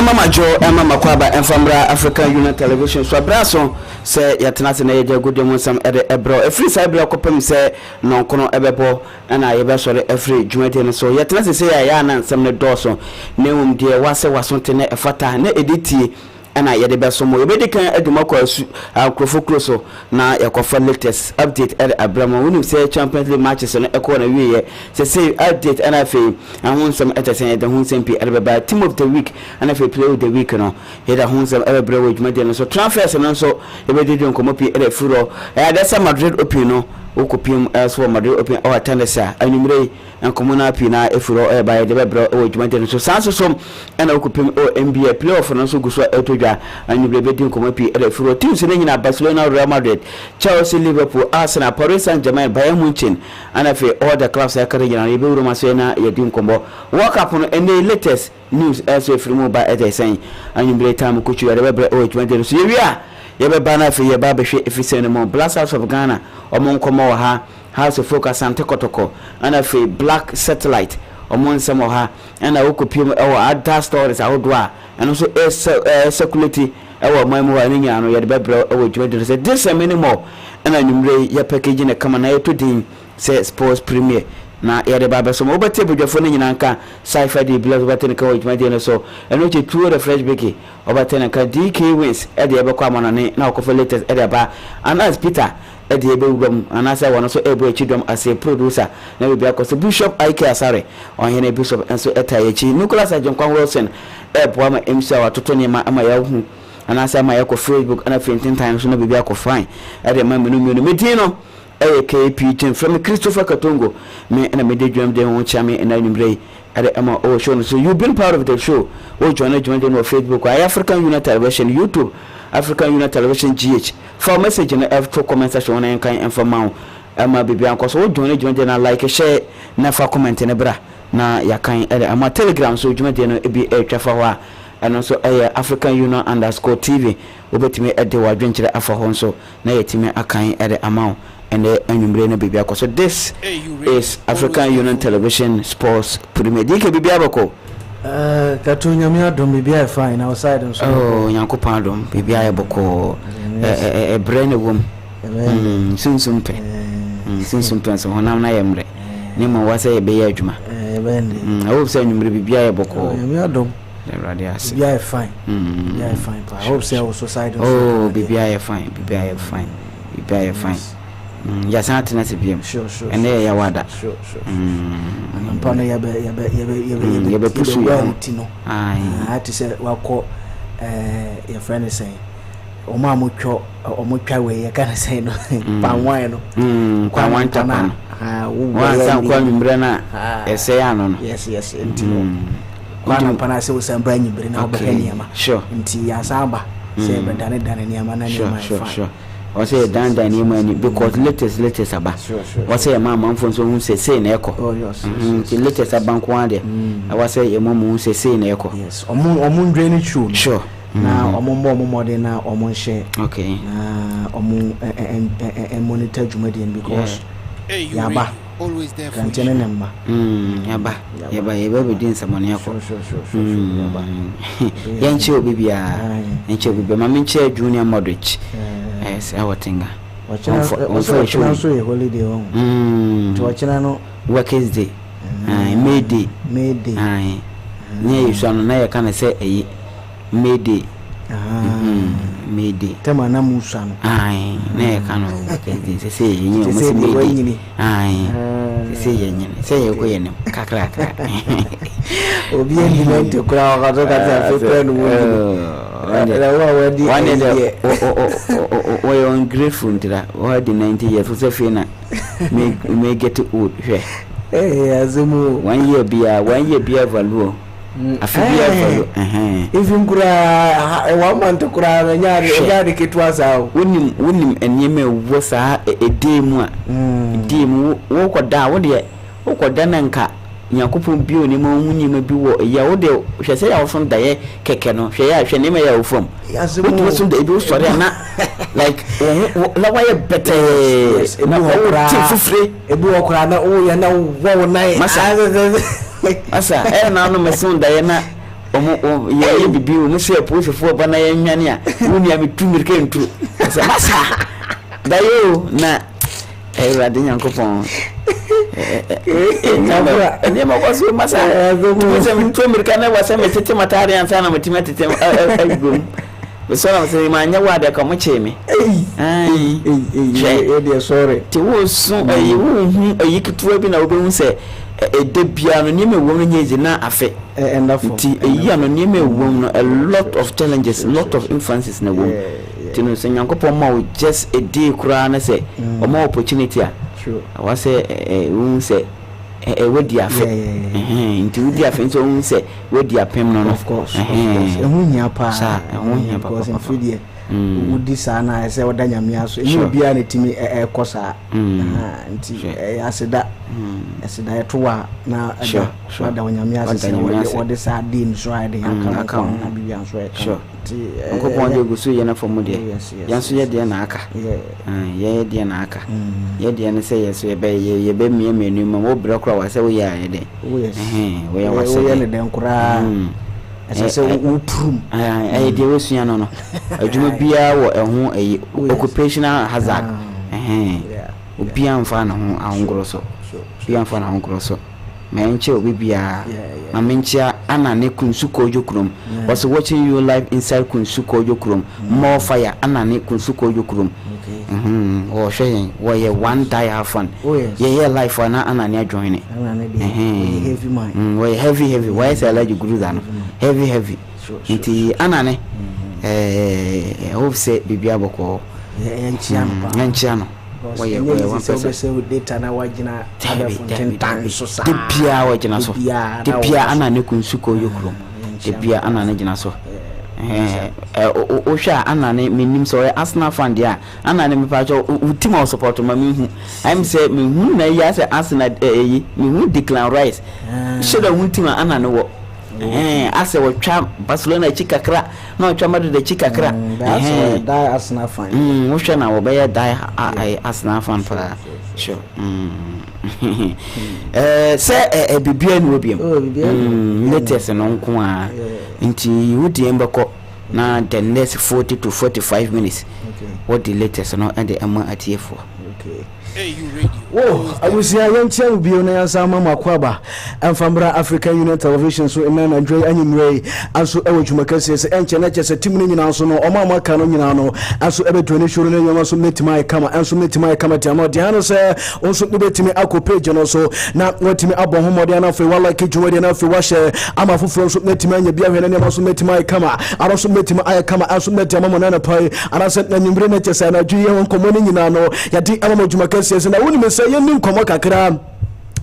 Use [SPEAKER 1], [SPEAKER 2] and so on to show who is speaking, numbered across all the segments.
[SPEAKER 1] Mama Joe, Mama Kwaba, and Famra African Union Television. So, Brasso say, Yatanasi, a good demon, some ebro, a free cyber copy say, no, Cono Ebebo, and I ever saw a free Jumetan. So, Yatanasi say, I am some dorso, Neum dear, was a fata, ne editi. And I had the best more. We can at the Moko Crofocloso now a coffee latest update at Abramo. When you say Champions League matches on a corner, we say update NFA and won some entertainment the Hunsen P. By team of the week and if we play with the week, you know, he had a Hunsen ever bridge median. So transfers and also if they didn't come up here at a furo. That's a Madrid opinion. Ukupim as for Madrid open or Tennessee and Umre and Comuna Pina if we are by the web or Juventus. So Sansom and Ukupim or NBA playoff and also Guswa Eltoja and you be betting Comopi at a furo teams in Barcelona, Real Madrid, Chelsea, Liverpool, Arsenal, Paris Saint-Germain, Bayern Munich, and if all the clubs are carrying on Ibu Masena, Yadim Combo. Walk up on any latest news as if removed by Eddie saying, and you be time Kuchu at the web or Juventus. Syria. Yebe bana fi ye ba behwe efise mo Blast House of Ghana omon komo ha House of Focus and Tekotoko and afi Black Satellite omon samo ha and okopiem ewo Ada Stories awodwa and also security ewo mamu wa nya no ye de bebro ewo dwede say this many more and anumre ye package na kama na yetodin say Sports Premier na yede baba so mo bete bodwafo ne nyina nka Cypher di blood bete ka wajmadi no so eno che tuo the fresh beki obate na ka DK wins e de ebe kwa monane na okofa latest e de ba anas Peter e de ebe wugam anasa wono so ebo echidom as a producer na we be akoso Bishop Ike Asare onhene Bishop enso etayechi Nicholas Ajonkwan Wilson e bo ama MC watoto ne ma ama yahu anasa ma yako Facebook ana 15 times no be akofan e de ma menu medino KP Jim from Christopher Katongo me and a medium de won chame and anumre at Emma O show. So you've been part of the show. Oh join on Facebook, African Union Television, YouTube, African Union Television GH. For message and F2 comment section and kind and for mount Emma Bibianco. So join and like share never comment in a bra na ya kind Emma Telegram so join be a trafawa and also African Union _TV. Obetime at the adventure afa honso na yetime akan at the amount. And the baby. So this is African Union Television Sports Premier. DK Bibiaboko.
[SPEAKER 2] Katongo mi adom bibia fine outside and so.
[SPEAKER 1] Oh, yanko pardon. Bibia boko. A brain wom. Sun pe. Sun pe so honam na yemre. Nimo wase be adwuma. I hope say nyumre bibia boko.
[SPEAKER 2] Mi adom.
[SPEAKER 1] The radius.
[SPEAKER 2] Bibia fine. Bibia fine. I hope say also side.
[SPEAKER 1] Oh, bibia fine. Bibia fine. Bibia fine. Yes, I think that's a BM. Sure. And there you are.
[SPEAKER 2] Sure. And Pano Yabe push you. I had to say, well, call your friend is saying, O Mamucho or Mukawe, I can't say no. Pawano, Pawan Tapan. One calling Brenna, Essayano. Yes, and Quan Panasa was some brand new Brenna. Sure. Until Yasamba, say, but done it, Sure. Or say down money because latest about. Sure. Or say a mamma from so who say in echo. Oh, yes. The latest a bank one day. I was say a mom who say in echo. Yes. Or moon drainage shoe. Sure. Now, or more than now, or more share. Okay. Or moon and monitor Jumadian because Yaba always there for you. Number. Yaba, you will be someone else. Sure. Yancho Bibia, Yancho Bibia, Mamma Junior Modric. Yes, our thing. Also, a holiday home. To Wachano, work is day. May day. Aye. Near you, son, now I can't say a May day. May day. Tamanamusan. Aye, nay, I can't say, you must be. Aye, say you're going to Cacrack. Obedient to crowd,
[SPEAKER 1] Why ungrateful ntira why the 90 years so say na may get old hwe
[SPEAKER 2] azumu
[SPEAKER 1] 1 year bia value afibia value
[SPEAKER 2] even kura 1 month kura nyari kitwa sawo
[SPEAKER 1] wonim enyeme wo saa edemu a edemu wo koda wo de wo koda nanka nyakopon bio ni ma hunyima bi wo ya wo de hwese ya wo fon daye keke no hwe ya hwe ne ma ya wo fom wo so de bi sori na like la waye better
[SPEAKER 2] na wo kura fufre ebi wo kura na wo ya na wo nai
[SPEAKER 1] asa na no meson daye na omo ye bibi o muso eposefo ba na ye nwane a woni ya metu mirke ntu asa masa dayo na rade nyankopon ene ma kwaso masa muso metu mirke na wasa metete matare ansa na metima tete agum so na se ma nya wa de ka mo chemi
[SPEAKER 2] de sorry
[SPEAKER 1] ti wo su ayi wo hu ayi kitwa bi na wo be hu se edebia no nieme wom nyezi na afe ti eyi no nieme wom no a lot of challenges, lot of influences na wom ti no se nyankopon ma wo just a day kura na se o ma opportunity a
[SPEAKER 2] sure
[SPEAKER 1] wa se won se wedi afe nti wedi afe nso won se wedi apem no
[SPEAKER 2] of course ehunya pa
[SPEAKER 1] sa ehunya pa
[SPEAKER 2] wudi sana ese oda nyamia so eni bia na timi ekosa nti aseda etowa na ada nyamia se wode sa din so ade aka na bibia so eka
[SPEAKER 1] ti nkopon de gusu ye na fomu de yanso ye de na aka ye de na aka ye de na se ye so ye be menu ma wo brakura wa se wo ya ye de wo ya wa se
[SPEAKER 2] wo ye ne den kura ese uprum
[SPEAKER 1] de wosua no adwuma bia wo eho occupational hazard obia mfa na ho ahongoro so bia mfa na ahongoro so menche obi bia na menche ana ne kunsuko jokurum was watching you live inside kunsuko jokurum more fire ana ne kunsuko jokurum o shey wo ye one die have fun ye life na ana ne join
[SPEAKER 2] heavy mind
[SPEAKER 1] wo heavy why say like guru that heavy nti ana ne hope say bibia boko yanchia no
[SPEAKER 2] wo one person data na wagina ada so sa
[SPEAKER 1] bibia wagina so bibia ana ne kunsuko yokurum bibia ana ne gina so o sha ana ne minim so Arsenal fan dia ana ne mepacho team of support ma mehu I'm say mehu na ya say Arsenal mehu Declan Rice should have team ana ne wo ase wo twa Barcelona chikakra na twa Madrid chikakra
[SPEAKER 2] die Arsenal fan
[SPEAKER 1] wo sha na wo be die Arsenal fan for sure say bibia ni obiem latest no nko a nti wudi embako na the next 40 to 45 minutes what the latest no and the ama atiefo
[SPEAKER 3] Hey, you radio.
[SPEAKER 2] Whoa, I was here young child be on Asama Makwaba and Fambra African Union Television so and Andre Anime and so Ewajumakas and Chenaches a Timini also no Omama Canonino and so ever 20 sure and also met my come and so met my come at Yamo Diana say also bet me Ako page and also not what me Abo Homodiana for what like Jordan for wash I'm a full from met me and Bia and also met my come I also met my come also met Yamana Pai and I said Nambrinaches and I do on commoning in ano Yadi Amajumakas na woni me say yemi nkomo kakra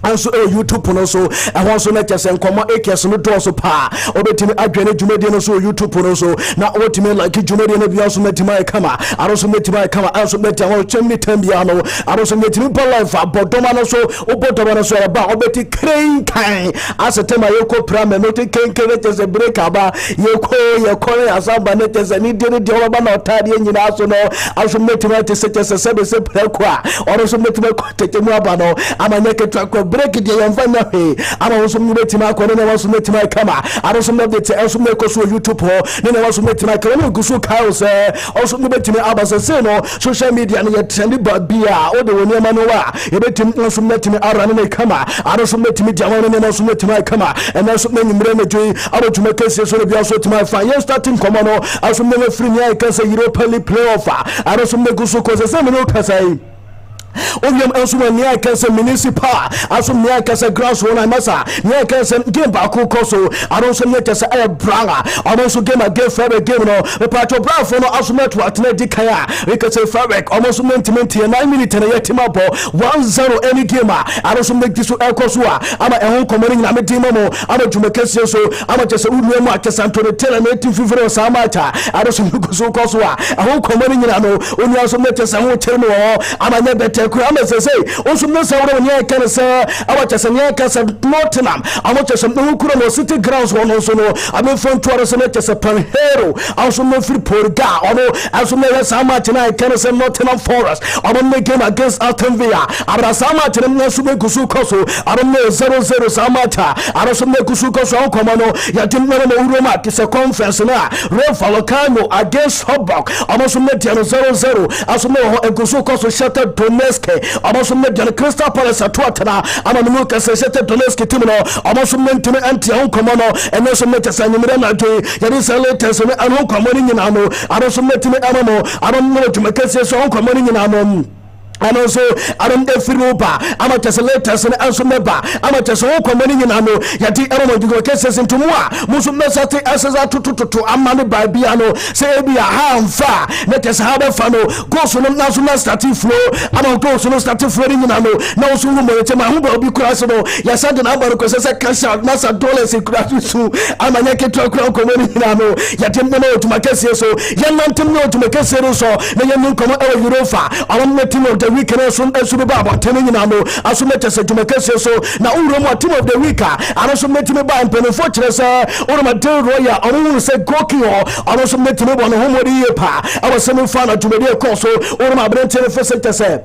[SPEAKER 2] anso YouTube no so ehon so na kyese nkomo ekes no do so pa obetimi adwene dwumade no so YouTube no so na wotimi like dwumade no bia so metima kama aroso metima kama anso metima wo chemni tambia no aroso metimi pa life abodoma no so obodoma no so ba obeti krain kan asetema yeko prame no te kenkere kyese break aba yeko asaba ne kyese ni de ba na otade nyina so no aso metima te kyese se prekwa aroso metima kwatemu aba no amanye ketwa break the yamfana he ama wo so metima akone na wo so metima kama aro so mebete eso meko so YouTube ho ne na wo so metima kama ne gusu kawo se o so metima abasa se no social media ne yetende babia o de woni ama no wa yebetim no so metima ara ne kama aro so metima jawo ne na so metima kama e na so menimre na joyi aro tuma kese so bia so tima fa ye starting komo no aso me free me kase Europa League playoff aro so megusu ko se me no kasa yi obiam enso nia kase municipal aso nia kase grounds won masa nia kase game back koso aronso nia kase e branga almost game again fair game no pato brafo no aso meto atena dikaya we kase fabric almost mentiment 9 minutes na yetima bo 1-0 any game aronso make this ekoso ama ehon komori na medimo mo ama jumekese so ama kase udu mu akese antone tele na tififiro samata aronso kuso koso ehon komori nyina no oni aso metese ho kyerme wo ama ne bete kura ama sese onso no sawro nya kase ama kase nya kase Nottingham ama kase no kura no city grounds wono so no ama fon tuaro se kase Panhero also no free Porga ono also no samata na kase Nottingham Forest ama me game against Aston Villa abra samata na so me kuso koso ama 0-0 samata ara so me kuso koso on komano ya timno no uroma kise conference na Rafa Locano against Hobok ama so me 0-0 also me kuso koso Shakhtar Donetsk ama so me Crystal Palace atwatana ama no kase Shakhtar Donetsk team no ama so me ntime anti on komano ene so me tesa nyimire na to ya ni sale tesa me an on komano nyina no ara so me time amamo ara no tuma kase so on komano nyina no and also I don't get free over I'm a test letters and answer member I'm a test all coming in ano yati eromo digo cases into moi musu mesate asasa to amani by biano say be a hamfa let us have a fano go so no national starting flow I'm go so no starting flow in ano now so mo yete ma hu be cross no ya send na ba ko say cash out masa dollars in cross so I'm a naked to coming in ano yati no to my case so yan nantem no to my case so na yan come e Europa I'm not team of the week and also be baba telling you now aso metese jumakese so na uromo team of the week also meti me ba mpene fortress uroma del royal onu se goki also meti me bono homori yepa awasemi fana tumedi course uroma brente first say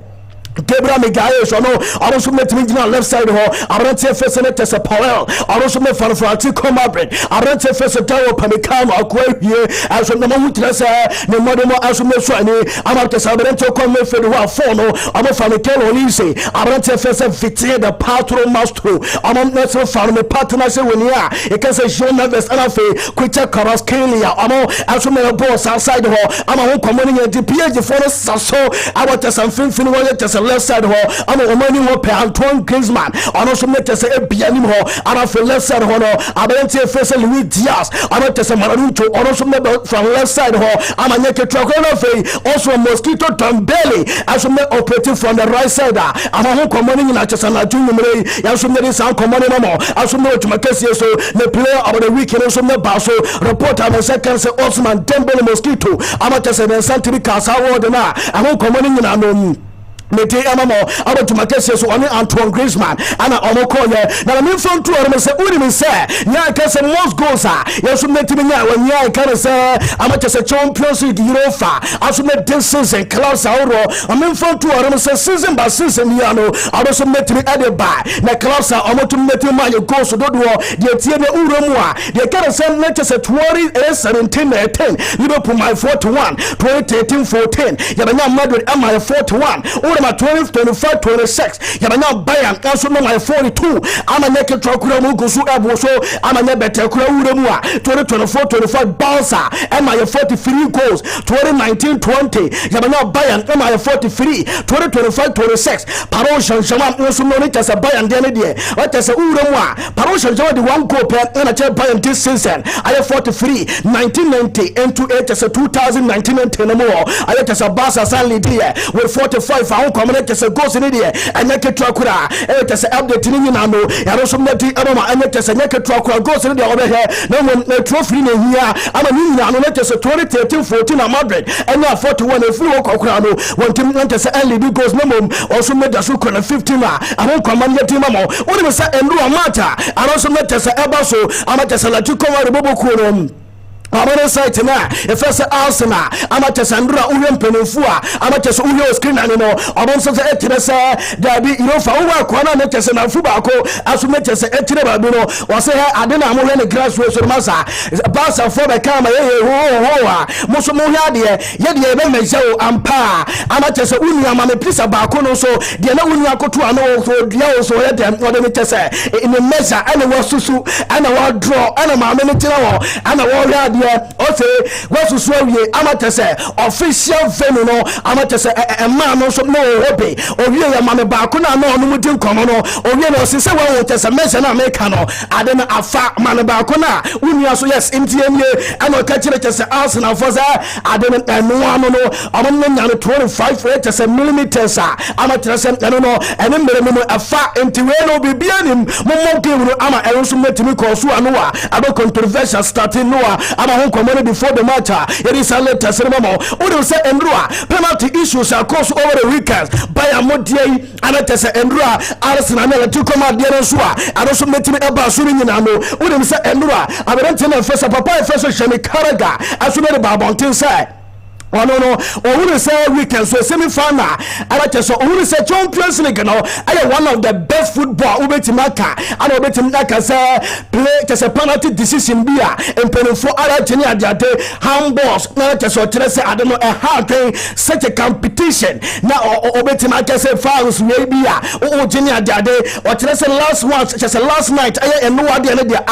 [SPEAKER 2] Gabriel Miguel so no also met me on left side ho arante face na tese Powell also me fan Francis Comabred arante face Tawo Pamikam akwa hie also na mo hutrese ne modemo also me so ani amarte sabrento kom me fedu wa phone no amo fan Kelo Lise arante face Vitie the Patro Mastro amo na so fan me partnership with ya e can say Jean Neves anafe Quita Caraskelia amo also me boss outside ho amo ho komoni de PG for so about some fin wa left side ho I'm a money ho pe Antoine Griezmann also make say e bianim ho and for left side ho no abente face Luis Diaz I'm to say Maranto also make from left side ho I'm a nyeke trako fe also Mosquito Tambele also make operating from the right side I'm a ho komoni na chesa na junumre ya so me sound komoni no mo also me to make so the player of the week also me baso report am second say Osman Dembele Mosquito I'm to say the Santini Casa award na I'm ho komoni na no mete amamo aba tumakese so oni Antoine Griezmann ana omokoye na me from to or me say uni me say nya kase most goals yeso meti me nya nya kase say amache say Champions League Europa aso me this season class awro me from to or me say season by season ya no aso meti me ade ba na class omoto meti ma ye goals dodo de tie de uromu de kase say na kase 2017-10 Liverpool my 41 2013-14 ya nya Madrid am 41 25-26 yabanya Bayern also no my 42 ama nyeke trokura mu gusu ebo so ama nye bete kura uremu 2024-25 Barca ama 43 goals 2019-20 yabanya Bayern ama 43 2025-26 Paris Saint-Germain also no ni tasa Bayern de ne de what tasa uremu Paris Saint-Germain the one goal per na che Bayern this season I 43 1990 into 8 tasa 2019 and 10 more I tasa Barca sali de with 45 community se goes in there and make it trakura it is update ni na no ya so meti ama and it is make it trakura goes in there over here no trophy na here ama ni na no it is 2013-14 na Madrid and now 41 if you kokura no one team want to say early goes no mom also made us ko na 15 na am command team ama what we say endu amata and also made us eba so amata salatu ko wa bobo ko no Amana site na e first Arsenal amata sandura uwe mpenefua amata so uwe screen ani no obonso se etire se dabi irofa uwa kwa na mete se na fu ba ko aso mete se etire ba bi no wo se he ade na mo he ne grass we so masa Barca for the camera ho mo so mo he ade ye de be meje o ampa amata se unu amame plisa ba ko no so de na unu akoto ano so dia o so he de o de mete se in the measure ana wo susu ana wo draw ana ma me tira wo ana wo he ade here okay what to swear we amateur say official venue no amateur say a man no so no hope owie ya mame ba ko na no no mudi nkomo no owie no se wa wote say mention na make no ade na afa mame ba ko na unua so yes ntiemie ana ka kire say Arsenal for say ade no no amon no nya 25 inches millimeters amateur say no no ene mere no afa ntiwe no bibia nim mo game no ama so metimi ko so anu a aba controversial starting no ama hon komone before the match it is a later ceremony we say Endrua penalty issues are caused over the weekend by a modie anata say Endrua Arsenal na to come out there so a so metimi aba so nyina no we say Endrua aberante na first papa first shemi karaga aso me ba bontin say no who say weekend so semi final ara so who say Champions League no I one of the best football ubetimaka and ubetimaka say play just a penalty decision bia empeni for ara tini adiate handballs na so tire say I don't know a hard thing such a competition na ubetimaka say fouls we bia o tini adiate o tire say last one just last night I no ade na dia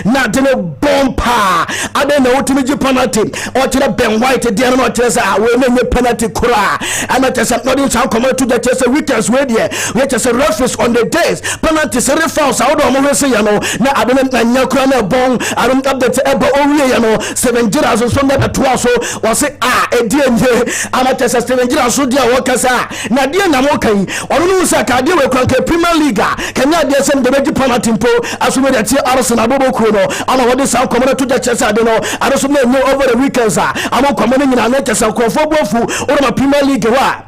[SPEAKER 2] na de bomba ade na utimi penalty o tire Ben White dia no we no penalty kura and that is not in some come to the chess weekends we there we just a reference on the days penalty say fouls how do we say you know na abena na nyakura na bon I don't update eba owie you know 7 years so na to so was say edie nje amateur 7 years so dia wo kasa na dia na mo kan ono no say ka dia we kran ka Premier League kanya dia sem de be penalty po aso me that Arsenal bobo no ana wo de some come to the chess I don't know I don't know over the weekends am come nyina na chess for bofu or my Premier League wa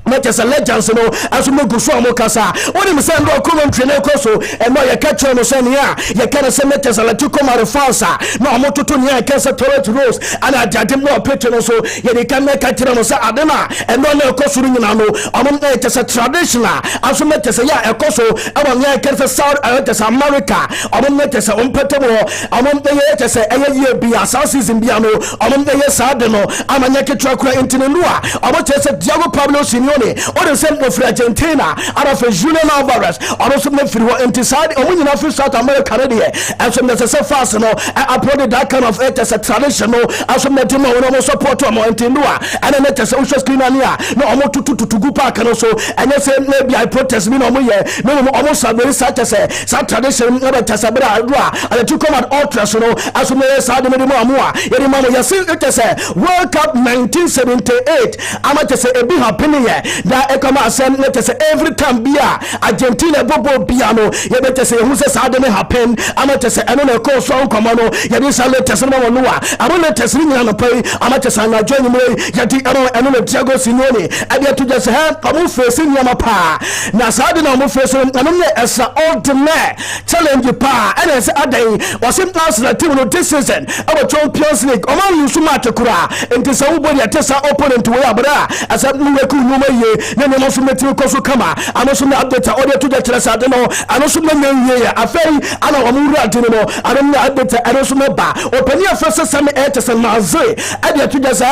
[SPEAKER 2] Manchester Legends no as we go so amokasa oni me say ndo commentary na koso e no ye catch no say nia ye kana say Manchester la to come out falsa no amototo nia can say Torrent Rose and adade no petro no so ye de kan make catch no say adena e no na koso nyina no amon na just traditional as we Manchester ya e koso e wa nia can say South America amon na just umpetemo amon na ye just say ye bia South season bia no amon na ye sade no amanya ketra kura intinelua amon just Diego Pablo Simeone or the same of Argentina out of Julian Alvarez or also me free inside or when you know South America and some that's so fast no I uploaded that kind of it as a traditional as some that no support to Montenua and then it's also screen on here no almost to go back and also and you say maybe I protest me no more no almost a very such as a tradition never tasabra and to come at ultras you know as some side me more you mama you see it as a World Cup 1978 I'm just say a big happening that e come asem let say every time bia Argentina bobo piano ye better say who says how dey happen ama te say eno na call so come no ye be say let say no no a amo let say ni na pay ama te say na join me ye di eno na Thiago Simeone e dey to just help come face ni ama pa na sa dey na mo face eno na esa ultimate challenge pa and say adan was him last na team no this season our Champions League o man use match kura enti say wo body atesa opponent we abra as we ku no ye na no so meti ko so kama ano so na update audio to the trasa de no ano so na ye afei ana o mu rat no ano na update ano so na ba opani afese same etese na ze e de to just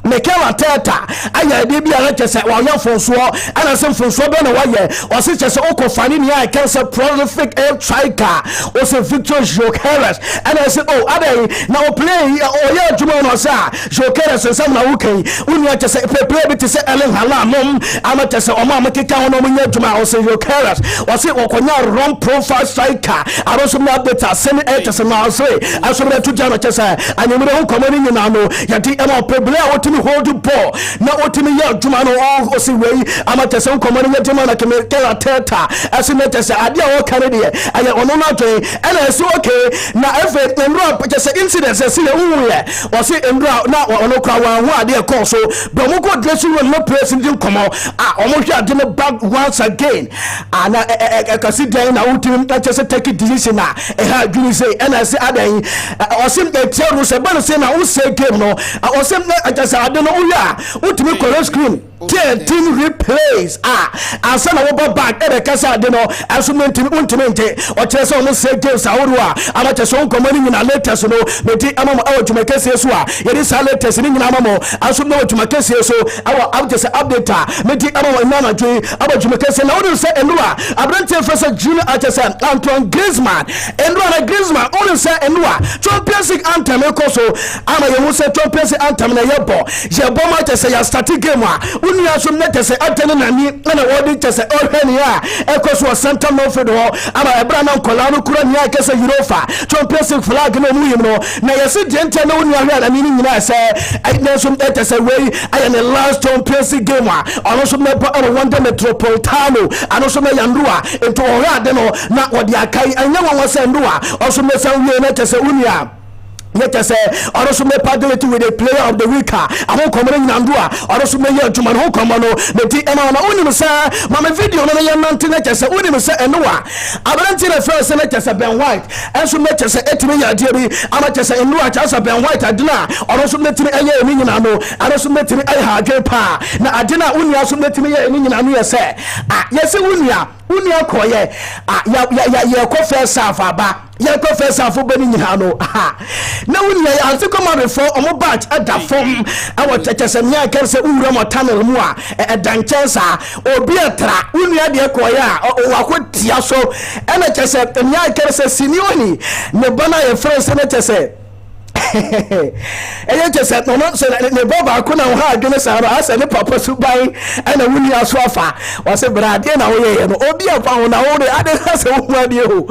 [SPEAKER 2] Mekela teta aya de bia na chese wa ya fonso ana se fonso be na wa ye o se chese o ko fani ni I can say prolific air striker o se Victor Jokeres ana se oh adai na o play o ya juma no sa Jokeres se na wukai unu ya chese play bit se Ellen Halamom ama chese o ma makeka hono mu nya juma o se Jokeres o se o konya wrong profile striker aro so na beta semi air chese na so aso be to jana chese anyimre ho komani ni na no ya di e ma play o hold the ball na otimi ya djuma no o si wei amata se nkomani ya djuma na kemela teta asimete se ade a wo kare de aya ono na joy ela se okay na efe Endrua just incident se le wuye o se Endrua na ono kwa wa ho ade e ko so but mo go dressing room no person din komo omo hwe ade no back once again na kasi den na utimi na just take decision na ha dwuni say ena se adan o se Theo se ban se na o se game no o se na just I don't know ya utimi correct screen 13 replays ansa na wo back e be kasa de no aso mentimi o kire se o mo say games awuru ama che so nkomani nyina latest no meti ama awo tumekese so yedi sa latest ni nyina ama aso na tumekese so awo update update meti ama na na twi awo tumekese na wo say enua abrante fesa junior atese Antoine Griezmann enua na Griezmann o say enua Champions League anthem ekoso ama ye say Champions League anthem na yebo ma tese ya start game uni aso na tese atene na ni na wodi tese ohwani ekoso center midfield ho ama ebra na nkola no kura ni akese Europa Champions League flag no mu yim no na yesi dente na uni ahwa na ni nyina se na so tese we aye the last Champions League game ono so na pa Wanda Metropolitano ano so na yandua ento ohwa de no na wodi akai anya won se ndua oso me san we na tese uni yet say also me partnership with the player of the week I won't come in Nandua also me here to man who come on the ema na uni say mama video na ya nantina say uni say enwa abranti na first na say Ben White enso me say etimi ya dia bi ama say enwa say Ben White adina also me timi eye eni nyina no also me timi ai ha adwe pa na adina uni also me timi ye eni nyina no ye say yes uni akoye ya ko first half aba ya ko first half bani nyina no na uni ya anti come before omo batch ada form awo tete nya kere se ura mo tunnel mu danchansa obi etra uni ya de koye wa ko tia so ena kese nya kere se senioni ne bana ye friends na kese eye kese no so ne baba ko na ha adwene sa ro asa ne papa su bai ana wuni aso afa wa se brade na wo ye no obi afa ho na wo de ade asa wo ade ho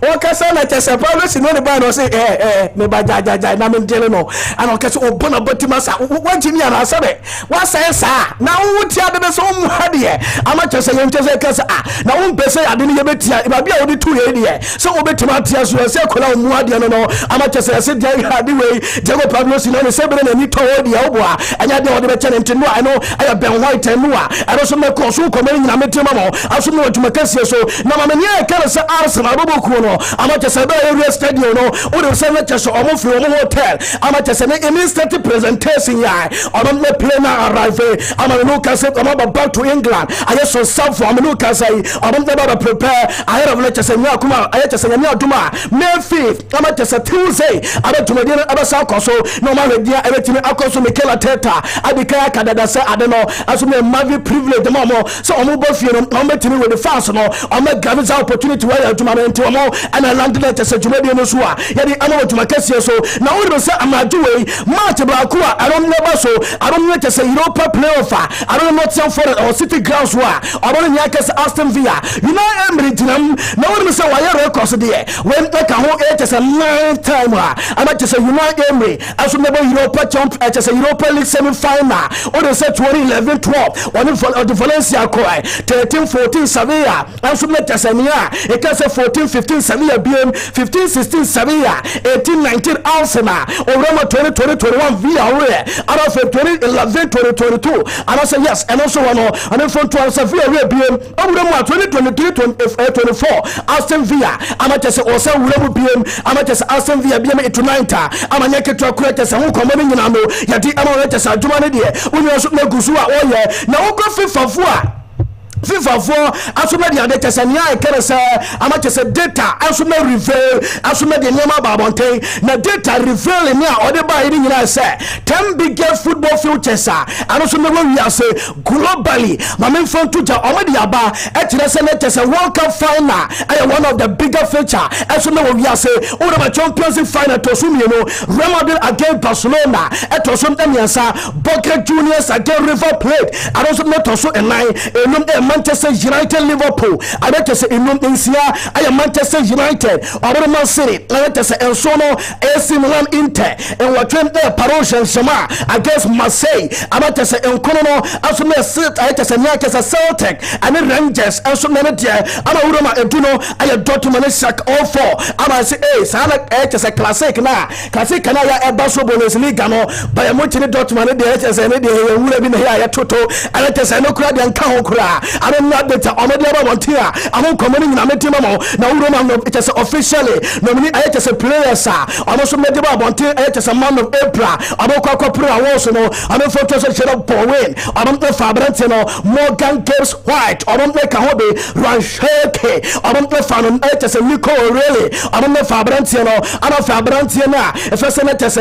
[SPEAKER 2] o kasa na kese pa lo si no ne ba no se me ba jajaja na me dele no ana kese o bona batima sa wo jimi ana sabe wa sa na wo ti ade be so mu ade ama kese ye kese kese na wo mpese ade ne ye betia ba bia wo de tu ye de so wo betima tia so se kola mu ade no ama kese se dia ade we Jago Pablo Sino ne sebere na ni to wodi ya obo anya de wodi be chene ntinu I know aya Ben White enu I so me ko so ko me nyina metima mo aso me waduma kase so na ma me ye kare se Arsenal bobo ku no ama kese be area stadium no o de se na kese o mo fi o mo hotel ama kese ne instant presentation ya o no me play na arrive ama no kase o ma back to England aya so some for no kase o no me prepare ahead of kese nya kuma aya kese nya aduma May 5th ama kese Tuesday aba tumadi abasa koso no ma wedia ebetimi akoso Mikel Arteta adika kadada se ade no aso me mavi privilege mo so omo bofie no omo betimi with the fans no omo give us opportunity where you tuma enti omo ana landed to se jumadi no so a yedi ama tuma kase so na wo se amaju we match ba ku a don't never so I don't need to say Europa playoff I don't not some for or City grounds wa omo nya kase Aston Villa you know Emery tinam na wo se wa ya records there when like ho it is a 9 time ama to say Emery as we never Europa champ as a Europa League semi-final or they said 2011-12 one for the Valencia Koi 13-14 Sevilla as we met Tasania it can say 14-15 Sevilla BM 15-16 Sevilla 18-19 Arsenal or Roma 20-21 Villarreal out of 2011-2022 and I say yes and also one and then from 12 Sevilla BM Roma 2023-24 Aston Villa amatese also Roma BM amatese Aston Villa BM 89 amanya ketwa kurete se ho komo nyina no yadi amawete sa adwuma ne de unyo so magusu a oye na woko FIFA for asuma de ade tesania e kere se amache se data asuma reveal asuma de nyama babonten na data reveal ni a ode ba yi nyina se 10 biggest football futures asuma we ase globally mamen fon tuja omedi aba e kire se na tese World Cup final one of the bigger feature asuma we ase o the Champions League final to sumi no Real Madrid against Barcelona e to sum emiansa Boca Juniors against River Plate asuma to so enum Manchester United Liverpool I bet say inum insia I Manchester United or Man City I bet say Ensono AC Milan Inter and what train there Paris Saint-Germain against Marseille I bet say Enkono asome sit I bet say Newcastle Celtic and Rangers asome na dia ama uroma eduno I Dortmund sack all four ama say sana say classic na ya Ebaso Bundesliga no Bayern Munich Dortmund dey say ne dey wura bi na ya toto I bet say no kura dey nka ho kura I don't know that already about here. I won't come in and now we don't it is officially nominate I just a player sir. I'm also made about here it is a man of April. I don't call I was no I don't focus on shut up Pauline. I don't know Fabrantino Morgan Gibbs White. I don't make a hobby Ranshake. I don't know Fanon it is a Nico really. I don't know Fabrantino. I don't Fabrantina. If I say it is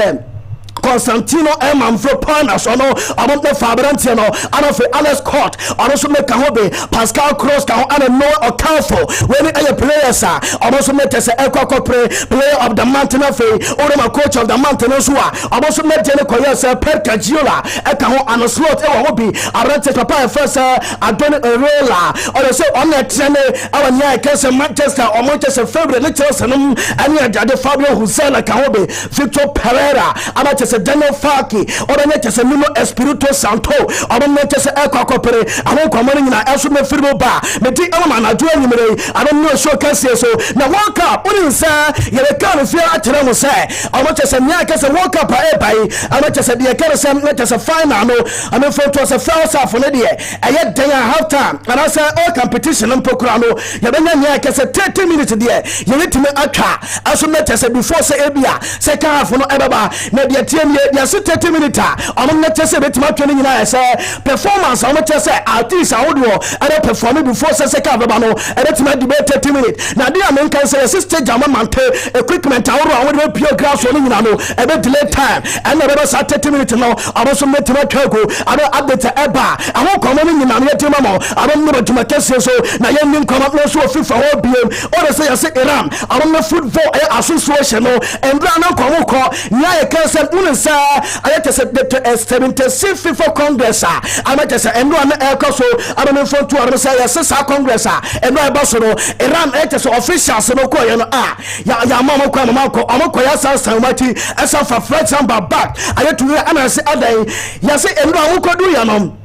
[SPEAKER 2] Constantino Manfropanas or no, I want the Fabrantino, I don't feel Alex Court, I also make a hobby, Pascal Cross, and a no or Careful. When I player, sir, I also met as a player of the Mountain of or my coach of the Mountain of Zua. I also met Jenny Koyasa, Perka Giola, Ekaho, and a slot, a hobby. I rented Papa first, I don't roller, or I say on that channel, our near Castle Manchester or Manchester favorite lectures and the Fabio Hussein, like a hobby, Victor Pereira, I'm a Daniel Faki, or the net is a Nuno Espirito Santo, or the net is a Ecopere. I won't come in and I should make football bar. Meti Element, I do anyway. I don't know, so can say so. Now, walk up, what is say? You're a kind of fear at Teramo say. I want to say, Niakas and walk up a by. I want to say, the Academy, let us a final. I mean, for it was a first half on the day. I yet day and half time. And I say, all competition and Procrano. You're the Niakas at 30 minutes a day. You need to make a car. I should let us say before say Abia, second half on Ebaba, maybe a 30 minutes. I'm not just a bit more training. I say performance. I'm not just say artist. I would and I perform before second Abano and it's my debate 30 minutes. Now, the American say sister Jamamante equipment. I would pure grass running a bit delay time and never say 30 minutes now. I also met my Katongo. I don't update to Eba. I won't come in and yet I don't know to my case. So now you come up no so FIFA all BM or I say Iran. I don't know football association and Brano Komoko. Nya can say I just said that 76th FIFA Congress. I might just say and one so I don't know for 2 hours say Congress and no Barcelona Iran just officials no ko ya mama ko mama ya sa samati asa for French number back I had to and say other ya say and no ko do ya no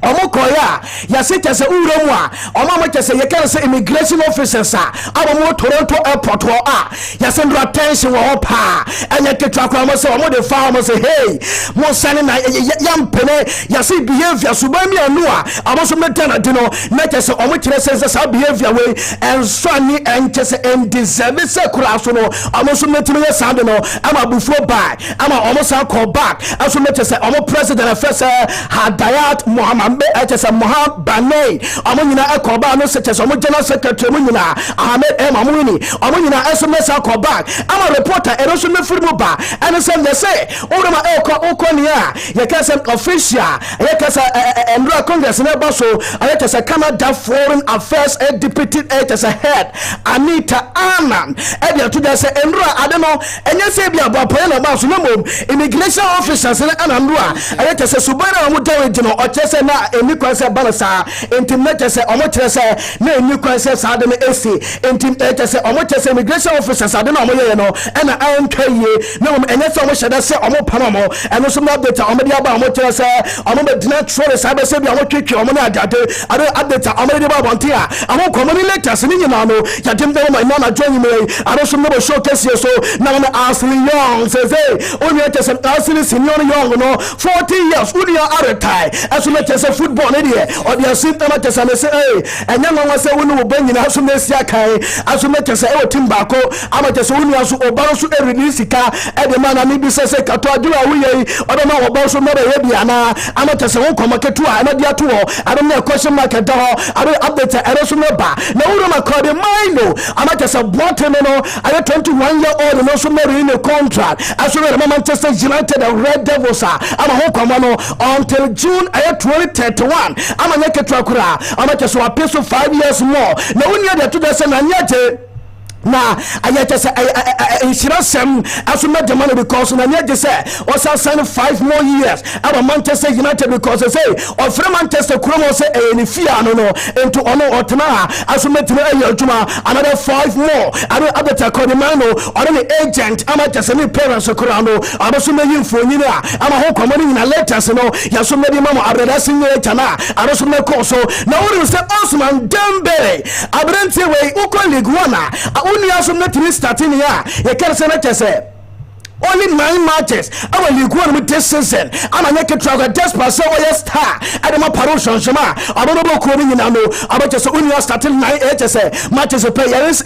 [SPEAKER 2] Omokoya, Yasika say Uromwa, Omama say you can say immigration officers, our more Toronto airport or Yasendra attention or pa, and yet the truck almost say, the farmer say, hey, more sunny young penny, Yasi behavior, Subami and Noah, I was a matana, you know, not as a which says our behavior way, and Sonny and just and deserve it, Kurasuno, I was a matana, Sandano, I'm a before by, I'm almost a call back, as we met to say, I'm a president, Professor Hadayat Muhammad. I just a Mohab Banay, Amunina Akobano, such as General Secretary Munina, Ahmed M. Amuni, Amunina SMS Akobak. I'm a reporter, and also no football bar. And I said, they say, Orama Okonia, Yakasa official, Yakasa and Congress and Abaso, Ayakasa Canada Foreign Affairs Deputy as a head, Anita Annan, Edia to say, Endra, I don't know, and you say, Bapana Basunum, immigration officers and Anandra, Ayakasa Subana Mutawino, or Chesena. Eni kwanse balasa intimate say omo say na eni kwanse sade na AC intimate say omo say immigration officers sade na omo ye no e na ankaye na omo enye say omo sheda say omo panamo eno so na update omo dia ba omo say omo be dina trole say be say bi omo twetwe omo na adade ade update omo dia ba bonte a omo community lectures ni nyina no ya dem dem ma na join me ado so no be showcase so na na Ashley Young says hey only say Ashley senior young no 40 years uni are retire as we say football media or the symptom at say hey and young one say we no bring na so mesia kai as we say e timba ko amate so uni aso oba so e release ka e de man na bi say kato adu a we yi odo na oba so no be ye bia na amate say won komaketu a na dia to I don't know question mark da ho I don't update e so no ba na wuro ma call the mind amate say what no I 21-year-old no so marry in a contract as we Manchester United and Red Devils am ho komo until June 2031 ama nyeke twakura ama cheso apeso 5 years more na unia de to the say na nyete na ayete say insurance asuma the money because na nyete say also sign 5 more years about Manchester United because they say or from Manchester Kromo say any fear no into ono otna asuma timo ayotuma another 5 more and other takodimano or the agent ama just any parents kurano abasuma yimfo nyina ama ho komani na letters no yasuma di mama abrada sinye chana arosuma koso na uri say Osman Dembele abrante we uko league 1 uni aso metri starting ya ye kere se na chese only 9 matches our league one this season ama nyeke traga despa say we star adema parotion shema abonobo ko ni na no abache unia starting 9 HS matches play yes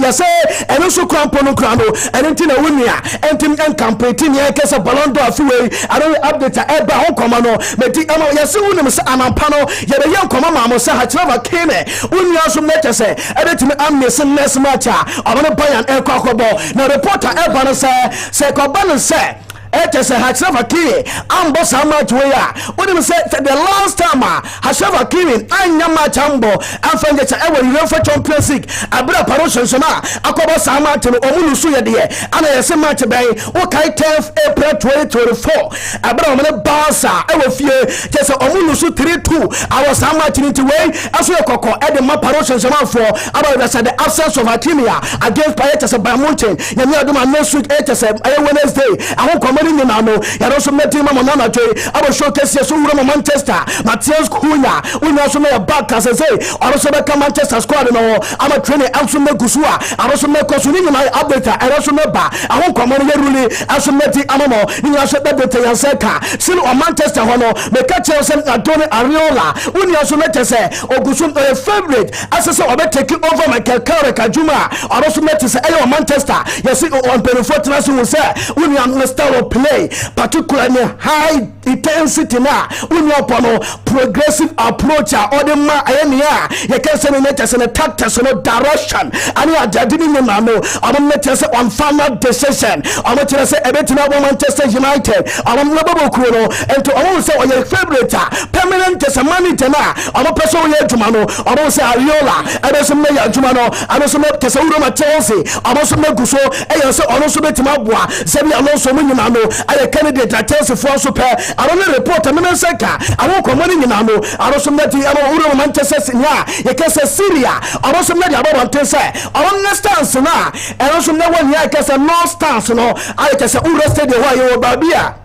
[SPEAKER 2] eno so krampo no krano enti na unia enti en campaign ni kese ballon d'or afiwe ado update eba ho koma no meti ama yes unim se anampa no ye be yen koma ma mo se ha cheva kene unia so matches ebetimi amnes next match abono Bayern e kwakobo na reporter eba no se ko ban say Etese Hacheva Kiri ambo sama tuya wodi say the last time Hacheva Kiri anya match ambo afenge cha ewe UEFA Champions League abra parotion soma akobo sama tino omulusu ye de ana yese match bay o kai 10th April 2024 abra omene Barca ewe fie tese omulusu 3-2 awo sama tiniti way aso ekoko e de ma parotion soma for about the absence of Hakimia against Payet by Mountain yemi aduma next week etese Wednesday ahon ni na no ya no so meti mama na joy abo showcase so wuro Manchester Matthias Cunha unya so me back as say oro so be Manchester squad no ama training also me gusua oro so me koso ni na update oro so me ba ahon komo no yeruli aso meti amamo ni aso update ya seka sin o Manchester hono me ka Chelsea Adoni Ariola unya so me tese ogusun favorite asese obe take over Michael Carrick Juma oro so meti se e Manchester yes on perifo transfer we say unya style of play particularly high intensity na unyopono progressive approach or the ma ayenia you can say nature say tactics no direction ani adadini ni na no am nature say on final decision am nature say ebetina Manchester United am no babo kuro and to am say your favorite permanent manager na am person we adwuma no am say Ariola ebe so me adwuma no am so me kese wuro Chelsea am so me guso e say ono so betima boa sebi Alonso mu nyina no aye candidate at Chelsea for so pair I don't report me seka I won komoni nyina no I don't meti am wuro Manchester nya ye kese Syria I don't meti about one say I don't stance na I don't know one ya kese no stance no aye kese wuro stadium wa ye babia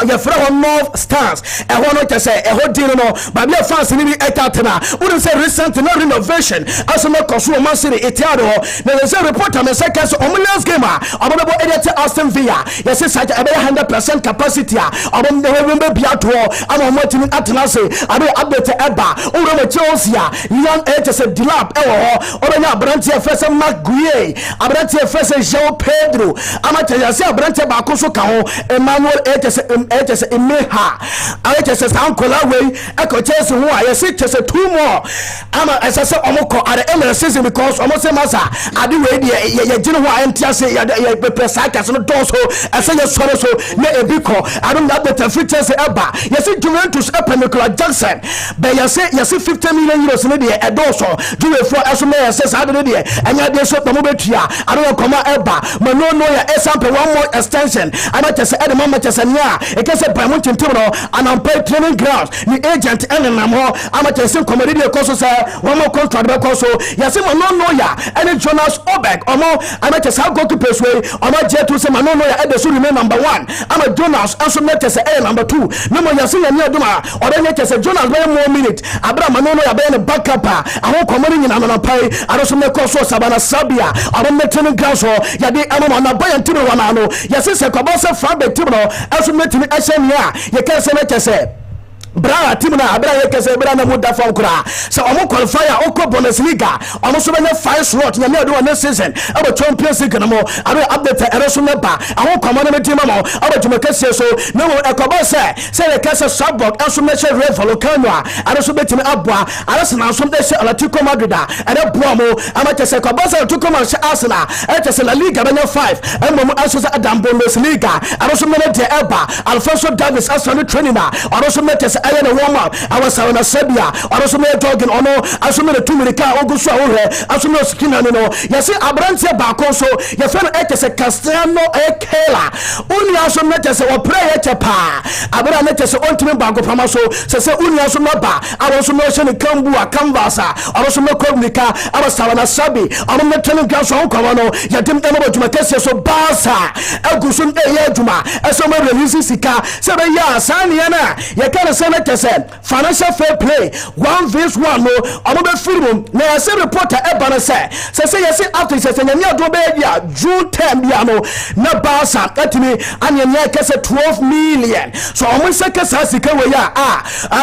[SPEAKER 2] your friend North Stars e hono to say e hodin no but your fans ni etatena wouldn't say recent no renovation as no consumer Man City etiado na the reporter me say case on last game abobo edit Aston Villa yes say 100% capacity abom de we be biato am mo timi atnase abi update eba uro me Chelsea young HS Dilap e wo obenya branche first Mark Gueye branche first João Pedro amata yase branche ba ko so ka ho Emmanuel HS Imeha HS Ankola way eko Chelsea ho ayese Chelsea 2 more ama asase omoko at the end of the season because almost say masa ade we dey ye gine ho antiase ye pepesa ka so do so ase ye sore so na ebiko I don't know the features eba yese Juventus Nicolas Jackson be yese 50 million euros ne dey edoso juwe for aso me yese sa de dey anya dey so mo betua I don't know koma eba mano no ya example one more extension ama Chelsea ede mama Chelsea nya e kese pa mo tintim no anampa training ground ni agent ene nam ho ama Chelsea komedi dey koso say one more contract be koso yese mano no ya ene Jonas Obek omo ama Chelsea go to place way omo J2 say mano no ya ede so remain number 1 ama Jonas aso me Chelsea number 2 no mo yese ya ni aduma odenye Chelsea Jonas be more minute abra mano no ya be ne backup ahon komedi nyina na pai aroso me koso sabana sabia omo me training ground so ya de ama na boy ntimi wana no yese se ko boss fa be timi no aso me timi ahia ye kan se me Chelsea bra team na abra ye kese bra na muda fam kura so omo qualifier okọ Bundesliga omo so be 5 slot nya me do one season abo Champions League na mo abo update ereso neba awon komano me team mo abo tuma kese so no ekobo se ye kese Sabok aso me che Real Volcano areso be team aboa areso na so de se Atletico Madrid ere boa mo ama kese ekobo se Atletico Madrid Arsenal kese La Liga be 5 emo aso se Adam Bundesliga areso me de eba Alfonso Davies aso no training na areso me I na warm up awasa na Serbia aroso me jogging ono aso me tumirika ogusu ahore aso me skina no yesi abrantie ba konso ye fe no ekese Castellano Ekela uni aso me tese wo pray echepa abra me tese ontime ba go pama so se uni aso no ba aroso me hye ne kambu a canvasa aroso me komunika awasa na Sabi amo me tene gaso onkomo no ye dem emo bajuma kese so basa agusu ye adwuma eso me release sika se be ya sane na ye kana na kese financial fair play 1v1 no omo be film na yase reporter e ba na say yase after say nyame ado be dia June 10 bia no na Barca atimi anyanya kese 12 million so omo se kese sika we ya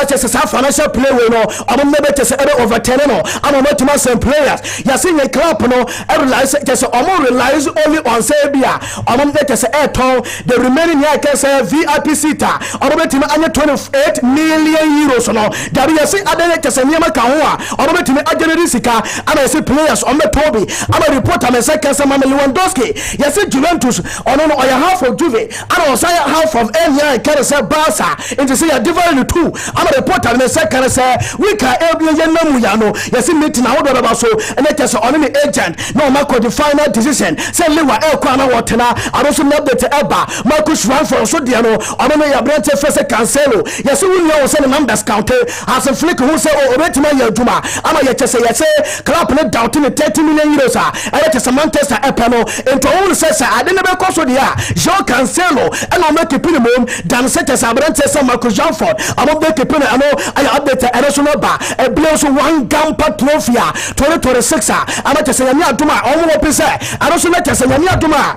[SPEAKER 2] kese sa financial play we no omo me be kese e over 10 no omo matuma some players yase nye club no e realize kese omo relies only on say bia omo me kese e ton the remaining ya kese VIP seater omo betimi anya 28 million euros no dabi yase adene kese nyama ka ho a omo betimi ageneri sika ama yase players omo tobi ama reporter me say kese ma Lewandowski yase Juventus ono no oya half of Juve and also half of Enya kese Barca into say ya divide two ama reporter me say kese we can ebie namu ya no yase meeting na wodo ba so ene kese ono ni agent no make the final decision say lewa e kwa na wotena aroso na update eba Marcus Rashford so dia no ono no ya brante first Cancelo yase we know say the numbers count as a flick who say obetima ya djuma ama ya kese yase club ne doubt in 30 million euros ene kese Manchester epano into all say ade ne be koso dia João Cancelo and o make pin mom dan say kese brante say Marcus Rashford amo be pin ano ay update aroso no ba e blow so one Gampa trophy 2026 ama kese ya aduma omo wo pese aroso na kese ya aduma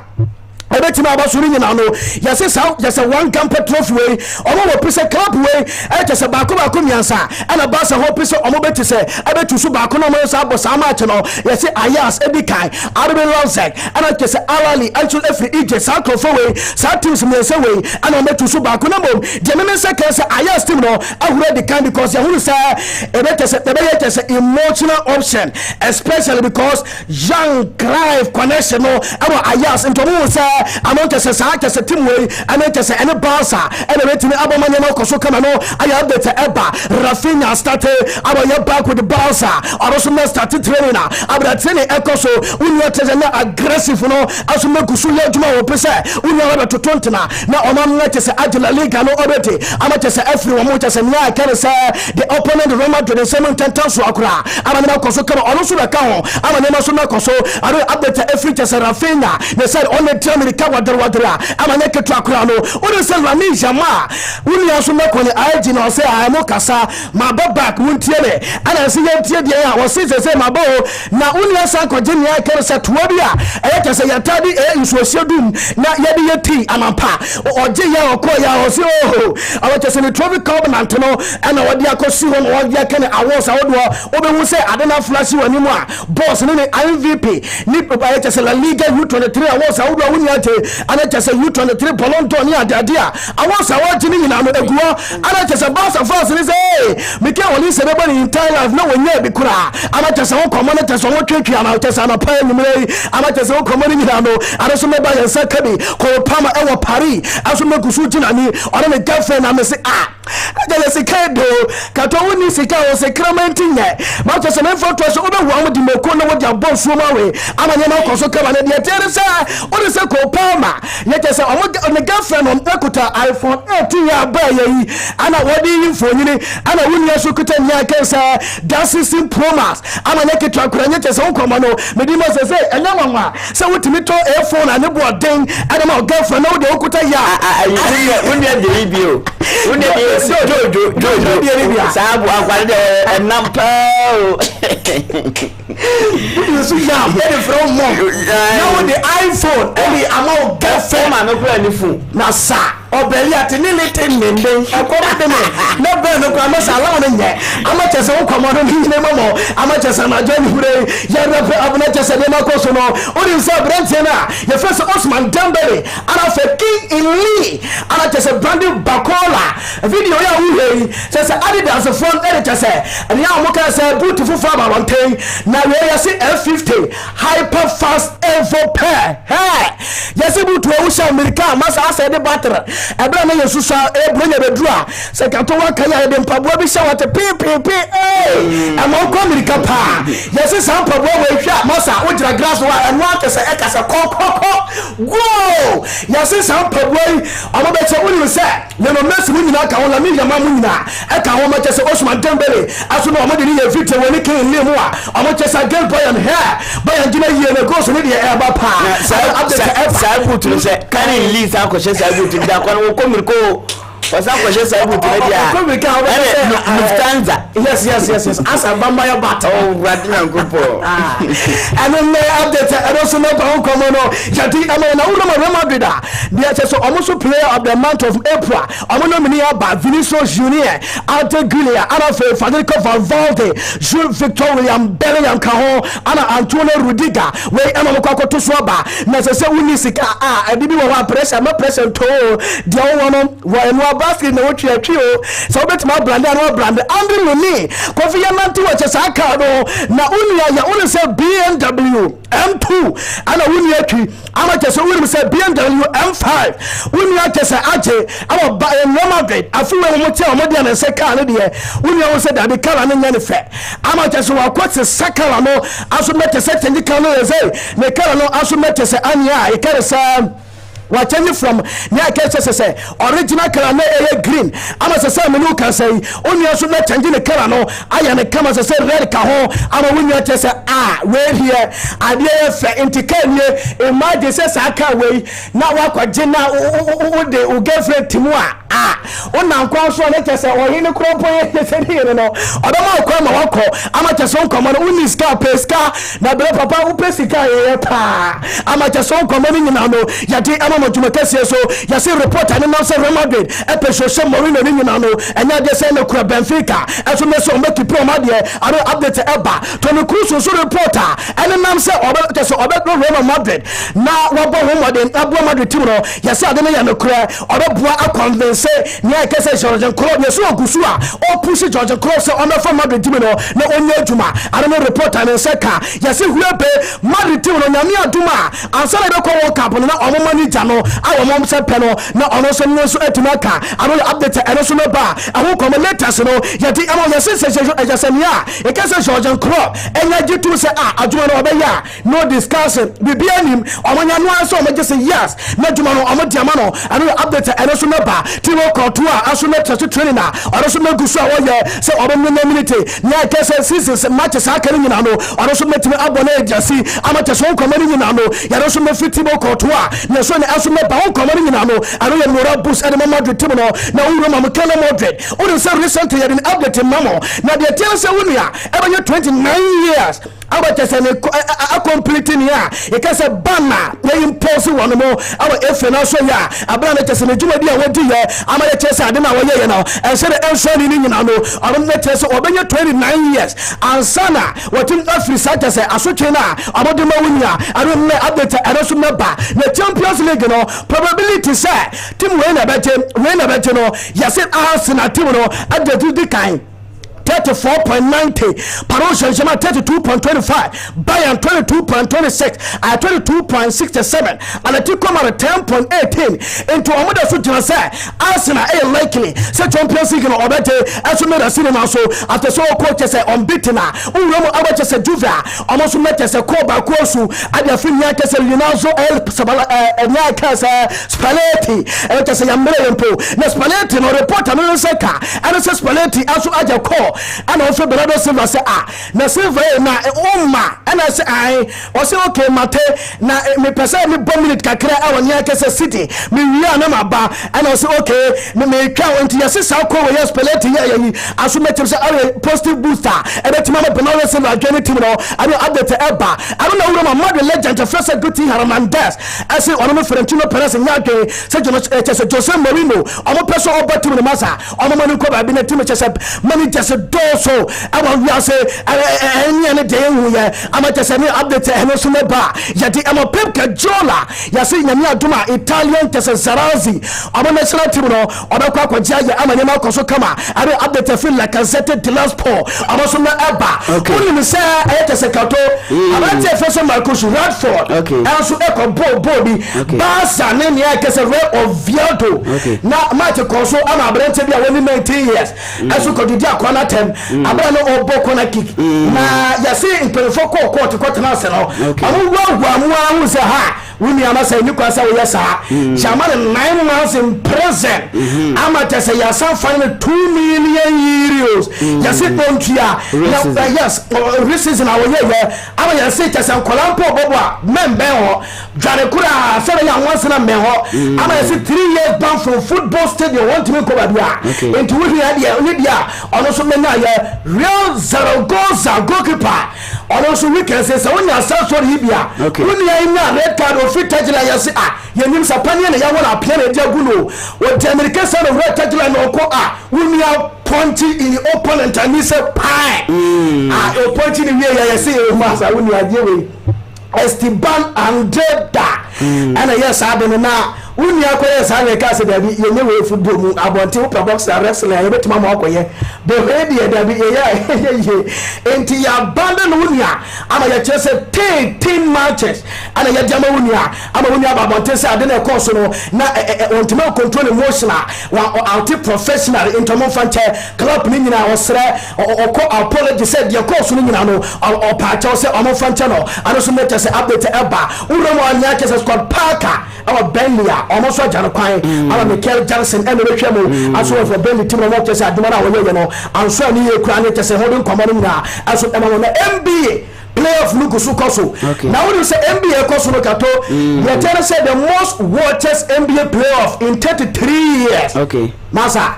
[SPEAKER 2] ebetima abasuri nyina no yase one Gampa trophy we omo wo pese club we kese baako miansa ana Barca ho pese omo beti se ebetu su baako no mo sa bosa match no yase Ayas edikai RB Leipzig ana kese Alali actual every Egypt sa ko we sa teams me se we ana metu su baako no mom de me se kese Ayas team no ahura the kind because ya hunu sa kese emotional option especially because young Clive connection no our Ayas into mo sa amount kese sa kese team we ana kese ene Barca ene betimi abomanya no koso kama no aya update eba Rafinha started aba ya back with the Barca also no started training na abra training ekoso unyo tezena aggressive no aso mekusu ya juma wo pese unyo aba to 20 na omam na kese Agila Liga no already ama kese every wo mo kese nya kere say the opponent Real Madrid same tentan so akura ama na koso kama oloso na ka ho ama na so na koso aro update every kese Rafinha they said only tell me ka wadra ama na ketu akura no ori se Lamine Yamal unyo so na ko ni IG no say amo kasa ma back muntiele ana se yentie de ya wo se ma bo na unyo sa ko gye nya kere se to bia e kese ya tadi nsuosie dum na yede yeti amampa oje ya okọ ya o se awo kese ni trophy covenant no ana wodi akosi ho no wodi akene awards awodo obehu se adena flash wani mu a boss ni MVP ni papa kese La Liga U23 awards awodo wunya te ana kese U23 Ballon d'Or ni adadia awards award ni nyina no eguo ana kese Barca fans ni say mike woni se beba ni Thailand na wonya bi kura ana kese wo komo na kese wo twetwe ana kese ana pa numere ana kese wo komo ni nyina no ana so meba yensa kabi ko pama ewo Paris aso megusu jina ni ona me girlfriend na me say agele se kado Katongo ni sika o se krament nye ma kese na foto so obe wo am di meko na wodi abon so ma we ama nyama koso kaba na de tere se o se ko pama ye kese o me girlfriend on ekuta iPhone 18 ya ba yi ana wodi yin fonyini ana wuni aso kuta nya kese Dancing Pro Max ama ne ketu akura nya kese wo komo no me di mo se enya mama se wotimi to iPhone ane bo den ana ma girlfriend na wodi okuta ya
[SPEAKER 1] wuni de bio wuni de Jojo sabu akwale de nampa
[SPEAKER 2] you see now get from mom now the iPhone only amount girlfriend
[SPEAKER 1] ma no kura ni phone
[SPEAKER 2] na sa obeli atini lete nende akoba de me na be no kwa masa lawo nye ama chese wo komodo ni ne mamo ama chese na jani hure ya rape abuna chese de na koso no ori se brand na ya first Osman Dembele ana fe king in Lee ana chese branding Bakola video ya hure chese Adidas phone ere chese ani ya mo ka se beautiful farm mountain na we ya se F50 hyper fast evo pair hey ya se butu e usha America masa asa de battery ebra na yesusa ebronya bedura se Katongo kan ya de mpaboa bi sha wate pp ama ko America pa yesi sa mpaboa we hwa masa ogira glass wa enu akese ekase kokoko go yesi sa mpaboa ama be che woni se ne no Messi mu nyina ka ho la mi yama mu nyina e ka ho ma che se Osman Dembele aso no amode ni ye fit woni ken le mu a amo che sa girl boy and hair boy and gina ye ne go so ne de e ba pa
[SPEAKER 1] sa butu se kan release akọ che sa butu da kwa wo komiriko Wasa ko je say boot na dia.
[SPEAKER 2] Ko be ka o be
[SPEAKER 1] Lufthansa.
[SPEAKER 2] Yes. Asa bamba ya battle.
[SPEAKER 1] Oh, radina ngopo.
[SPEAKER 2] And then update and also not on common. Jati na Real Madrid. They say so almost player of the month of April. Amono mini aba Vinicius Junior, Ante Gulia, Ana Federico Valverde, Jules Victor William Bellingham Cajon, Ana Antonio Rudiger. We ema ko to so ba. Na say woni sika edibi wa pressure ma pressure to the one wa basket na wotwe atwio. So bet ma brand na brand Andre Loni. Kofi Yananti wa chesa ka no na unia ya uni say BMW M2 ana uni atwi ama chesa uni say BMW M5 unia chesa aje ama Real Madrid afiwe mo tie mo dia na say car no de unia wo say da be car na nya ne fe ama chesa wa kwese sakala no aso mete say change car no say ne car no aso mete say anya e car say wa change from nya ke say original car na e green ama say me no can say unia so na change ne car no aya ne kama say red car ho ama unia che say we here ade fe intikanye imagine say car we na wa kwaje na o de o girlfriend timu ona nkwa so na che say o hini kropon ye say ni no odama okwa ma wako ama che so nkomo no uni ska peska na bele papa u pesika ye pa ama che so nkomo ni nyina no yade ama mojumakase so yase reporter ni no say Real Madrid episode Mourinho ni nyina no enya de say na kura Benfica eso me so make pro ma de aro update eba to no Cruz so reporter ene nam say oba che so oba no Real Madrid na wo bo ho modern abo Madrid team no yase ade na ya no kura oba bua a convince ni a kese George Klopp yeso ogusu a o push George Klopp say on for Madrid team no na onye aduma ade no reporter no say ka yase huebe Madrid team no nyame aduma ansa na be ko World Cup no na omo manager no awo mom say pe no na ono so no so etumaka ado update eno so no ba aho commentators no yati amo yase yase nia e kese George Klopp enya jitu say aduma no obeya no discussion bibia nim omanya no anso omo just say yes na aduma no omo diama no ado update eno so no ba timo kotua aso no test training na oro so magusu a wo ye say omo no minute nia kese seasons matches akari nyina no oro so metime abone agency amate so komani nyina no ya so mefitimo kotua na so ne aso me ba komani nyina no aro ye no rabus ene Madrid team no na uro ma mekala Madrid uro say recently in update mamo na de tell say wunia ebe 29 years abate say ne a complete ni a e ka say bana na impulse one mo awa efe na so ya abana na tese ne jumadi a wodi ye ama ye tese ade na wo ye no e say the enso ni nyina no aro na tese obenya 29 years ansana watin Africa tese asotwe na abode ma wunia aro me update ero so meba na Champions League no probability say team we na bete no yase Arsenal team no adadu di kan 34.90, Paris Saint-Germain 32.25, Bayern 22.26, 22.67, Atletico Madrid 10.18. Into Amoda Sujina say Arsenal is likely. Say Champions League no obete as we made cinema so after so coach say unbeaten. Uromo abache say Juve, almost met say Koba Kosu, adia finya say Leonardo El Sabala Nyaka say Spalletti, and say Yambre Mpo. Na Spalletti no reporter no say ka, and say Spalletti asu aja call. And also Bernardo Silva say na Silva na umma and I say I say okay mate na me pesa me bomb minute kakra awon ya kese city me wi na maba and I say okay me twa wonti ya sisa ko we Spalletti ya yi aso metem say are positive booster e bet mama Bernardo Silva join team no I will update eba I don't know who my mother legend first good thing Hernandez I say on me Florentino Perez nyake say Jose Mourinho omo person oba team no masa omo manu ko ba bi na team say manager doso awa wi say enya ne dey hu ye amata say update eno so ne ba yadi ama Pep Guardiola ya say nyame aduma Italian tese Zarazzi omo national team no obekwa kwaji aye ama nyama akoso kama are update feel like a set the last poor omo so na eba only me say tese kato abate feso Marcus Rashford also ekọ bo bi Barca ne ne akese Real Oviedo na match koso ama abrante bia woni 19 years aso kodidi akwana tem abra no obo kona kick na yase impelfo ko court na se no amu wa amu se ha wuni ama say ni kwasa wo yesa chama 9 months in prison ama tese ya san fine 2 million euros yesi ontua yes racism na wo ye ama yesi tese kolampo bobo membe ho dware kura se ya wanse na me ho ama yesi 3 years ban from football stadium want me ko babia into we dia ono so menya ye Real Zaragoza goalkeeper ono so we can say so nya sorry hibia woni ya ina red card of fit tajila yesi yenim sapani na ya wona apia na dia guno o the American side of red tajila no ko woni ya punching in the opponent and he say pie o punching in here yesi e masa woni ya jewe Esteban Andreda ana yes adene na woni akoye sa na ka se dabi yenye we football mu abonte upper box wrestling ya betima ma akoye be ready dabi ye enti ya abandon woni ama ya chese 13 matches ana ya jama woni ama woni abonte se adene course no na ontime control emotional wa out professional intermo fanche club ni nyina osre oko apology said your course ni nyina no o pa cha se omo fanche no ano so mete se update eba uro mo anya chese squad Parker our Benlia almost Jan Kwan our Michael Johnson and Rechemo as well for Benny team of just Admana you know and so ni Ukraine just holding command na as well NBA playoff Nukusu Koso now when you say NBA Koso no kato you tell say the most watches NBA playoff in 33 years masa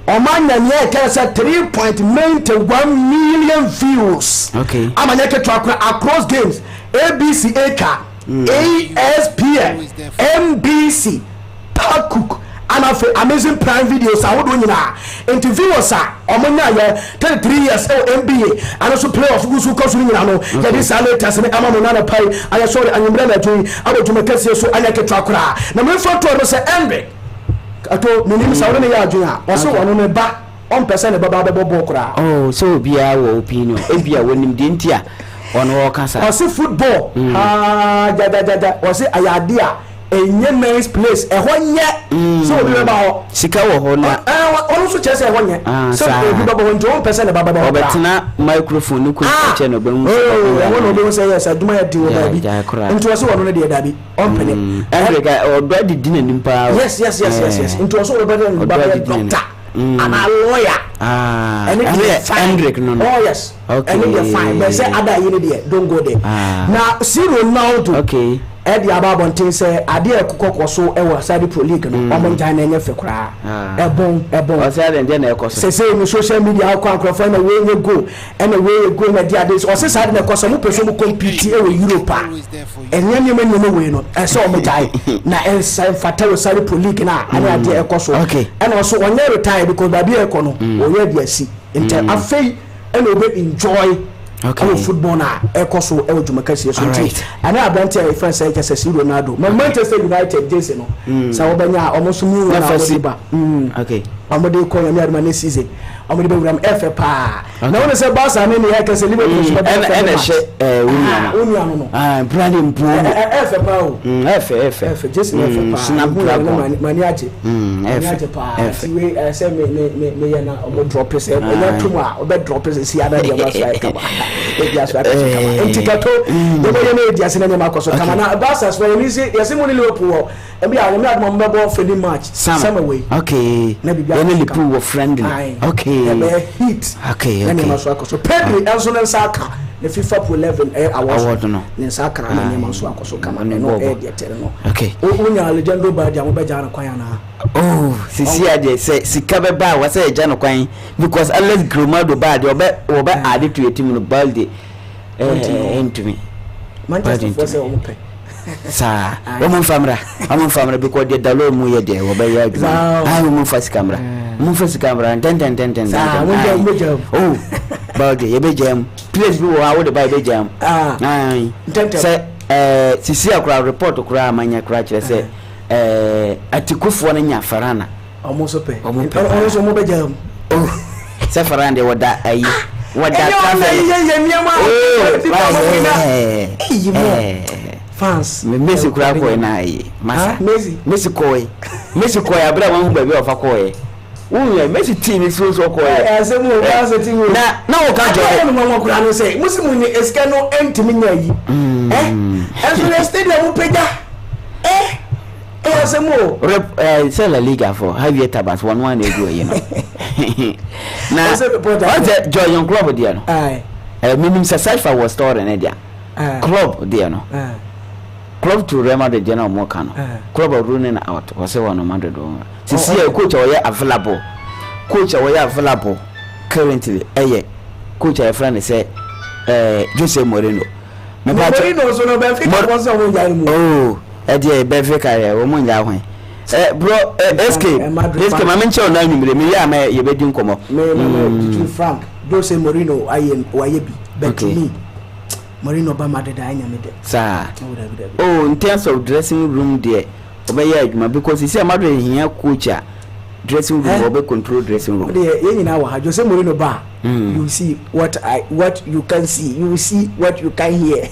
[SPEAKER 2] Omanya nye kesa 3.91 million views amanya track across games ABC Aka ASPN NBC Parkook and of Amazing Prime Videos I would win interviewers omanya ye 33 years NBA and also playoff gusu kosu ni no ya this latest me ama monana pai I sorry anyumre na tui abo tumekese so anya ketwakora na me foto no se Enric ato minim sa wona ya adwuna o so wono me ba on person ne baba bebo kora
[SPEAKER 1] so bia wo opinion bia wonim de ntia ono kasa
[SPEAKER 2] o se football jaja o se ayade a enye nice place e honye so obi ba ho
[SPEAKER 1] sika wo ho na
[SPEAKER 2] ono so chese e honye so obi baba won on person ne baba bebo
[SPEAKER 1] obetena microphone ku che no be hu
[SPEAKER 2] wono obi say yes aduma ya di wo ba bi nti o se wono ne de da bi on pene
[SPEAKER 1] odo di dinanim pa
[SPEAKER 2] yes nti o so obi baba doctor and a lawyer
[SPEAKER 1] and Hendrik no
[SPEAKER 2] oh yes and you're fine but say other you there don't go there now see Ronaldo Eddie Ababontin say ade ekokoko so e wa Saudi Pro League no omo njan na enye fe kra ebon o say ade na ekoso say no social media akwa akrofo na we go and we go na dia days o say Saudi na ekoso mo person mo compete e we Europe enye nyema we no e say omo jai na en Fataro Saudi Pro League na ade ekoso and also onye retire because baby ekono o ye dia si ente afei and we enjoy football na ekoso e ojumaka so and abante e friend say just Ronaldo Manchester United Jesse no sa wo banya omoso mu na ba amode ko yami adma ne season amode be wuram efe pa na wona say Barca ne ya kase Liverpool so
[SPEAKER 1] ene she
[SPEAKER 2] unia no
[SPEAKER 1] brand mpo
[SPEAKER 2] efe pa o efe Jesse efe pa
[SPEAKER 1] snap
[SPEAKER 2] mani aje efe pa we say me ya na omo drop say na tuma obe drop say si ada dia masai kama entikato yemo ediase na nyama koso kama na Barca so we say yesimu ni Liverpool e bi a me admo mbebo friendly match some away na bibia
[SPEAKER 1] na Liverpool were friendly
[SPEAKER 2] hit na nyama so akoso Pedri also na saka the FIFA Pro 11 award no ne saka na nyama so akoso kama no e dia tere no unya legendo ba dia mo be jana kwan na
[SPEAKER 1] sisi ade say sikabe ba wa say jana kwan because unless Gromado ba dia obe add to your team no balde into me
[SPEAKER 2] Manchester for say omo pe
[SPEAKER 1] sa omo famra because the dalo mu ye de obe ya exam omo fast camera ten balde ye be jam place bi wo ha wo de ba be jam say sisi akura report kura manya kura kire say atikufo na nya farana
[SPEAKER 2] omo so pe omo so mo be jam
[SPEAKER 1] say farana de wada ayi wada
[SPEAKER 2] fans
[SPEAKER 1] Messi kura ko na ayi masa Messi ko abra wan hu ba bi ofa ko Messi team so ko
[SPEAKER 2] asemu o team
[SPEAKER 1] na o ka jo
[SPEAKER 2] no kura no say musimu ni eska no entimi nya yi enso the stadium peja Semo.
[SPEAKER 1] Say La Liga for Javier Tabas 1-1 ago, you know. Now, what's that Joy Young Club, dear?
[SPEAKER 2] Aye.
[SPEAKER 1] Meaning Cypher was stored in India. Club, dear, no. Club to Rema the General Mokano. Club of running out was 100. To see a coach or available. Coach or available currently. Coach, a friend say, Jose Moreno.
[SPEAKER 2] Moreno so no Benfica was on
[SPEAKER 1] oh, Eddie Benfica, woman that bro, SK, my mention on me, you be doing come up.
[SPEAKER 2] Frank, Jose Moreno, I am Wayebi, but me. Moreno Bama de Dynamite. Sir.
[SPEAKER 1] Oh, in terms of dressing room, dear, obey because he said, Madrid here, coach, dressing room, obey control dressing room.
[SPEAKER 2] You know, Jose Moreno Bar. You see what you can see. You see what you can hear.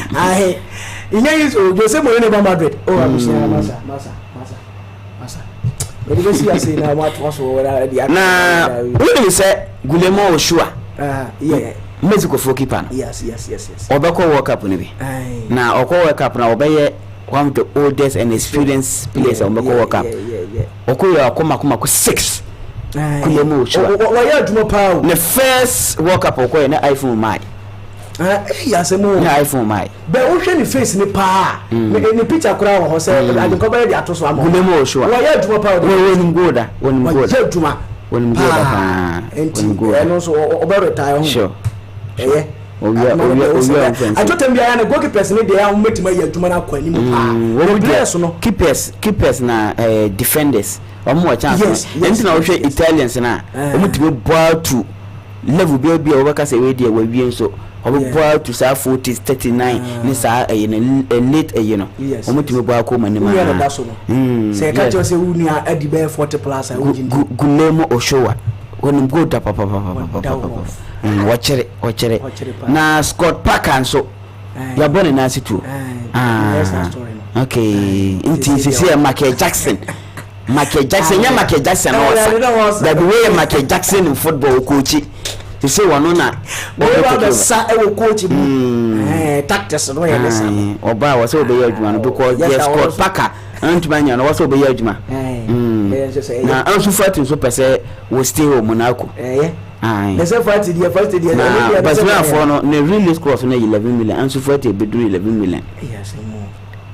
[SPEAKER 2] I, you know, Jose Moreno Bar Madrid. Oh, I'm saying, Massa. But you see, I say now what was over the
[SPEAKER 1] now. When you say Gulemo Oshua,
[SPEAKER 2] yeah.
[SPEAKER 1] Mexico for keeper.
[SPEAKER 2] Yes.
[SPEAKER 1] Obeko World Cup maybe. Now Oko World Cup now obey one of the oldest and experienced players on Oko World Cup. Oko ya kuma 6. Kulemo Oshua. The first World Cup Oko na iPhone my.
[SPEAKER 2] Yes,
[SPEAKER 1] iPhone my.
[SPEAKER 2] But ocean face ni pa. Ni picture kura ho say I dey cover the atoso am.
[SPEAKER 1] Kulemo Oshua.
[SPEAKER 2] Wa ya duma pa.
[SPEAKER 1] Woni ngoda. When go
[SPEAKER 2] and so over retire.
[SPEAKER 1] Sure.
[SPEAKER 2] I told them I go keep person they are met my yaduma kwani mu
[SPEAKER 1] keepers na defenders omo chance na wo hwe Italians na omo tibe boa to level be over say we dey we nso omo boa to say 40s 39 ni say late you know omo tibe boa ko mani ma
[SPEAKER 2] say ka tell say uni adi be 40 plus
[SPEAKER 1] Gulemo Oshua when go da papa watchere na Scott Parker so ya born in Asitu okay inti say Michael Jackson ya Michael Jackson no that the way Michael Jackson in football coach to say one na
[SPEAKER 2] the sa e coach tactics no ya lesa
[SPEAKER 1] oba was so be adwuma no because yes Scott Parker antuma no was so be adwuma na ansu fati so pese we stay home Monaco
[SPEAKER 2] the say fati the first day
[SPEAKER 1] but we are for no release cost na 11 million ansu fati be do 11 million
[SPEAKER 2] yes mo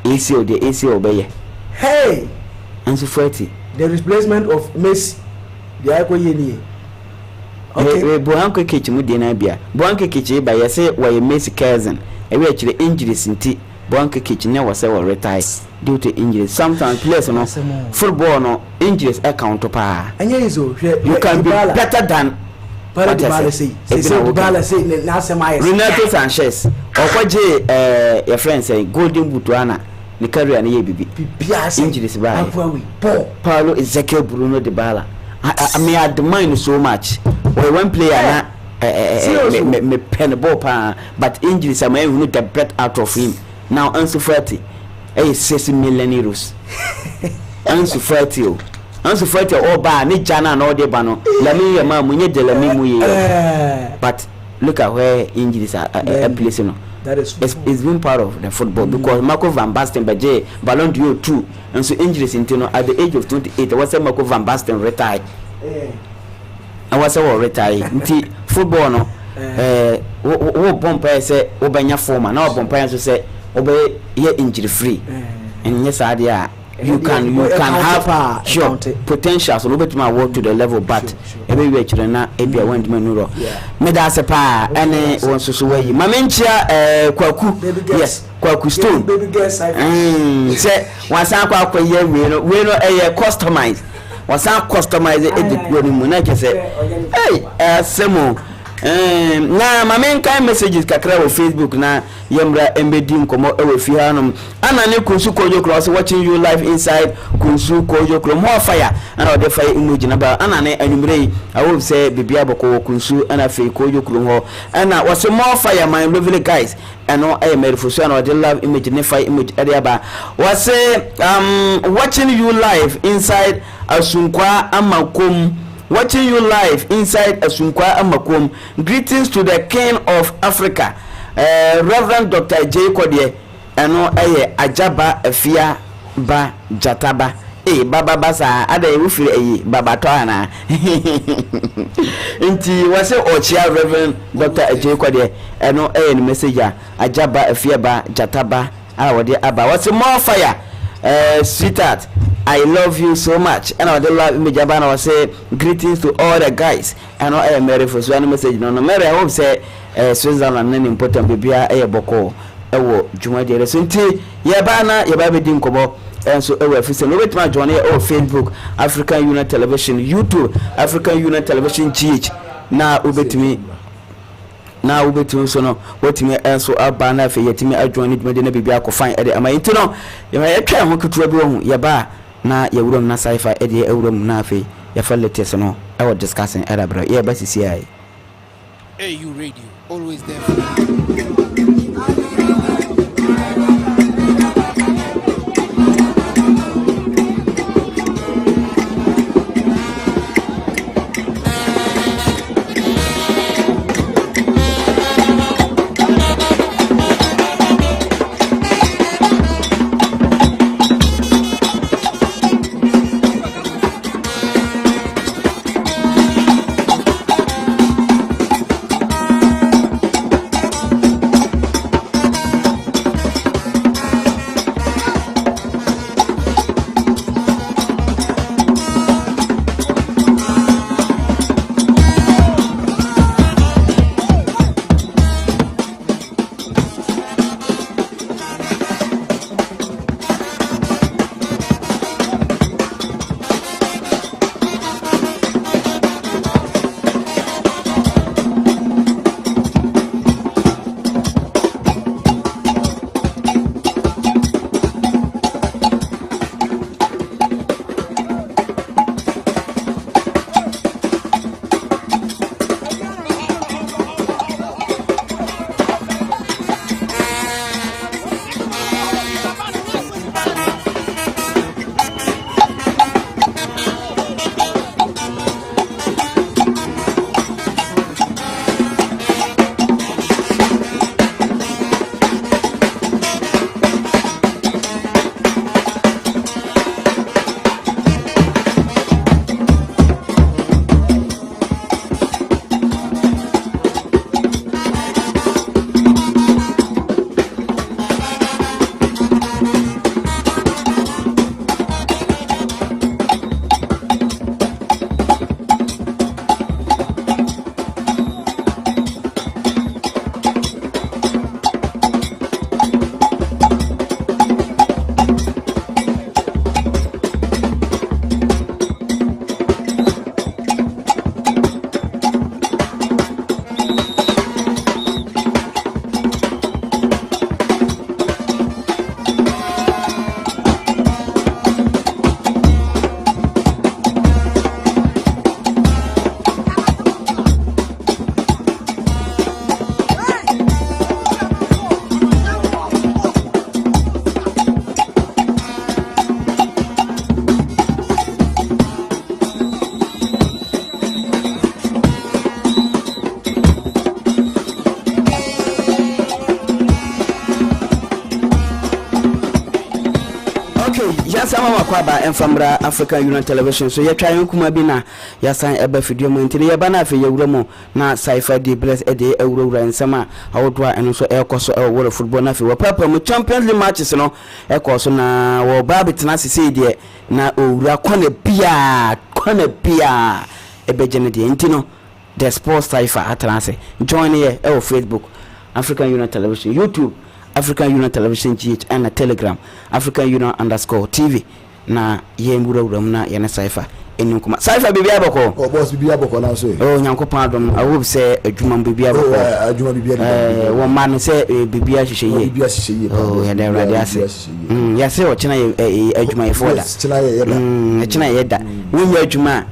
[SPEAKER 1] AC obeye
[SPEAKER 2] hey
[SPEAKER 1] ansu fati
[SPEAKER 2] the replacement of Messi the akoye ni
[SPEAKER 1] okay Bohanko Kechi mu de na bia Bohanko Kechi ba yese wa Messi cousin e we akire injuries nti Bohanko Kechi ne was retire due to injuries. Sometimes players no football no injuries account pa you can be better than
[SPEAKER 2] Renato
[SPEAKER 1] Sanchez okwaje your friend say golden boot ana ni career na ye bibi injuries ba Paulo Ezekiel Bruno Dybala I may admire so much one player na me pen ball pa but injuries am even the breath out of him now Ansu Fati 6 million euros Ansu Fati all ba ni jana na all dey ba no lami ya ma munye de lami mu ye but look at where injuries are placing no
[SPEAKER 2] that is
[SPEAKER 1] it's been part of the football because Marco van Basten beje Ballon d'Or 2 and so injuries into at the age of 28 was Marco van Basten retired I was retired nti football no wo bompa say obanya form na bompa so say obey here injury free and yes idea you can have sure potential so nobody might work to the level but every way children na ebia went manuro me da se pa ene won so way mamenchia kwaku yes kwaku stone
[SPEAKER 2] baby girl Cypher
[SPEAKER 1] say wansan kwa ye we no customize wansan customize edit woni mu na ke say hey semo na mamen kan messages kakra wo Facebook na yemra embedi nkomo ewe fi hanom ana ne kunsu kojo cross watching you live inside kunsu kojo kro mo fire ana de fire emoji na ba ana ne anumre I will say bibia boko kunsu ana fe kojo kro ho ana was more fire my lovely guys eno made for so ana de love image ne fire image area ba was watching you live inside asunkwa amakom. Watching you live inside Asunkwa Amakom. Greetings to the King of Africa, Reverend Dr. J. Kodie, and Ajaba Afia ba jataba baba basa ada e wufiri baba to ana nti wase ochia Reverend Dr. Ejekode eno ni message ajaba afieba jataba wode aba wase more fire sweetheart I love you so much and I love me jabana wase greetings to all the guys and all Mary for so message no Mary I hope say Switzerland na important bibia boko ewo dwumade so nti yebana yebabe di nkobo enso ewo afise no wetima join here Facebook African Union Television YouTube African Union Television GH na ubetimi so no wetimi enso aba na afi yetimi adjoin dwumade na bibia ko fine ede ama nti no yetwa ho ketua bi ho yeba na yewurom na Cypher ede ewurom na afi yafa latest no ewo discussing era bro yeba sisi ai
[SPEAKER 3] AU Radio always there.
[SPEAKER 1] Sama makwaba enfamra African Union Television so ye twan kuma bi na ya san eba video mo ntire ye bana afi ye wuramo na Cypher di bless ede ewura nsama awodwa eno so ekoso ewo football na afi wo papa mo Champions League matches no ekoso na wo babitena sese de na owura kone bia ebejene de ntino the sports Cypher atrance join here ewo Facebook African Union Television YouTube African Union Television GH and Telegram African Union _TV na ye mbura na ye na Cypher enu kuma Cypher bibia boko
[SPEAKER 4] boss bibia boko na so
[SPEAKER 1] nyankopon adom I hope say adwuma bibia boko
[SPEAKER 4] adwuma bibia
[SPEAKER 1] wo man say bibia hihye ya da radio ase ya say o china adwuma ye foda china ye da wunya adwuma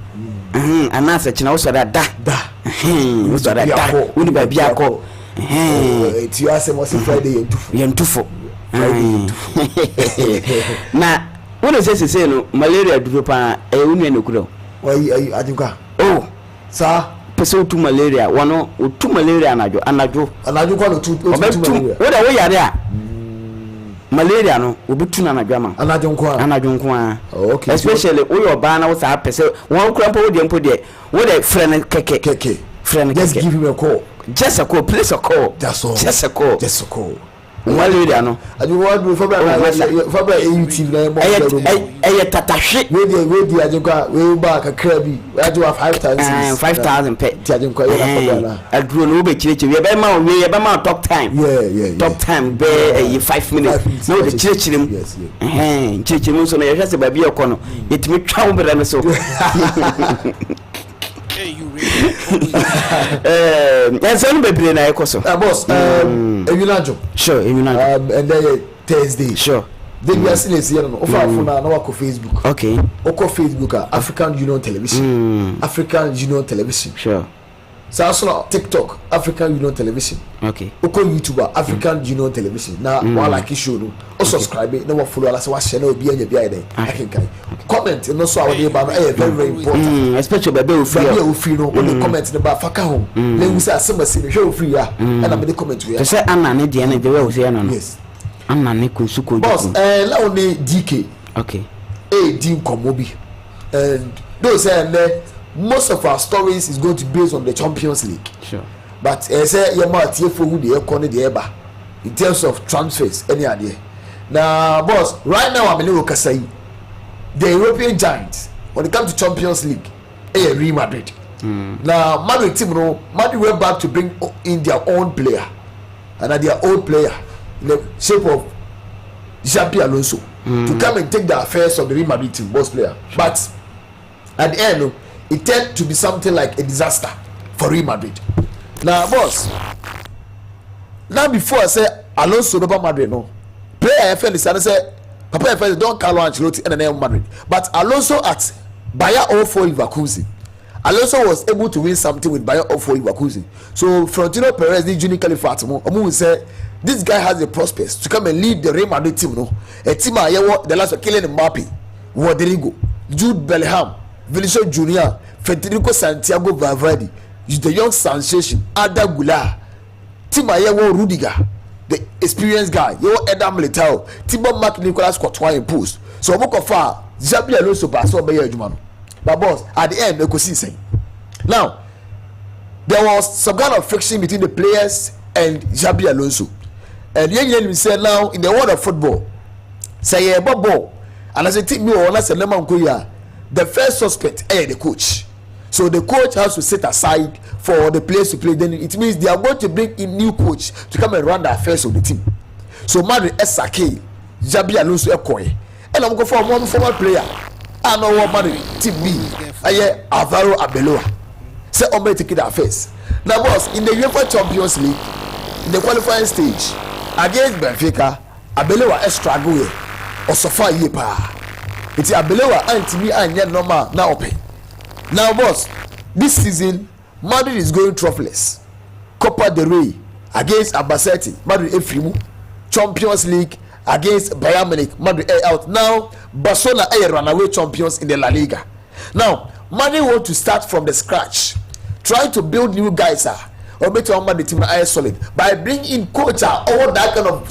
[SPEAKER 1] anasa china wo so da wo so da woni ba bia ko
[SPEAKER 4] Theo ase mo Friday
[SPEAKER 1] yentufo na wona sese no malaria duro pa unu enokuro
[SPEAKER 4] oyi ajuka sa
[SPEAKER 1] pese tu malaria wono tu malaria anajo
[SPEAKER 4] kwa tu malaria
[SPEAKER 1] woda wo yare a malaria no obetu na nadwama anadwonkwa
[SPEAKER 4] okay
[SPEAKER 1] especially we oba na wo sa pese won kura mpo de wo de friend keke friend
[SPEAKER 4] just give him a call
[SPEAKER 1] please a call
[SPEAKER 4] that's all
[SPEAKER 1] just a call malaria no
[SPEAKER 4] adu what do for team na
[SPEAKER 1] tatahwe
[SPEAKER 4] we di ajuka we ba kakra bi adu
[SPEAKER 1] 5000 pe
[SPEAKER 4] ti ajuka na
[SPEAKER 1] aduro no be chirechi we be ma talk time talk time be 5 minutes no de chirechirim chirechirim so na ye hwase ba bi ekono yetimi twa wo bere no so Ensan bebre na ekoso.
[SPEAKER 4] Boss, Eminajo.
[SPEAKER 1] Sure, Eminajo.
[SPEAKER 4] And then Thursday.
[SPEAKER 1] Sure.
[SPEAKER 4] Then we are seeing here no. Ofa na wako Facebook.
[SPEAKER 1] Okay.
[SPEAKER 4] Oko Facebook African Union Television. African Union Television.
[SPEAKER 1] Sure.
[SPEAKER 4] So TikTok African Union Television.
[SPEAKER 1] Okay.
[SPEAKER 4] Oko YouTuber African Union Television. Na one like show no. O subscribe no follow ala se wa share na obi anya bi ayi den. Comment no so awon dey ba no very important.
[SPEAKER 1] Especially baby o
[SPEAKER 4] free no only comment no ba faka ho. Na wu say asemasi no hwe o free ya. Na me dey comment we ya.
[SPEAKER 1] Say anna ne de na de we o say no.
[SPEAKER 4] Yes.
[SPEAKER 1] Anna ne kunsuko.
[SPEAKER 4] Boss la only DK.
[SPEAKER 1] Okay.
[SPEAKER 4] Din Komobi. And those say most of our stories is going to be based on the Champions League.
[SPEAKER 1] Sure.
[SPEAKER 4] But say you might hear for who the economy the eba in terms of transfers any idea. Now boss, right now I'm in Okasai. The European giants when it comes to Champions League, Real Madrid. Now Madrid team Madrid went back to bring in their own player. And their own player in the shape of Xabi Alonso to come and take the affairs of the Real Madrid team, boss player. But at the end it turned to be something like a disaster for Real Madrid. Now, boss, now before I say Alonso no Madrid, no player I feel is I say Papa I feel don't Carlo Ancelotti and the name Madrid, but Alonso at Bayer 04 Leverkusen. Alonso was able to win something with Bayer 04 Leverkusen. So Florentino Perez, the Junior Califatimo, Omu say this guy has the prospects to come and lead the Real Madrid team. No, a team I the last of killing Mbappe, Rodrigo, Jude Bellingham, Vinicius Junior, Federico Santiago Valverde, the young sensation Ada Goulart, Timayewo Rudiger, the experienced guy, Adam Militao, Thibaut Marc Nicolas Courtois in post. So far, Xabi Alonso pass over here, Jumano. But boss, at the end, they could see saying. Now, there was some kind of friction between the players and Xabi Alonso. And you said now in the world of football, say a ball, and as a team, the first suspect is the coach. So the coach has to set aside for the players to play. Then it means they are going to bring in new coach to come and run the affairs of the team. So Madrid SK, Xabi Alonso Ekoye, and I'm going for one former player. I know what Madrid team B. I Alvaro Arbeloa. Say I'm going to take the affairs. Now, boss, in the UEFA Champions League, in the qualifying stage against Benfica, Arbeloa struggle or so far yepa. It's Arbeloa and TV and yet normal now open. Now, boss, this season Madrid is going troughless. Copa del Rey against Albacete, Madrid Efrimu. Champions League against Bayern Munich, Madrid out. Now, Barcelona are runaway champions in the La Liga. Now, Madrid want to start from the scratch, trying to build new guys or make the team solid by bringing in coach all that kind of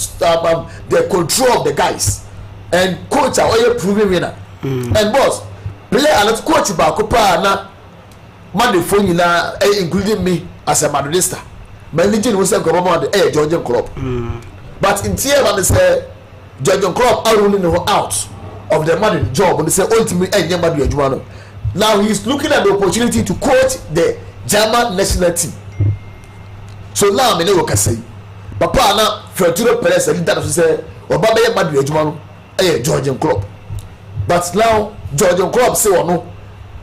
[SPEAKER 4] the control of the guys. And coach are all proven winner. And boss, player and coach ba kopa na Madrid phone na including me as a Madridista. Managing was a government Georgian club. But in tier one say Georgian club are ruling out of the Madrid job and they say ultimately Madrid Juano. Now he's looking at the opportunity to coach the German national team. So now me no can say Papa na Florentino Perez and that say Obaba Madrid Juano Georgian club. But now Georgian club say no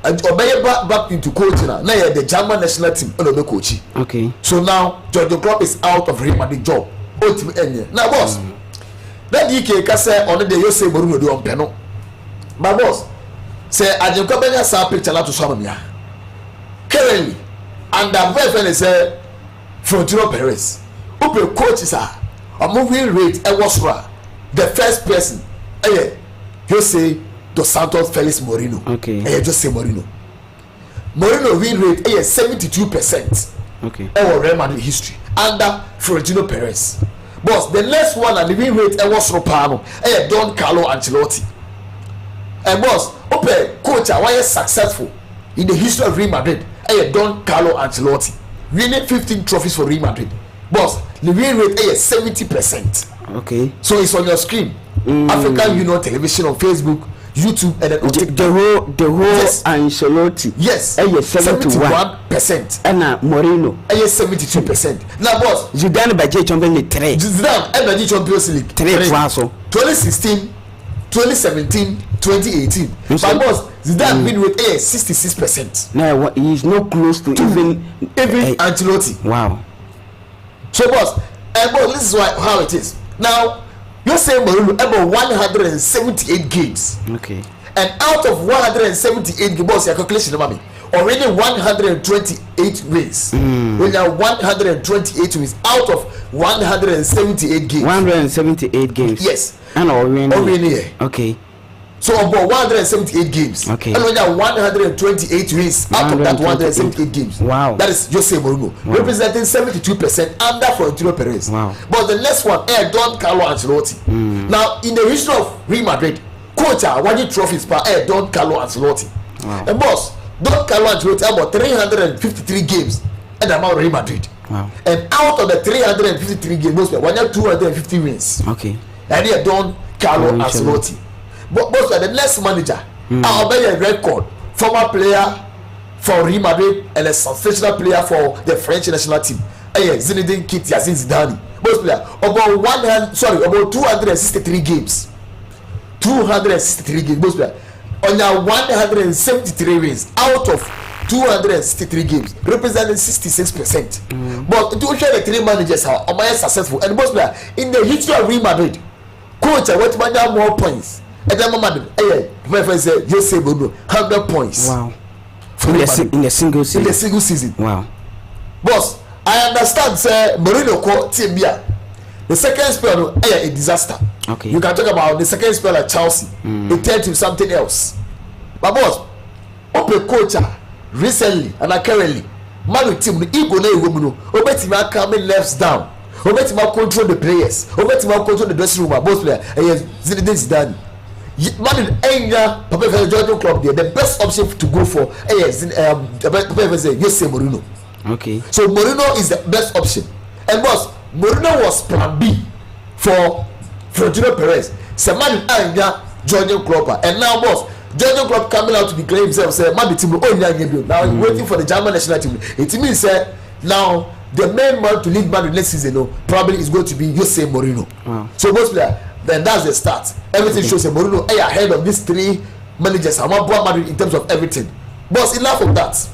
[SPEAKER 4] and Obey back into coaching now the German national team on the coaching.
[SPEAKER 1] Okay.
[SPEAKER 4] So now Georgian club is out of Real Madrid job. Ultimately now boss that DK can say on the day you say Mourinho do on penal. My boss say I don't come any sa picture to some ya. Currently and the very friend say Florentino Perez who coaches are a moving rate and what's the first person you say Dos Santos Felix Mourinho.
[SPEAKER 1] Okay.
[SPEAKER 4] Just say Mourinho win rate 72%.
[SPEAKER 1] Okay.
[SPEAKER 4] Our Real Madrid history under Florentino Perez. Boss, the next one and the win rate was Ropano. Don Carlo Ancelotti. And boss, open coach why is successful in the history of Real Madrid. Don Carlo Ancelotti. Winning 15 trophies for Real Madrid. Boss, the win rate is 70%.
[SPEAKER 1] Okay.
[SPEAKER 4] So it's on your screen. African Union Television on Facebook, YouTube, and then
[SPEAKER 1] the whole yes. Ancelotti.
[SPEAKER 4] Yes.
[SPEAKER 1] 71%. And Mourinho.
[SPEAKER 4] 72%. Now, boss.
[SPEAKER 1] Zidane by Champions League 3.
[SPEAKER 4] Zidane by Champions League
[SPEAKER 1] 3.
[SPEAKER 4] 2016, 2017, 2018. But boss, Zidane win with 66%.
[SPEAKER 1] No, he's not close to even
[SPEAKER 4] Ancelotti.
[SPEAKER 1] Wow.
[SPEAKER 4] So, boss, this is how it is. Now, you're saying Mourinho about 178 games.
[SPEAKER 1] Okay.
[SPEAKER 4] And out of 178 games, boss, your calculation, mommy, already 128 wins. When you are 128 wins out of 178 games.
[SPEAKER 1] 178 games.
[SPEAKER 4] Yes.
[SPEAKER 1] And
[SPEAKER 4] already.
[SPEAKER 1] Okay.
[SPEAKER 4] So about 178 games.
[SPEAKER 1] Okay.
[SPEAKER 4] And when you are 128 wins out of that 178 games.
[SPEAKER 1] Wow.
[SPEAKER 4] That is Jose Mourinho, representing 72% under Florentino Perez.
[SPEAKER 1] Wow.
[SPEAKER 4] But the next one, Don Carlo Ancelotti. Now, in the history of Real Madrid, coach winning trophies per Don Carlo Ancelotti.
[SPEAKER 1] Wow.
[SPEAKER 4] And boss, Don Carlo Ancelotti about 353 games at the amount of Real Madrid.
[SPEAKER 1] Wow. And
[SPEAKER 4] out of the 353 games, most one have 250 wins.
[SPEAKER 1] Okay.
[SPEAKER 4] And here Don Carlo Ancelotti. But most of the next manager, I'll be a record former player for Real Madrid and a sensational player for the French national team. Zinedine Zidane. Most player about 263 games. 263 games. Most player on 173 wins out of 263 games, representing 66%. But to show the three managers are successful, and most player in the history of Real Madrid, coach what man more points. And then my friend said, Jose Mourinho 100 points.
[SPEAKER 1] Wow. In a single season.
[SPEAKER 4] In a single season.
[SPEAKER 1] Wow.
[SPEAKER 4] Boss, I understand, sir. Mourinho called team here. The second spell, a disaster.
[SPEAKER 1] Okay.
[SPEAKER 4] You can talk about the second spell at Chelsea. It turned to something else. But boss, open coach recently and currently, man team the ego na woman. Obetima coming left down. Obetima control the players. Obetima control the dressing room. Boss player, Zinedine Zidane. Man in Enya, Papa Jordan Club there, the best option to go for Jose Mourinho.
[SPEAKER 1] Okay.
[SPEAKER 4] So Mourinho is the best option. And boss, Mourinho was plan B for Florentino Perez. So man in Enya, Jordan Club, and now boss, Jordan Club coming out to declare himself, say, man the team now waiting for the German national team. It means now the main man to lead man next season probably is going to be Jose Mourinho.
[SPEAKER 1] Wow.
[SPEAKER 4] So most player, then that's the start. Everything shows a Mourinho ahead of these three managers. I'm not Madrid in terms of everything. Boss, enough of that.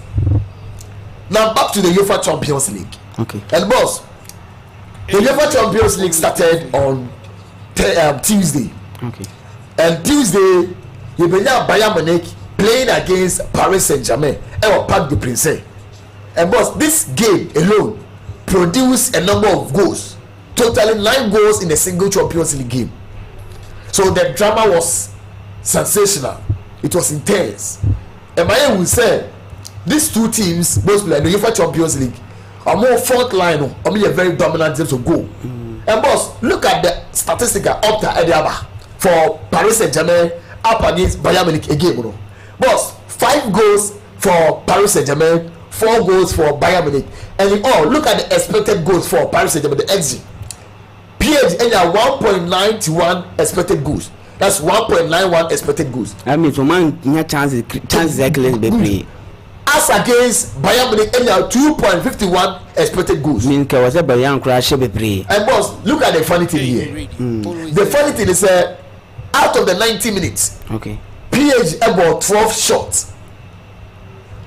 [SPEAKER 4] Now back to the UEFA Champions League.
[SPEAKER 1] Okay.
[SPEAKER 4] And boss, the UEFA Champions League started on Tuesday.
[SPEAKER 1] Okay.
[SPEAKER 4] And Tuesday, you began Bayern Munich playing against Paris Saint-Germain at Parc des Princes. And boss, this game alone produced a number of goals. Totaling 9 goals in a single Champions League game. So the drama was sensational. It was intense. And I will say, these two teams, both like the UEFA Champions League, are more front line, or maybe a very dominant team to go. And boss, look at the statistics up to Ediaba for Paris Saint-Germain up against Bayern Munich again. Boss, 5 goals for Paris Saint-Germain, 4 goals for Bayern Munich. And in all, look at the expected goals for Paris Saint-Germain, the XG. PSG and 1.91 expected goals. That's 1.91 expected goals.
[SPEAKER 1] I mean, for man, chances exactly be play.
[SPEAKER 4] As against Bayern Munich and 2.51 expected goals.
[SPEAKER 1] Mean there was a Bayern crash be play.
[SPEAKER 4] And boss, look at the funny thing here. The funny thing is out of the 90 minutes,
[SPEAKER 1] okay,
[SPEAKER 4] PSG about 12 shots.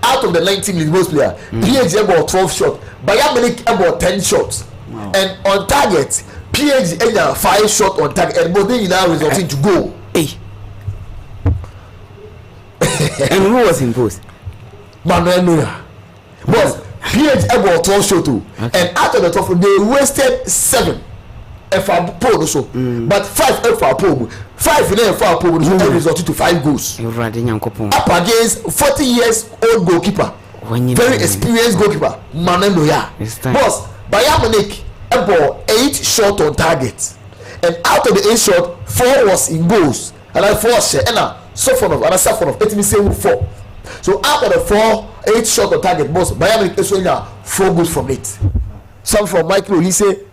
[SPEAKER 4] Out of the 90 minutes, most player, PSG about 12 shots. Bayern Munich about 10 shots.
[SPEAKER 1] Wow.
[SPEAKER 4] And on target, PSG and 5 shots on target, and both they now resulting to goal.
[SPEAKER 1] Hey. And who was in post?
[SPEAKER 4] Manuel Neuer. But PSG about 12 shots too. Okay. And out of the 12, they wasted 7 FR Pro also. But 5 FR Pro. 5 in FR Pro resulted to 5 goals. Up against 40 years old goalkeeper. Very experienced goalkeeper, Manuel Neuer. Boss, Bayern Munich ball 8 shot on target, and out of the 8 shot 4 was in goals, and then 4 share and Safonov it means 4. So out of the 8 shot on target, boss Bayern Munich is winning 4 goals from it. Some from Michael Olise,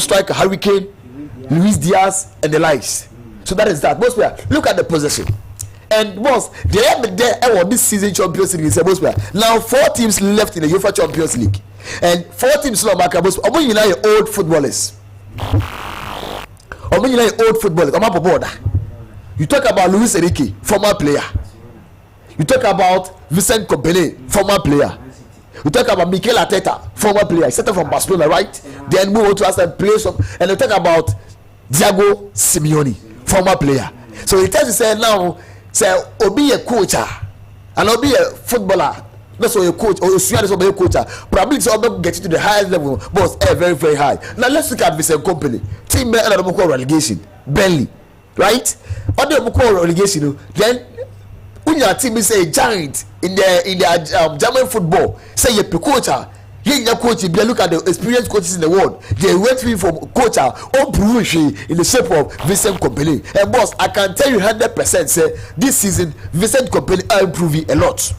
[SPEAKER 4] striker Hurricane, Luis Diaz, and the likes. So that is that. Boss player, look at the possession. And boss, they have there this season Champions League. Boss player, now 4 teams left in the UEFA Champions League, and 4 teams now back. Boss, old footballers. Old footballers. I'm up aboard. You talk about Luis Enrique, former player. You talk about Vincent Kompany, former player. You talk about Mikel Arteta, former player. He started from Barcelona, right? Then move on to us and play some. And you talk about Diego Simeone, former player. So he tells you say now, say Obi a coach and Obi a footballer. That's why a coach or a coach. Probably it's all get you to the highest level, but very, very high. Now let's look at Vincent Kompany. Team relegation, Burnley, right? Under relegation, then when your team is a giant in the German football, say you're coach. Your coach, if you look at the experienced coaches in the world, they went from coach in the shape of Vincent Kompany. And boss, I can tell you 100% say this season Vincent Kompany are improving a lot.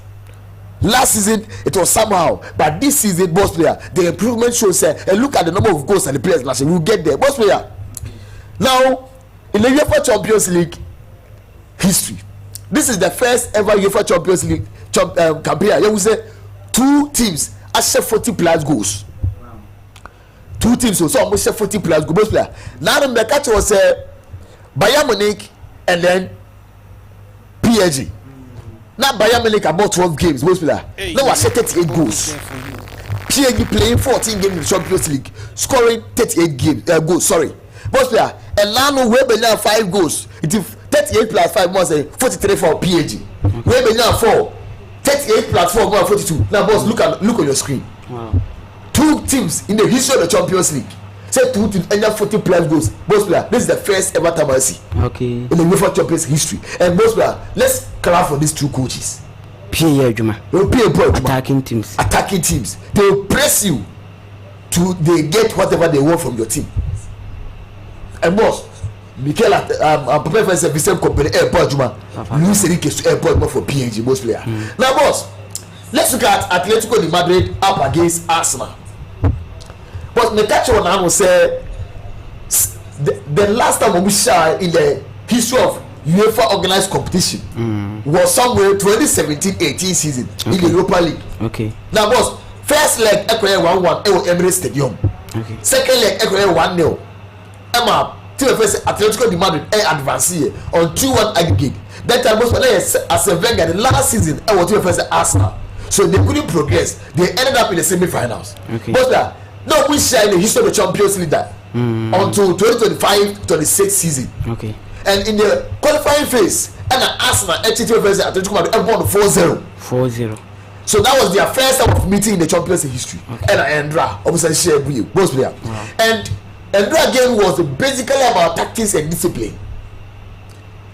[SPEAKER 4] Last season it was somehow, but this season, boss player, the improvement shows. And look at the number of goals and the players last year. We'll get there, boss player. Now in the UEFA Champions League history, this is the first ever UEFA Champions League campaign. You will say 2 teams share 40 plus goals. 2 teams so almost share 40 plus goals. Player. Now the catch was Bayern Munich and then PSG. Now Bayern Munich about 12 games. Most player. Now I share 38 goals. PSG playing 14 games in the Champions League, scoring 38 goals. Sorry, most player. And now we have 5 goals. It is 38 plus 5 more say 43 for PSG. We have 4. 38 plus 4 more 42. Now boss, look on your screen. Wow. 2 teams in the history of the Champions League. Say 2 teams and 40 plus goals. Boss player, this is the first ever time I see. Okay. In the UEFA Champions history. And boss player, let's clap for these 2 coaches. Attacking teams. They will press you to they get whatever they want from your team. And boss, Mikel, I'm prepared for Vincent Kompany airport Juma. Luis Enrique airport for PSG most player. Now boss, let's look at Atletico de Madrid up against Arsenal. But the catch on now say the last time we saw in the history of UEFA organized competition was somewhere 2017-18 season in the Europa League. Okay. Now boss, first leg Ecuador 1-1 at Emirates Stadium. Okay. Second leg Ecuador 1-0. Emma Atletico de Madrid advance here on 2-1 aggregate. That time was as a Wenger the last season I was first Arsenal. So they couldn't progress. They ended up in the semi-finals. Okay. But now we share in the history of the Champions League until 2025-26 season. Okay. And in the qualifying phase, and Arsenal versus Atletico Madrid won 4-0. 4-0. So that was their first time of meeting in the Champions League history. Okay. And Andra obviously shared with you, both players. Wow. And that game was basically about tactics and discipline,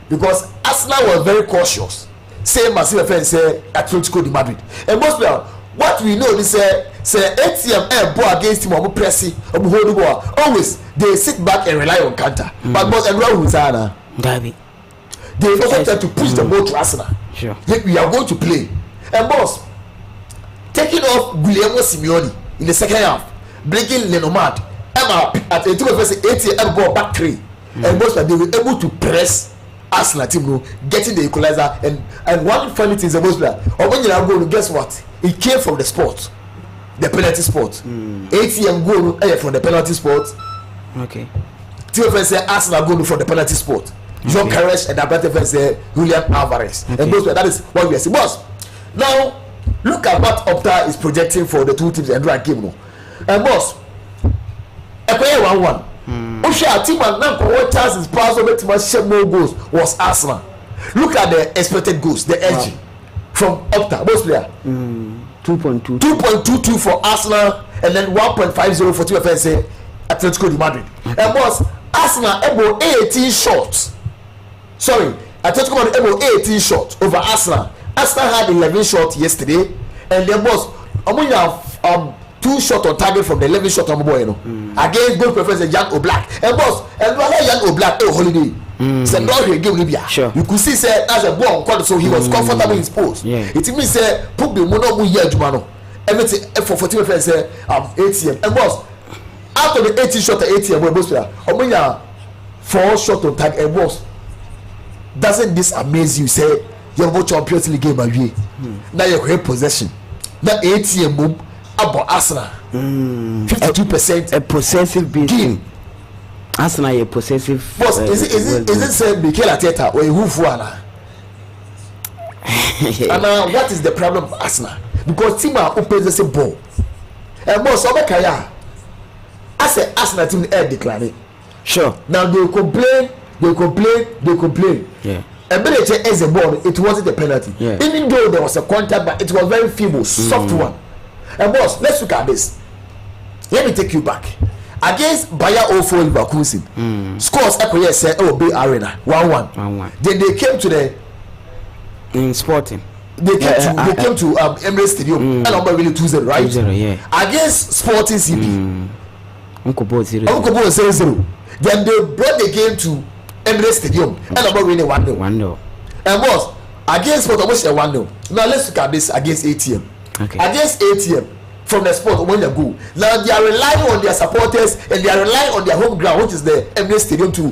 [SPEAKER 4] because Arsenal was very cautious, same as my friend say Atletico de Madrid. And most players, what we know is say ATM ball against him or pressing or hold the ball, always they sit back and rely on counter. But boss and Rahul they also try to push the ball to Arsenal. Sure. We are going to play. And boss, taking off Guillermo Simeone in the second half, breaking Lenomad. At a 80 ball back 3, and most of they were able to press Arsenal team, getting the equalizer. And one funny thing is the most player. Or when you are going, guess what? It came from the spot, the penalty spot. ATM goal from the penalty spot. Okay. TFN say Arsenal goal from the penalty spot. John Carresh and Abate say Julian Alvarez. Okay. And that is what we are seeing. Boss, now look at what Opta is projecting for the 2 teams and right game. And boss, Equate 1-1. Our team and now what chances pass over to share more goals was Arsenal. Look at the expected goals, the edge from Opta, most player. 2.22 for Arsenal, and then 1.50 for TFN Atletico de Madrid. And boss, Arsenal able 18 shots. Sorry, Atletico Madrid able 18 shots over Arsenal. Arsenal had 11 shots yesterday, and then boss, 2 shot on target from the 11 shot on boy, you know. Against goal preference Jan Oblak. And boss, and brother Jan Oblak holiday. Say no he give Libya.
[SPEAKER 1] Sure.
[SPEAKER 4] You could see say as a ball on so he was comfortable in his post.
[SPEAKER 1] Yeah.
[SPEAKER 4] It means say put the mono mu year jumano. Everything for 40 friends say ATM. And boss, out of the 18 shot at ATM boy boss player, omunya 4 shot on target. And boss, doesn't this amaze you? Say your Champions League game away. Now you have possession. Now ATM boom about Arsenal. 52%
[SPEAKER 1] a possessive game. Arsenal a possessive.
[SPEAKER 4] Boss, is it say Mikel Arteta or who for Anna? And what is the problem of Arsenal? Because team are open the same ball. And boss, Obekaya, I say Arsenal team air decline.
[SPEAKER 1] Sure.
[SPEAKER 4] Now they complain.
[SPEAKER 1] Yeah.
[SPEAKER 4] And when they check as a ball, it wasn't a penalty.
[SPEAKER 1] Yeah.
[SPEAKER 4] Even though there was a contact, but it was very feeble, soft one. And boss, let's look at this. Let me take you back. Against Bayer 04 Leverkusen, scores Ecoyer said, "Oh, Bay Arena 1-1." Then they came to the
[SPEAKER 1] Sporting.
[SPEAKER 4] They came to Emirates Stadium and number really 2-0, right?
[SPEAKER 1] 2-0, yeah.
[SPEAKER 4] Against Sporting CP,
[SPEAKER 1] Uncle 0.
[SPEAKER 4] 0. Then they brought the game to Emirates Stadium and number really 1-0.
[SPEAKER 1] 1-0.
[SPEAKER 4] And boss, against Sporting, almost 1-0. Now let's look at this against ATM.
[SPEAKER 1] Okay.
[SPEAKER 4] Against ATM. From the sport when they go now, they are relying on their supporters and they are relying on their home ground, which is the Emirates Stadium, to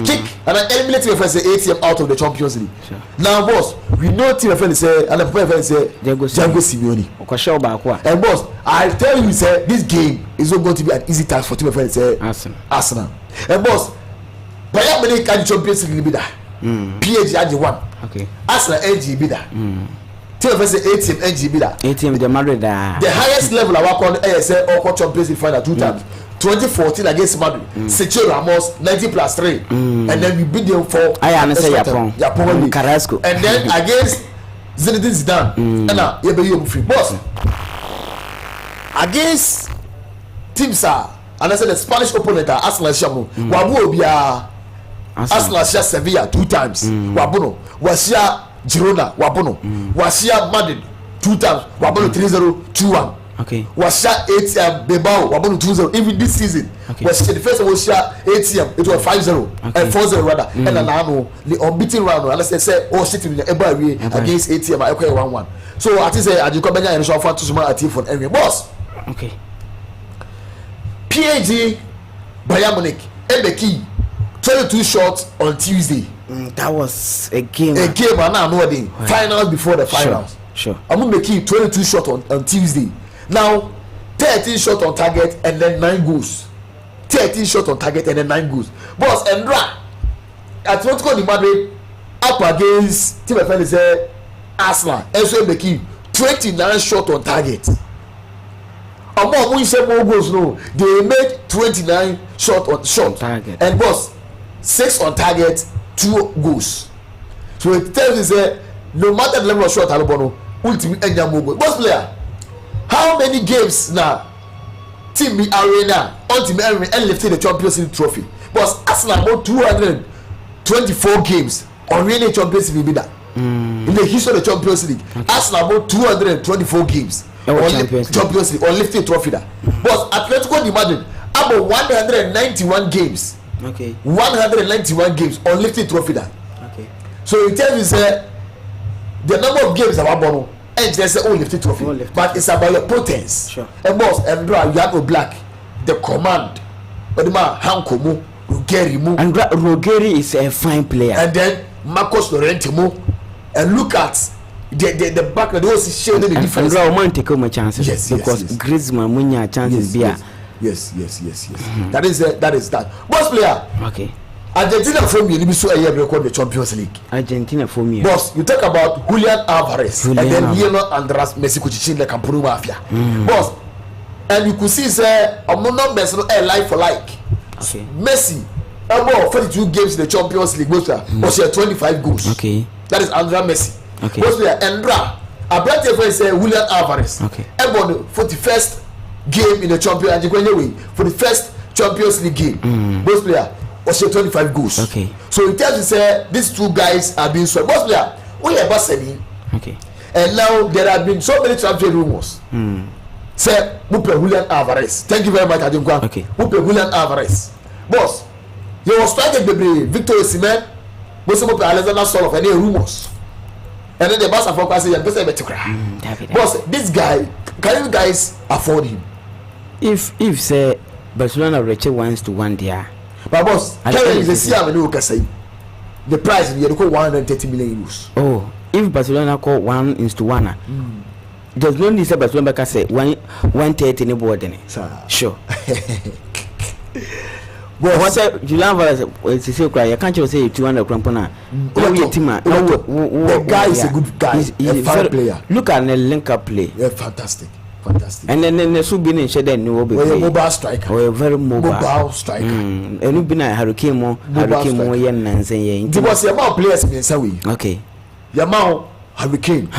[SPEAKER 4] kick and eliminate team friends ATM out of the Champions League. Sure. Now, boss, we know team friends say and the friends say Django Simeone. And boss, I tell you, say this game is not going to be an easy task for team friends say Arsenal. And boss, Bayern Munich can Champions League be that. PSG had the one.
[SPEAKER 1] Okay.
[SPEAKER 4] Arsenal NG be that. Tell us ATM NGB that.
[SPEAKER 1] ATM the Madrid.
[SPEAKER 4] The highest level I work on ASL or Champions League final 2 times. 2014 against Madrid. Sergio Ramos 90+3. And then we beat them for
[SPEAKER 1] Japan.
[SPEAKER 4] Carrasco. And then against Zinedine Zidane. And now you free boss. Against teams and I said the Spanish opponent Arsenal Shamu. Wabu Obia Arsenal Sevilla 2 times. Wabuno. Wasia Girona Wabono Wasia Madrid 2 times Wabono 3-0 2-1.
[SPEAKER 1] Okay.
[SPEAKER 4] Wasia ATM Bilbao Wabono 2-0. Even this season Wasia the first Wasia ATM it was 5-0 and 4-0 rather. And now the unbeaten round unless they say sitting in the Ebawi against ATM I 1-1. So I think say I come and show for to smart team for every boss.
[SPEAKER 1] Okay.
[SPEAKER 4] PSG Bayern Munich Ebeki 22 shots on Tuesday.
[SPEAKER 1] That was a game.
[SPEAKER 4] And now I'm finals before the finals.
[SPEAKER 1] Sure.
[SPEAKER 4] I'm gonna make 22 shots on Tuesday. Now 13 shots on target and then 9 goals. 13 shots on target and then 9 goals. Boss Endra Atletico de Madrid up against team friend is Arsenal. And so make 29 shots on target. Among we say more goals no. They made 29 shots on target. And boss 6 on target. 2 goals. So it tells you no matter the level of shot Alobono, ultimate end more goals. Boss player, how many games now team be arena ultimate and lifted the Champions League trophy? Boss Arsenal about 224 games on really Champions League that. In the history of the Champions League. Arsenal about 224 games on Champions League on lifted trophy that. Boss Atletico de Madrid about 191 games.
[SPEAKER 1] Okay.
[SPEAKER 4] 191 games on lifted trophy that.
[SPEAKER 1] Okay.
[SPEAKER 4] So it tells you say the number of games about Bono and they say lifted trophy. But it's about your potence. Sure. And boss and Jan Black, the command. But the man Hankomo, Ruggieri Mo. And
[SPEAKER 1] Ruggieri is a fine player.
[SPEAKER 4] And then Marcos Llorente Mo. And look at the back of those shading the difference.
[SPEAKER 1] And Roman take my chances.
[SPEAKER 4] Yes,
[SPEAKER 1] because Griezmann when your chances be.
[SPEAKER 4] Yes. That is that. Boss player.
[SPEAKER 1] Okay.
[SPEAKER 4] Argentina from you, so a year record the Champions League.
[SPEAKER 1] Argentina from you.
[SPEAKER 4] Boss, you talk about Julian Alvarez and then Lionel Andrés Messi Kuchichin the Campuru Mafia. Boss, and you could see say numbers no like for like.
[SPEAKER 1] Okay.
[SPEAKER 4] Messi about 42 games in the Champions League. Boss, was 25 goals.
[SPEAKER 1] Okay.
[SPEAKER 4] That is Andrés Messi.
[SPEAKER 1] Okay.
[SPEAKER 4] Boss player Andra. A brand friend say Julian Alvarez.
[SPEAKER 1] Okay.
[SPEAKER 4] About 41st game in the Champions League for the first Champions League game. Boss player was 25 goals.
[SPEAKER 1] Okay.
[SPEAKER 4] So it tells you say these 2 guys are being swept. Boss player, we are Barcelona.
[SPEAKER 1] Okay.
[SPEAKER 4] And now there have been so many transfer rumors. say Mupe Julian Alvarez. Thank you very much, Ajunkwa.
[SPEAKER 1] Okay.
[SPEAKER 4] Mupe Julian Alvarez. Boss, you was striking the Victor Osimhen, Mupe Alexander Soloff, and rumors. And then the boss of Focus say, boss, this guy, can you guys afford him?
[SPEAKER 1] If say Barcelona reach 1-1 there.
[SPEAKER 4] But boss, Kevin is a CM the price is 130 million euros.
[SPEAKER 1] Oh, if Barcelona call 1-1, there's no need to Barcelona can say 130 any board then. Sure. But what say Julian Alvarez is say cry, I can't just say 200 crampona.
[SPEAKER 4] The guy is a good guy, he's a fine player.
[SPEAKER 1] Look at the link up play.
[SPEAKER 4] Yeah, fantastic.
[SPEAKER 1] And then the Subin and Shed no be
[SPEAKER 4] a mobile striker.
[SPEAKER 1] Or a very mobile
[SPEAKER 4] striker.
[SPEAKER 1] And you been a hurricane more yen and say
[SPEAKER 4] it was your mouth players in Sawi.
[SPEAKER 1] Okay.
[SPEAKER 4] Yamau Hurricane.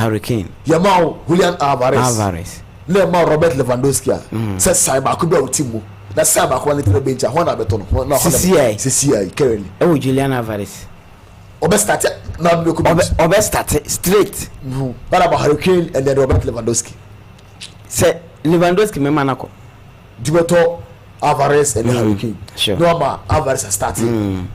[SPEAKER 4] Yamau Julian Alvarez. Lemau Robert Lewandowski. Says Cyber could be a team. That's Cyber quality the bench. One abeton. CCI currently.
[SPEAKER 1] Oh, Julian Alvarez.
[SPEAKER 4] Obest started now.
[SPEAKER 1] Obest started straight.
[SPEAKER 4] What about Hurricane and then Robert Lewandowski?
[SPEAKER 1] Say Lewandowski me manako.
[SPEAKER 4] Dueto Alvarez and Hurricane.
[SPEAKER 1] Sure.
[SPEAKER 4] No ma Alvarez has started.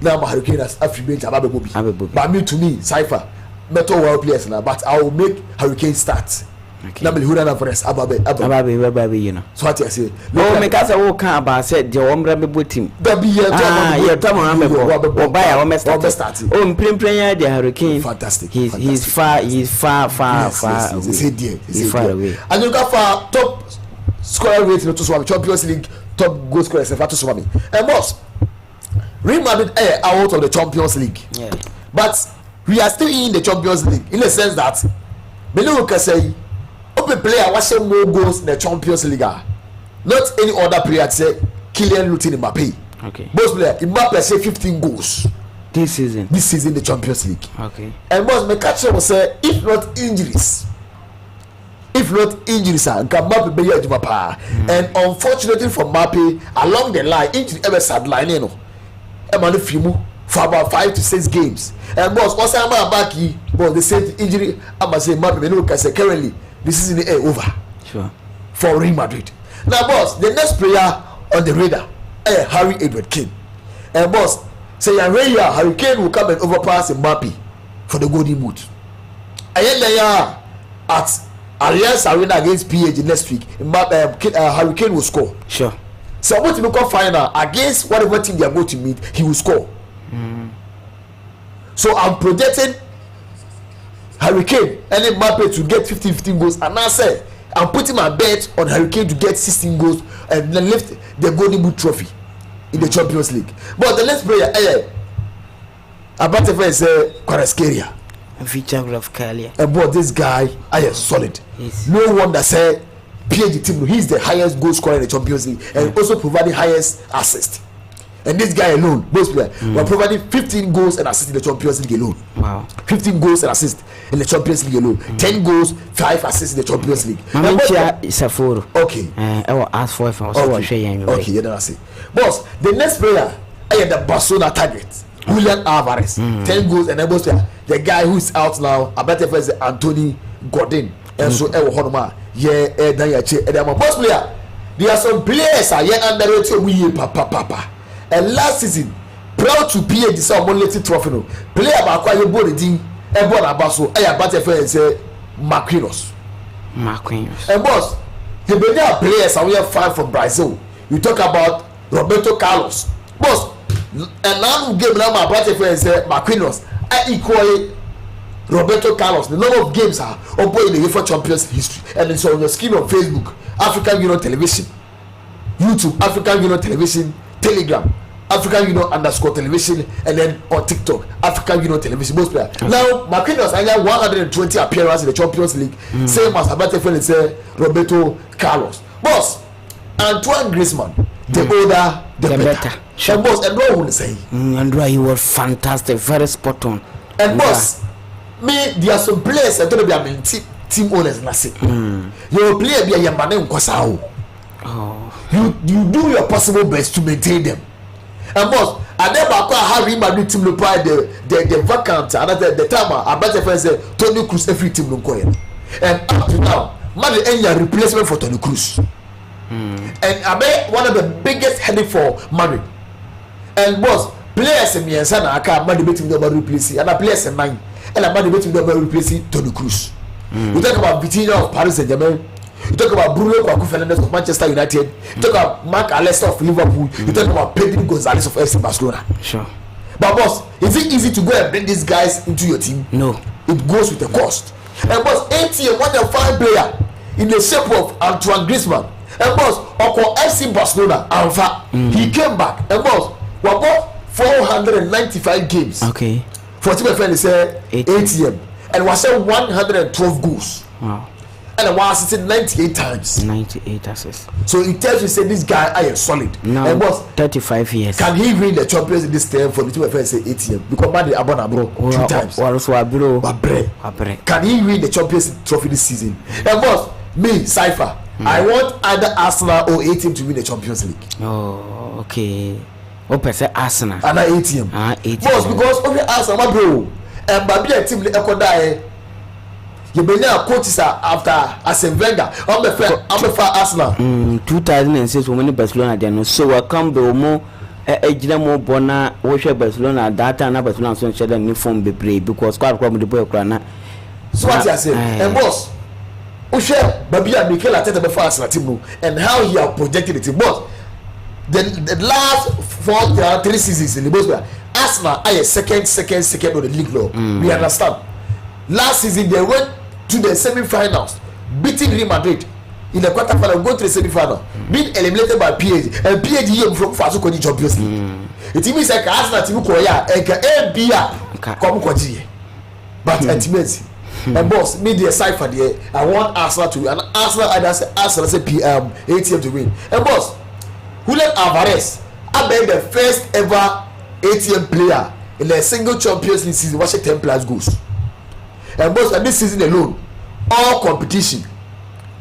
[SPEAKER 4] Now ma Hurricane has bench Ababobi. But me to me Cypher better world players now. But I will make Hurricane start.
[SPEAKER 1] Okay.
[SPEAKER 4] Now me Julian Alvarez
[SPEAKER 1] Ababe you know.
[SPEAKER 4] So what I say?
[SPEAKER 1] No me kasa wo kan about said the omra be team.
[SPEAKER 4] That be here.
[SPEAKER 1] Yeah, come on, o buy o me start. Oh, premier the Hurricane.
[SPEAKER 4] Fantastic.
[SPEAKER 1] He's far. He's far.
[SPEAKER 4] He's far away. And you got for top scorer rate to Swami Champions League top goal scorer to Swami. And boss, Real Madrid are out of the Champions League.
[SPEAKER 1] Yeah.
[SPEAKER 4] But we are still in the Champions League in the sense that Belu can say open player was more goals in the Champions League. Not any other player say Kylian Mbappe.
[SPEAKER 1] Okay.
[SPEAKER 4] Boss player Mbappe say 15 goals
[SPEAKER 1] this season
[SPEAKER 4] in the Champions League.
[SPEAKER 1] Okay.
[SPEAKER 4] And boss my catcher will say if not injuries Mbappe be here Jumapa. And unfortunately for Mbappe along the line injury ever sideline you know. Emmanuel Fimu for about 5 to 6 games. And boss also I'm back but the same injury I must say Mbappe no can say currently this season is over.
[SPEAKER 1] Sure.
[SPEAKER 4] For Real Madrid. Now boss the next player on the radar Harry Edward Kane. And boss say Harry Kane will come and overpass Mbappe for the golden boot. And then they are at Allianz Arena against PSG next week. Harry Kane will score.
[SPEAKER 1] Sure.
[SPEAKER 4] So what to become final against whatever team they are going to meet, he will score. So I'm projecting Harry Kane and Mbappe to get 15 goals, and I say I'm putting my bet on Harry Kane to get 16 goals and then lift the Golden Boot trophy in the Champions League. But the next player, Abate is Kvaratskhelia.
[SPEAKER 1] Feature of Kalia.
[SPEAKER 4] And boy, this guy, solid.
[SPEAKER 1] Yes.
[SPEAKER 4] No wonder say PSG team, he's the highest goal scorer in the Champions League and also providing highest assist. And this guy alone, both players, were providing 15 goals and assists in the Champions League alone.
[SPEAKER 1] Wow. 15
[SPEAKER 4] goals and assists in the Champions League alone. 10 goals, 5 assists in the Champions League. Okay.
[SPEAKER 1] I will ask for if I was
[SPEAKER 4] okay, that's it. Boss, the next player, the Barcelona target, Julian Alvarez. 10 goals and both player. The guy who is out now, I bet is Anthony Gordon. And so Honoma, boss player. There are some players are underrated we papa. And last season, proud to be a disability trophy. No player about you bought the team, and bought a basso. I have better friends say Marquinhos. And boss, the better players are we have 5 from Brazil. You talk about Roberto Carlos, boss. And now game now my better friends say Marquinhos. I equally Roberto Carlos. The number of games are in the UEFA Champions history, and it's on your screen on Facebook, African Union Television, YouTube, African Union Television. Telegram, African Union _television, and then on TikTok, African Union Television. Most players. Now, Marquinhos I got 120 appearances in the Champions League, same as Abate friend say Roberto Carlos. Boss, Antoine Griezmann, the older, the better. Sure. And boss, and what would say?
[SPEAKER 1] Andrea, you were fantastic, very spot on.
[SPEAKER 4] And boss, me there are some players that don't be a team owners. Your player be a Yamane Nkosao. You do your possible best to maintain them. And boss, I never have Real Madrid team look the vacant and the time I bet friends say Toni Kroos every team look. And up to now, Madrid any replacement for Toni Kroos. And I bet one of the biggest headache for Madrid. And boss, players in Miensa na aka Madrid betting the replace and a players in mine and a Madrid betting the replace Toni Kroos. You talk about Vitinha of Paris Saint-Germain. You talk about Bruno Fernandes of Manchester United. You talk about Marc Allister of Liverpool. You talk about Pedro Gonzalez of FC Barcelona.
[SPEAKER 1] Sure.
[SPEAKER 4] But boss, is it easy to go and bring these guys into your team?
[SPEAKER 1] No.
[SPEAKER 4] It goes with a cost. And boss, ATM want a fine player in the shape of Antoine Griezmann. And boss, Oko FC Barcelona, Alpha, he came back. And boss, we bought 495 games.
[SPEAKER 1] Okay.
[SPEAKER 4] For team friend say ATM. And we said 112 goals.
[SPEAKER 1] Wow.
[SPEAKER 4] And I was sitting 98 times.
[SPEAKER 1] 98 assists.
[SPEAKER 4] So it tells you say this guy is solid.
[SPEAKER 1] Now,
[SPEAKER 4] and boss,
[SPEAKER 1] 35 years.
[SPEAKER 4] can he win the champions in this term for the team friend say ATM? Because man, they abona bro 2 times. Can he win the champions trophy this season? And boss, me, Cypher, I want either Arsenal or ATM to win the Champions League.
[SPEAKER 1] Oh, okay. Open say Arsenal.
[SPEAKER 4] And ATM.
[SPEAKER 1] ATM.
[SPEAKER 4] Boss, because only Arsenal, bro. And Babi a team like Ekodai. You been there coaches after Arsene Wenger. I'm a fan Arsenal.
[SPEAKER 1] 2006 when Barcelona they no so welcome be mo ejina mo bona wo hwe Barcelona that time na Barcelona so share them form be play because quite problem the boy krana.
[SPEAKER 4] So what you say? And boss, who share Babi and Mikel Arteta before Arsenal team and how he have projected the team. Boss, the last 3 seasons in the boss Arsenal are second on the league law. We understand. Last season they went to the semi-finals, beating Real Madrid in the quarterfinal, go to the semi-final, being eliminated by PSG, and PSG from Faso Koni Champions League. It means like Arsenal team Korea and NBA come Koji, but ultimately, and boss, me the Cypher there. I want Arsenal to win, and Arsenal say ATM to win. And boss, Julian Alvarez, I bet the first ever ATM player in a single Champions League season, watch 10 plus goals. And boss, and this season alone, all competition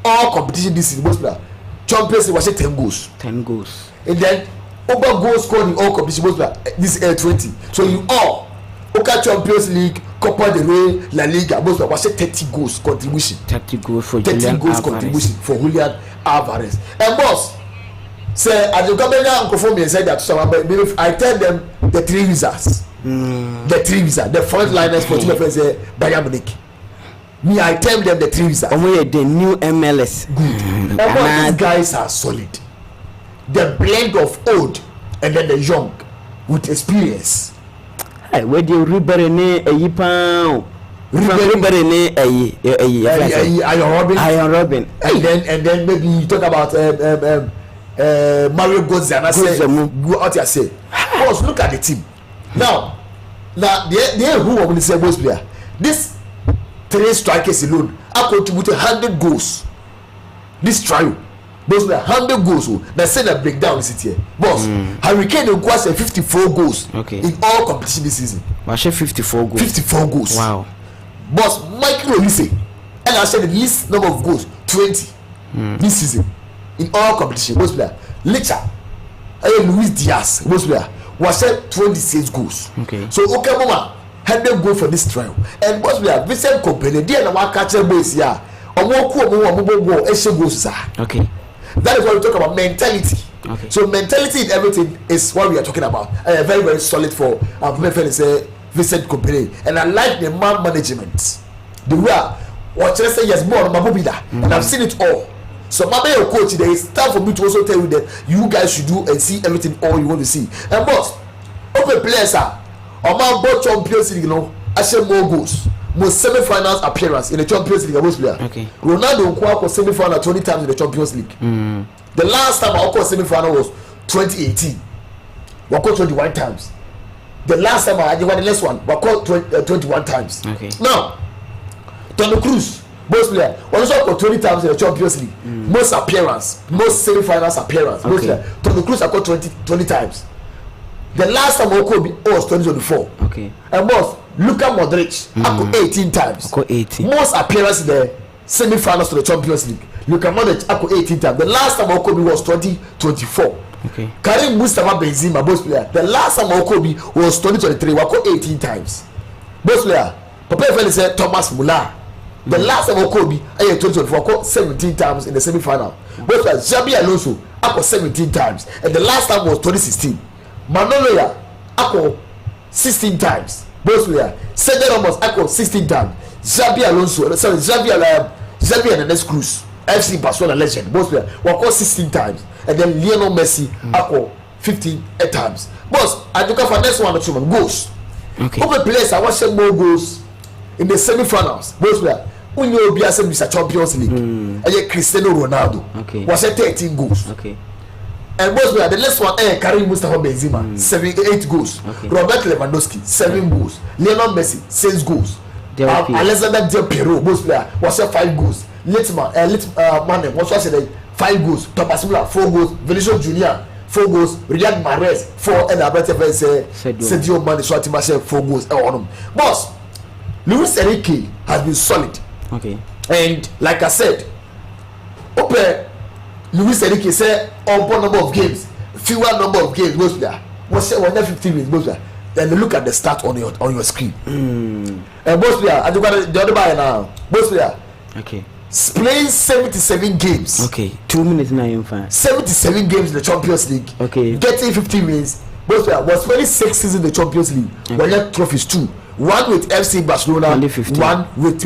[SPEAKER 4] this season, most player Champions League was 10 goals.
[SPEAKER 1] 10 goals.
[SPEAKER 4] And then over goals scored in all competition, most player this is 20. So you all okay Champions League, Copa del Rey, La Liga, most player was 30 goals contribution.
[SPEAKER 1] 30 goals for
[SPEAKER 4] 30
[SPEAKER 1] Julian
[SPEAKER 4] goals
[SPEAKER 1] Alvarez.
[SPEAKER 4] contribution for Julian Alvarez. And boss, say as you come here and confirm me and say that to someone, but I tell them the 3 wizards. The 3 wizards, the front liners for team friends say Bayern Munich. Me, I tell them the 3 wizards.
[SPEAKER 1] The new MLS.
[SPEAKER 4] Good. And these guys are solid. The blend of old and then the young with experience.
[SPEAKER 1] Hey, where do you Ribery a yipan? Ribery Iron Robin.
[SPEAKER 4] And then maybe you talk about Mario Götze and I say go out here say. Boss, look at the team. Now they who are going to say most player. This 3 strikers alone are contributed 100 goals. This trial, those were 100 goals. They said a breakdown is it here. Boss, Harry Kane acquires 54 goals in all competition this season.
[SPEAKER 1] 54 goals.
[SPEAKER 4] 54 goals.
[SPEAKER 1] Wow.
[SPEAKER 4] Boss, Michael Olise, and I said the least number of goals 20 this season in all competition. Most player, Licha, Luis Diaz, most player was said 26 goals.
[SPEAKER 1] Okay.
[SPEAKER 4] So Mama had them go for this trial. And boss, we are Vincent Kompany. They are the one catcher boys here.
[SPEAKER 1] Okay.
[SPEAKER 4] That is what we talk about mentality.
[SPEAKER 1] Okay.
[SPEAKER 4] So mentality in everything is what we are talking about. Very, very solid for our friend is Vincent Kompany. And I like the man management. The way what I say yes more and I've seen it all. So my main coach, there is time for me to also tell you that you guys should do and see everything all you want to see. And boss, open players are on my both Champions League, you know, I say more goals, more semi-finals appearance in the Champions League. Most player. Okay. Ronaldo Nkwako semi-final 20 times in the Champions League. The last time I got semi-final was 2018. We got 21 times. The last time I did the next one, we got 21 times. Okay. Now, Toni Kroos, most player, also got 20 times in the Champions League. Most appearance, most semi-finals appearance. Most player, Toni Kroos I got 20 times. The last time I got was 2024. Okay. And most Luka Modric I got 18 times. I got 18. Most appearance in the semi-finals to the Champions League. Luka Modric I got 18 times. The last time I got was 2024. Okay. Karim Mustafa Benzema, both player. The last time I got was 2023. I got 18 times. Both player. Papa Feli said Thomas Muller. The last time Okobi, I 2024, 17 times in the semi-final. Both were Xabi Alonso, I 17 times, and the last time was 2016. Manoloya, I 16 times. Both were Sergio Ramos, I 16 times. Xabi Alonso, sorry, Xabi and the next cruise. FC Barcelona legend, both were 16 times, and then Lionel Messi, I 15 times. Boss, I took for next one or 2 goals.
[SPEAKER 2] Okay.
[SPEAKER 4] Over players, I watched more goals in the semi-finals. Both were when you will be as a Champions League. And Cristiano Ronaldo was 13 goals.
[SPEAKER 2] Okay.
[SPEAKER 4] And both were the last one, Karim Mustafa Benzema, 8 goals. Okay. Robert Lewandowski, 7 goals. Lionel Messi, 6 goals. Alexander Del Piero, both were was 5 goals. Mane was 5 goals. Thomas Müller, 4 goals. Vinicius Junior, 4 goals. Riyad Mahrez, 4, and Alberto Sadio Mane, so I 4 goals. Boss, Luis Enrique has been solid.
[SPEAKER 2] Okay.
[SPEAKER 4] And like I said, Luis Enrique said on number of games, fewer number of games, most there. Was 15 minutes, most there. Then look at the stat on your screen. And most there, I do the other by now. Most there.
[SPEAKER 2] Okay.
[SPEAKER 4] Playing 77 games.
[SPEAKER 2] Okay. 2 minutes now in fine.
[SPEAKER 4] 77 games in the Champions League.
[SPEAKER 2] Okay.
[SPEAKER 4] Getting 15 minutes. Most there was 26 seasons in the Champions League. Okay. One trophies 2. One with FC Barcelona. One with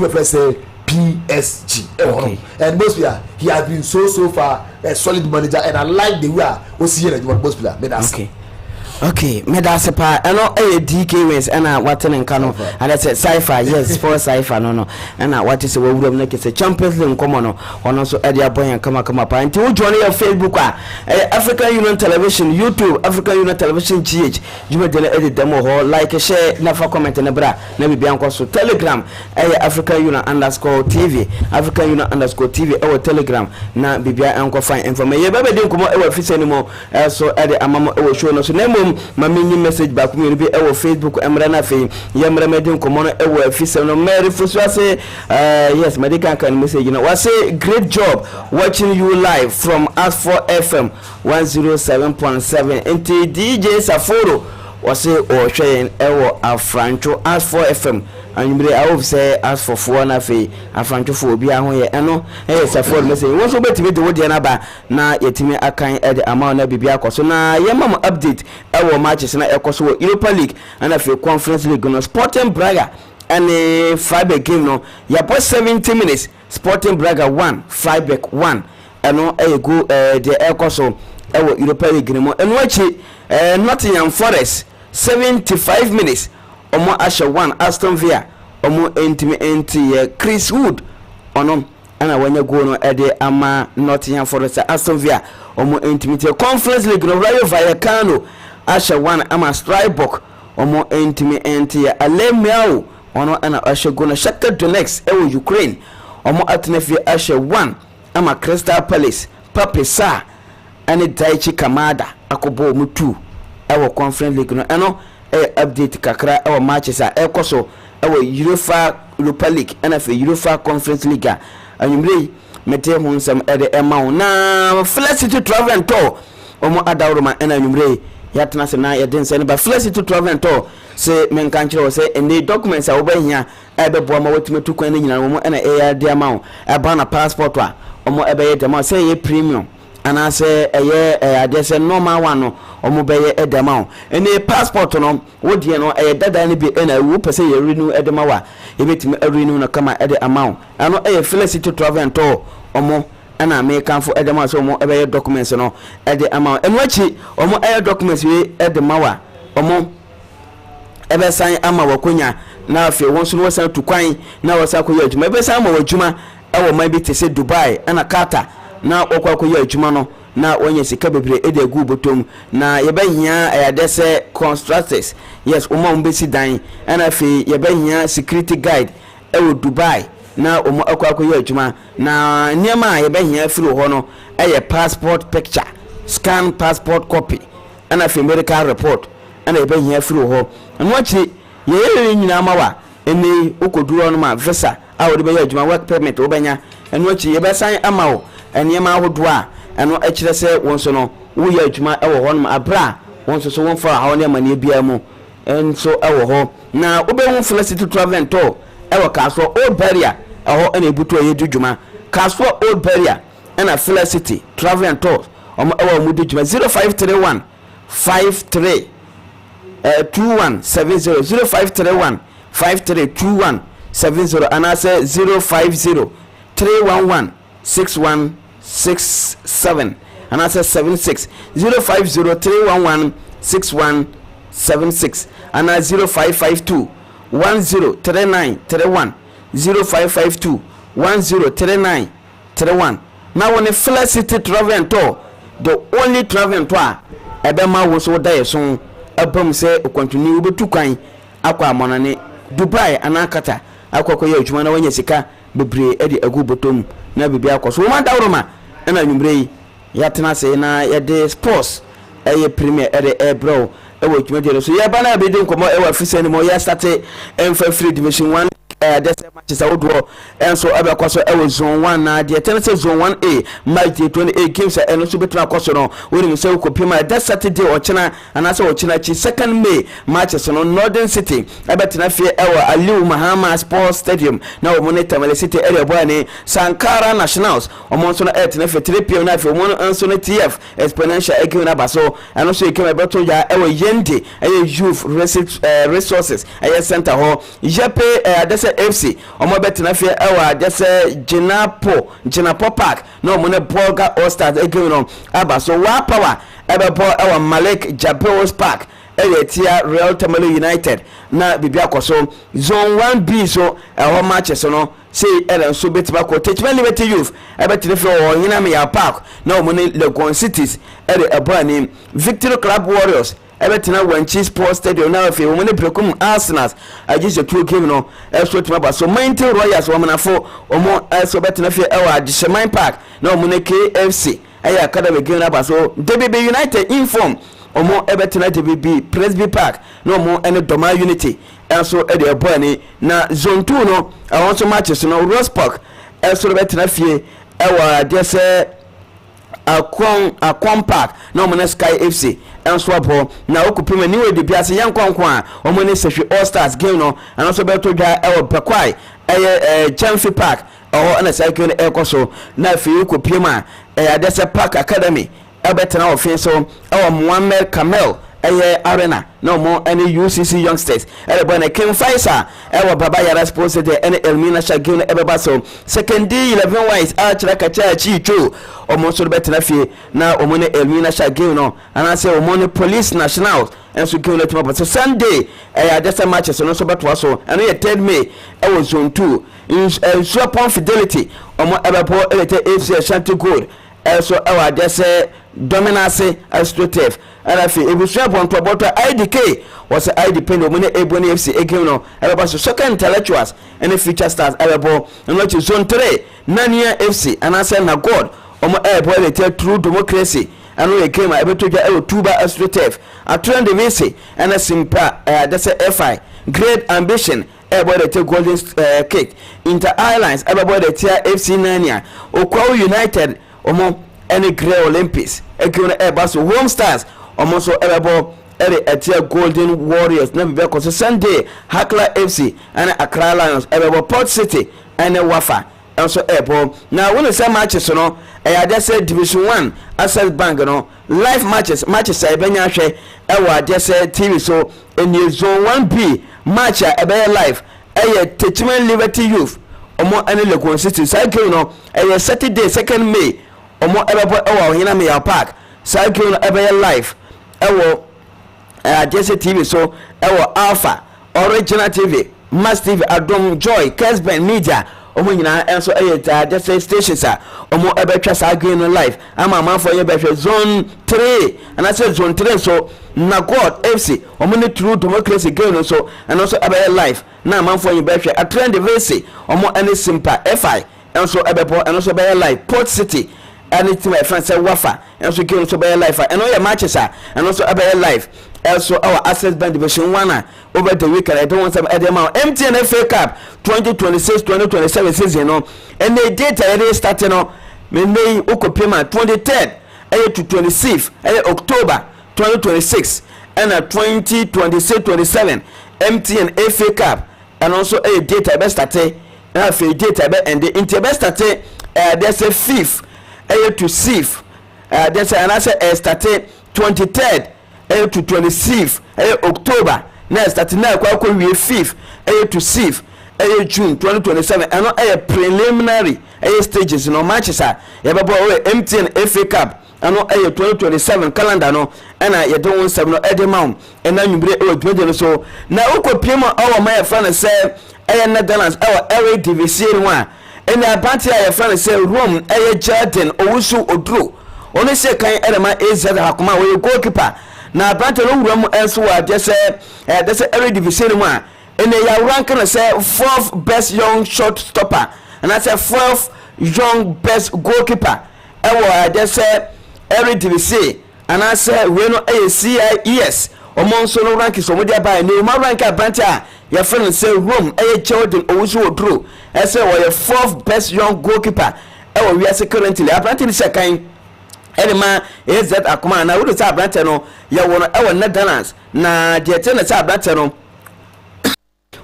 [SPEAKER 4] PSG.
[SPEAKER 2] Okay.
[SPEAKER 4] And most player, he has been so far a solid manager, and I like the way we see it. Most player,
[SPEAKER 1] okay, me da se pa eno DK wins na waten nka no and that's Cypher, yes, for Cypher no na what is we wuram na kese Champions League nkomo no ono so e dia boyan kama pa nti wo join your Facebook African Union Television, YouTube African Union Television GH juma de edit demo ho, like, share, na fa comment na bra na bibia nko so Telegram African Union _TV African Union _TV our Telegram na bibia nko find information ye bebe de nkomo e wa fise ni mo so e de amamo e wo show no so na mami message back me be e wo Facebook emra na fe yemra medin komo no e wo afise no Mary Fusu say yes medical can message no we say great job watching you live from As4 FM 107.7 nti DJ Saforo was say o hwe e wo Afrancho As4 FM anymre I hope say As4 for na fe Afrancho for obi a ho ye eno Saforo message wo so betimi de wo de na ba na yetimi akan e de amount na bibia akoso na yemam update e wo matches na ekoso wo Europa League and fe Conference League no Sporting Braga and Freiburg game no ya po 70 minutes Sporting Braga 1 Freiburg 1 eno e go de ekoso e wo Europa League no eno achi Nottingham Forest 75 minutes omo asha 1 Aston Villa omo enti Chris Wood ono ana wanya go no e de ama Nottingham Forest Aston Villa omo enti Conference League no Rayo Vallecano asha 1 ama Strasbourg omo enti Alemiao ono ana asha go no Shakhtar Donetsk e wo Ukraine omo atnefie asha 1 ama Crystal Palace Papesa ane Daichi Kamada akobo mu 2 ewo Conference League no eno update kakra ewo matches a ekoso ewo Europa League ena fe Europa Conference League anyumre mete hu nsam ede emawo na Felicity Travel and Tour omo adawroma ena anyumre yatena se na yeden se ne ba Felicity Travel and Tour se menkanchire wo se ene documents a wo bahia ebebo ma wotimetu kwan ne nyina wo ena de amawo eba na passport a omo ebeye demo se ye premium ana se adese normal one no omo beye edema ene passport no wodie no dada ne bi na wu pese ye renew edema wa ebetimi renew no kama ede amount ano Felicity Travel and Tour omo ana me kanfo edema so omo ebeye documents no ede amount eno achi omo documents we edema wa omo ebe san ama wakonya na afi won so no wasan tukwan na wasa koye adwuma ebe san ama wadwuma ewo man bi tese Dubai ana Qatar na okwakoye adwuma no na onye sika bebre ede gu botom na yebahia ayadese constructors yes omo mbesi dan ana fe yebahia security guide ewo Dubai na omo akwakoye adwuma na niam yebahia firi ho no passport picture scan passport copy ana fe medical report ana yebahia firi ho anwachi yeyere nyina mawa eni okoduro no ma visa a wode be adwuma work permit obanya anwachi yebesan amawo eniema ahodo a eno akire se wonso no wo ya adwuma ewo ho no abra wonso so wonfa ha ne amane bia mu enso ewo ho na obehu Felicity Travel and Tour ewo ka so old barrier ɛhɔ ɛna ebutu ɛyɛ di dwuma Kaswa Old Barrier ɛna Filler City Travel and Tours ɔmo ɛwɔ ɔmo di dwuma 0531 53 2170 0531 532170 anase 050 311 6167 anase 76 050 311 6176 ana 0552 103931 0552 103931 now when a Filler City Travel and Tour the only travel and tour ebema wo so da yeso abam se continue obetu kwan akwa amonane Dubai anakata akwa ye adwuma na wanya sika bebre e de agu botom na bibia akoso wo ma dawroma na nwumre yi yatena se na ye de sports eye premier e de ebro e wo adwuma de so ye ba na be de nkomo e wa fise ni mo ya start emfa free division 1 the matches out and so ever cost zone 1 na the tennis zone 1A match 28 games and also between cosono when you say kopima that Saturday or China and also China 2nd May matches on Northern City abetina fie ewa Aliu Mahama Sports Stadium na monitor Mali City area boy Sankara Nationals omonso na 8 na 3 pm na fie omo anso na TF exponential again na baso and also came beto ya ewa Yende youth resources center ho jepe FC omo betina fie ewa dese Jinapo Park no mo ne Bolga All Stars again no aba so wa power ebe ewa Malik Jabos Park tia Real Tamale United na bibia koso zone 1B so eho matches no say eren so betima ko Techman Liberty Youth ebetina fie o hina me ya park na mo ne Legon Cities ebani Victory Club Warriors ebetina Wanchi Sports Stadium na afi wo ne Brekum Arsenal agise two game no eso tima so Mountain Royals wo manafo omo eso betina fi ewa Adisheman Park na omo ne KFC aya academy game na so DBB United inform omo ebetina DBB Presby Park na omo ene Doma Unity eso e de boani na zone 2 no awon so matches no Rose Park eso betina fi ewa dese Aquam Park na omo ne Sky FC enso abo na okupima niwe de biase yankonkon a omo ne Sehwe All Stars game no and also beto dwa ewo Pekwai Chamfi Park na cycle ne ekoso na fi okupima Adese Park Academy ebetena ofin so Muammar Kamel arena no more any UCC youngsters boy na King Faisal Baba Yara Sports de any Elmina Shagin ebeba so second D 11 wise achira kacha chicho omo so betina fie na omo ne Elmina Shagin no and say omo ne Police National and so give let so Sunday just matches no so beto so and ye 3rd May was zone 2 in Swapon Fidelity omo ebebo elete FC Ashanti Gold so just dominance administrative and I feel it was IDK was IDP no money Ebony FC again no about soccer intellectuals and the future stars elabo and what is zone 3 Nania FC and I say na God omo boy they true democracy and we came able to get tuba administrative a trend the VC and a simpa that's a FI great ambition boy they take golden cake Inter Airlines boy they tear FC Nania Okwa United omo any Grey Olympics ekuna so Home Stars omo so ebebo etia Golden Warriors na be ko Sunday Hakla FC and Accra Lions ebebo Port City and Wafa also ebo na when say matches no just say Division 1 Access Bank no live matches say benya hwe just say TV so in zone 1B match live Techman Liberty Youth omo any Legon City cycle no Saturday 2nd May omo ebebo hina me ya park cycle no live just TV so Alpha Original TV Mass TV Adom Joy Kesben Media omo nyina enso just say stations omo ebetwa cycle no live ama manfo ye behwe zone 3 and I say zone 3 so na God FC omo ne true democracy game so and also live na manfo ye behwe a trend VC omo any simple FI enso ebebo and also live Port City anything my friend say Wafa and so game so be live and all your matches and also live also our Access Bank Division 1 over the weekend I don't want some amount MTN FA Cup 2026-2027 season no and the date already starting no May Okopema 23rd to 26th October 2026 and 2026-27 MTN FA Cup and also a date I best start na fe date ebe ende inti ebe start there's a 5th to 6th there's another start 23rd to 26th October na start na kwa wie 5th to 6th June 2027 ano preliminary stages no matches yebabo MTN FA Cup ano 2027 calendar no na yede won sem no edemam na nwumbre 20 so na ukopiem awo ma yefra na se Netherlands awo division 1 ena party yefra na se Rome Jordan owusu odro oni se kan edema ezada hakoma we goalkeeper na party no wuram enso wa dese division 1 ena ya rank na se 4th best young shot stopper and I say 4th young best goalkeeper ewo dese division and I say we no CIES omonso no rank so media by no ma rank abante your friend say Rome Jordan owusu odro say we your 4th best young goalkeeper ewo we are currently apparently second enema is that akoma na we say abante no ya wono ewo Netherlands na de tena say abante no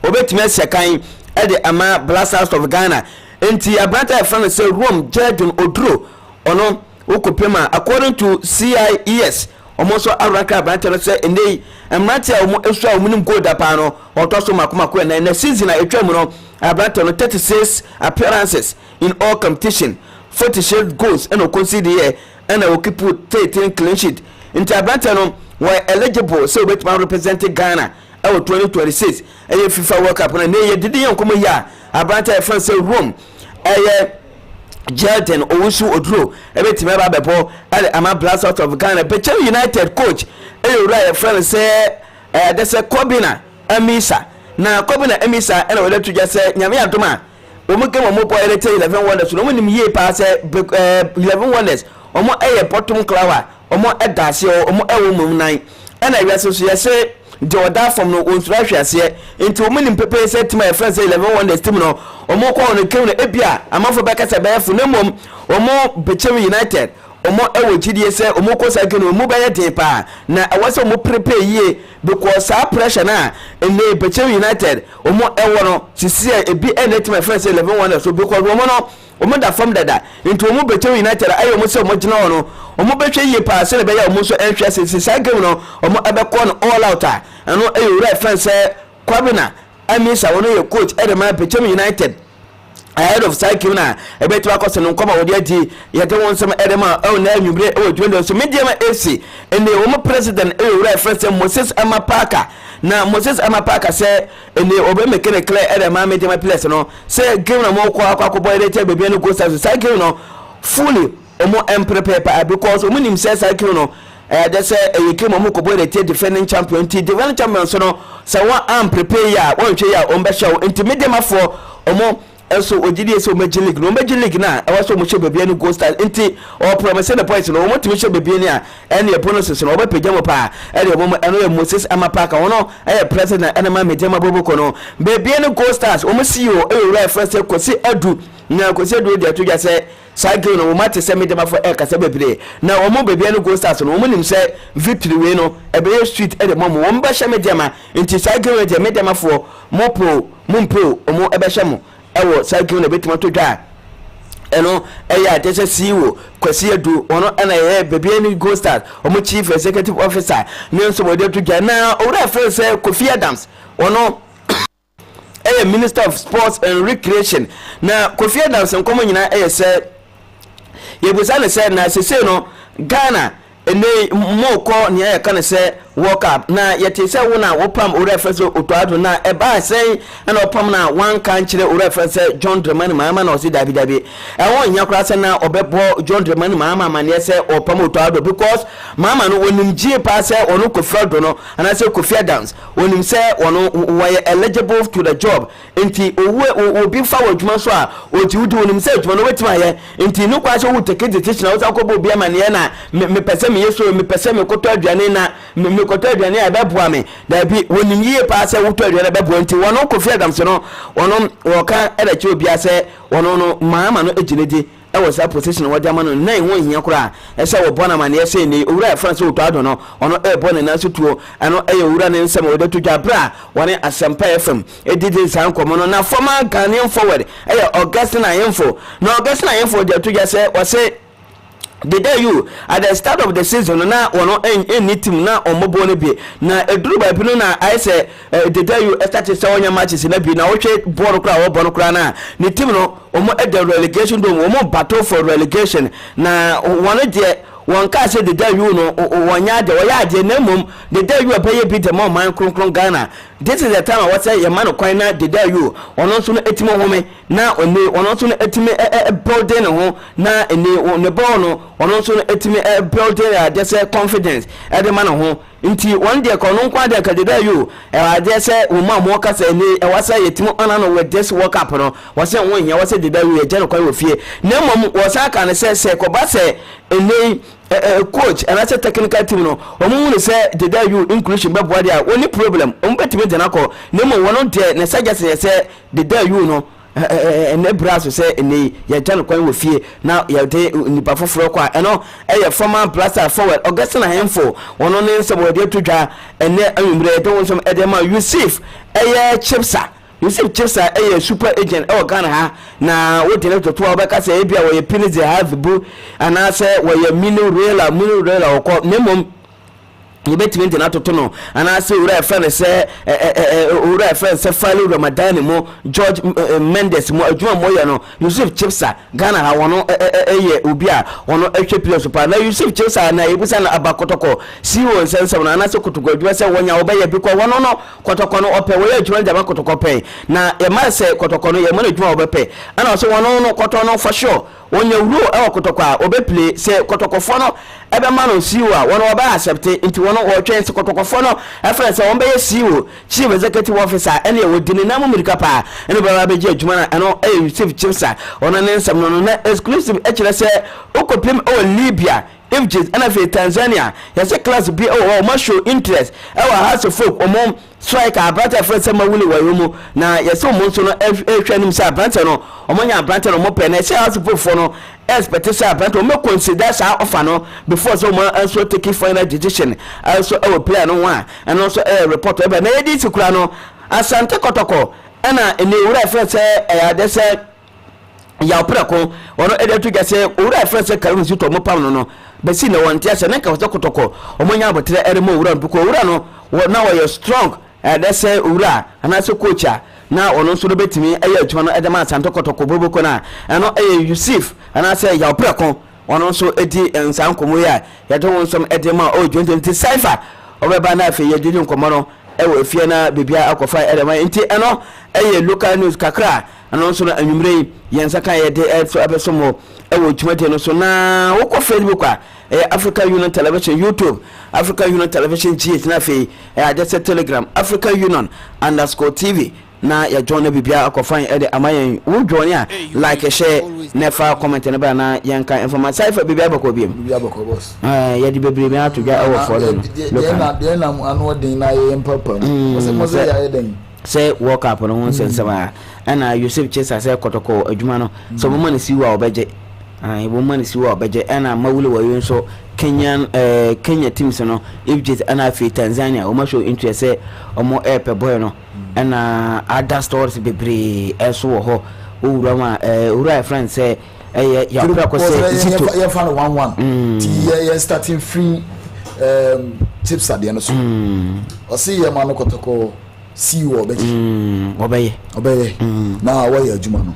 [SPEAKER 1] obetime second the ama Blasters of Ghana enti abante your friend say Rome Jordan odro ono ukopema according to CIES almost araka abante say endei amrate omo esu a omunim goal da pa no otoso makomako na season a etwa mu no abante no 36 appearances in all competition 46 goals and concede here and will keep 13 clean sheet into abante no were eligible so betman representing Ghana 2026 FIFA World Cup na ye didi yankomo ya abante France Rome Jordan owusu odro ebetime ba bebo ama Blasters of Ghana Bechem United coach right friend say there's a Kobina Emisa na Kobina Emisa and we to just say nyame adoma omuke mo boy 11 wonders no nim ye pa say 11 wonders omo bottom clower omo edase omo ewo mum nan and I so say the order from no unsurahwe ase into omunim pepe say to my friends 11 wonders team no omo ko no kem no ebia amafo beka se be fu na mom omo Bechem United omo ewo gidie se omo ko sa genu omo be den pa na awase omo prepare yie because sa pressure na ene Bechem United omo ewo no sisi ebi enet my friends 11 wonders so because omo no omo da form dada into omo Bechem United ayo omo se omo gina no omo be hwe yie pa se be ya omo so enhwe sisi sa genu no omo ebe ko no all out ano eyo right friends say Kwabena Amisa wono ye coach edema Bechem United ahead of cycle na ebetu akoso no nkoma wodi adi yete won sem edema na nwumre dwindo so medium AC ene wo president right friends Moses Amapaka na Moses Amapaka say ene obe mekene clear edema medium place no say game na mo kwa akoboy rete bebia no go cycle no fully omo prepare because omo nim say cycle no they say you came omo koboy rete defending champion defending champion so no say one am prepare ya won hwe ya ombe show intermediate for omo so ogidi so Major League na awaso mo che bebia no go style enti o promise the point no mo timi che bebia ni a ene bonuses no oba pejamo pa ene mo eno Moses Amapaka wono president ene ma medema boboko no bebia no go stars o mo CEO right first Kosi Adu na Kosi Adu dey to just say cycle no mo mate se medema for kasa bebre na o mo bebia no go stars no mo nim say victory we no ebe street ene mo mo mba hye medema enti cycle we dey medema for mo pro o mo ebe hye mo ewo cycle na betima to dwa eno eya tese CEO Kosi Adu ono na bebia ni Gold Stars omo chief executive officer nso mo dey to dwa na ora friend say Kofi Adams ono minister of sports and recreation na Kofi Adams nkomo nyina say yebusa ne say na sese no Ghana ene moko ni kan say World Cup na yete say wona wopam ora friend so otoado na eba say na opam na one kan kire ora friend say John Dramani Mahama na osi dabi won nya kura say na obebo John Dramani Mahama mane say opam otoado because Mahama no wonim gie pa say ono Kofi no and say Kofi Adams wonim say ono were eligible to the job enti obi fa wadwuma so a oti wudi wonim say wadwuma no wetima ye enti no kwa say wo take decision wo sakobo bia mane na me pese me yeso me pese me koto aduane na me koto aduane abeboa me da bi wonim yie pa say woto aduane abeboa enti wono Kofi Adams no wono woka edachi obi ase wono no Mahama no eginedi e was a position what jamano na ho hia kura e se wo bona ma ne se ni owura France o to ado no ono e bona na so tuo ano e owura ne nsem wo de to dwa bra woni Asempa FM e didi san komo no na former Ghanaian forward e Augustine Ayemfo no Augustine Ayemfo de to ja se wo se the day you at the start of the season na wono any team na omobo ne bi na eduru ba bi no na I say the day you start to say onya matches na bi na wo hwe ball kra wo ball kra na ni team no omo at the relegation do omo battle for relegation na wono de one can say the day you know one yard or yard na mum the day you pay bit more man kron Ghana. This is the time I was say your man coin na the day you on also no etimo home na on also no etime building ho na ne ball no on also no etime building just say confidence e the man ho nti one day kono kwa dey ka the day you e just say wo ma mo ka say ni e wasa yetimo ana no we just work up no wasa won hia wasa the day you e je no kwa wo fie na mum wasa ka ne say ko ba say ene coach and I said technical team no omo say the day you inclusion be board ya only problem betimi dena ko nemo wono de ne suggest say the day you no ne brass say ne ya jan kwan wo fie na ya de nipa foforo kwa eno e former blaster forward Augustine Ayemfo wono ne nsebo de to dwa ene anwumre de wonsom edema Yusuf Chipsa Yusuf Chipsa super agent Ghana ha na wo de to to obeka say e bia wo ye pinize have bu ana say wo ye mini real okọ nemom you bet me na to no and I say ura friend say Falu Ramadan mo George Mendes mo adwuma mo ye no Yusuf Chipsa Ghana ha wono obi a wono ehwe players pa na Yusuf Chipsa na ebusa na abakotoko si won sensem na say kotoko adwuma say wonya obaye bi ko wono no kotoko no ope wo ye adwuma jaba kotoko pe na e ma say kotoko no ye ma adwuma obepe ana so wono no kotoko no for sure wonya wuro e kotoko a obeplay say kotoko fo no ebe ma no si wa wono oba accept into wono o twen se kotokofo no efre se won be CEO chief executive officer ene e wodini na America pa ene ba be je adwuma na eno Yusuf Chipsa ono ne nsem no na exclusive e kire se okopim o Libya Egypt and of Tanzania yes a class be must show interest our house of folk omom strike abata friend sama wuli wa yomo na yes omon so no hwanim say abanta no omonya abanta no mo pe na say house of folk for no expect say abanta o me consider say offer no before so man also take final decision also our player no one and also report e na yedi sikura no Asante Kotoko na ene wura friend say ade say ya opreko ono edetu gase wura friend say Karim Zito mo pam no besi na won tia se na ka kotoko omonya abotre eremo wura nduko wura no na wo strong they say wura ana se coacha na ono so do betimi eye adwuma no edema Asante Kotoko boboko na eno Yusuf ana se ya opreko ono so edi ensankomo ya do won som edema o 2020 Cypher obeba na afi ye didi nkomo no ewo efie na bibia akofa edema nti eno local news kakra ano so na anwumre yensa kan ye de so abesomo ewo twumate no so na wokọ Facebook a Africa Union Television YouTube Africa Union Television GH na fe adese Telegram Africa Union _TV na ya join bibia akofan de amayen wo join a like share never comment na ba na yanka information Cypher bibia bako boss ya di bebre me atugwa ewo follow no
[SPEAKER 4] de na anu den na ye mpapa mo se ya den
[SPEAKER 1] say walk up no sensema ana Yusuf Chesa say Kotoko adwuma no so mo man si wa obeje bo man si wa obeje ana mawule wa yun so Kenya teams no Egypt ana fi Tanzania o ma show interest say omo airpe boy no ana other stores bebre eso wo ho owura ma owura friend say ya ko say
[SPEAKER 4] Zito ya fan 11 ti ya starting free tips at the end so o see ya man Kotoko see wo obeye na wa ya juma no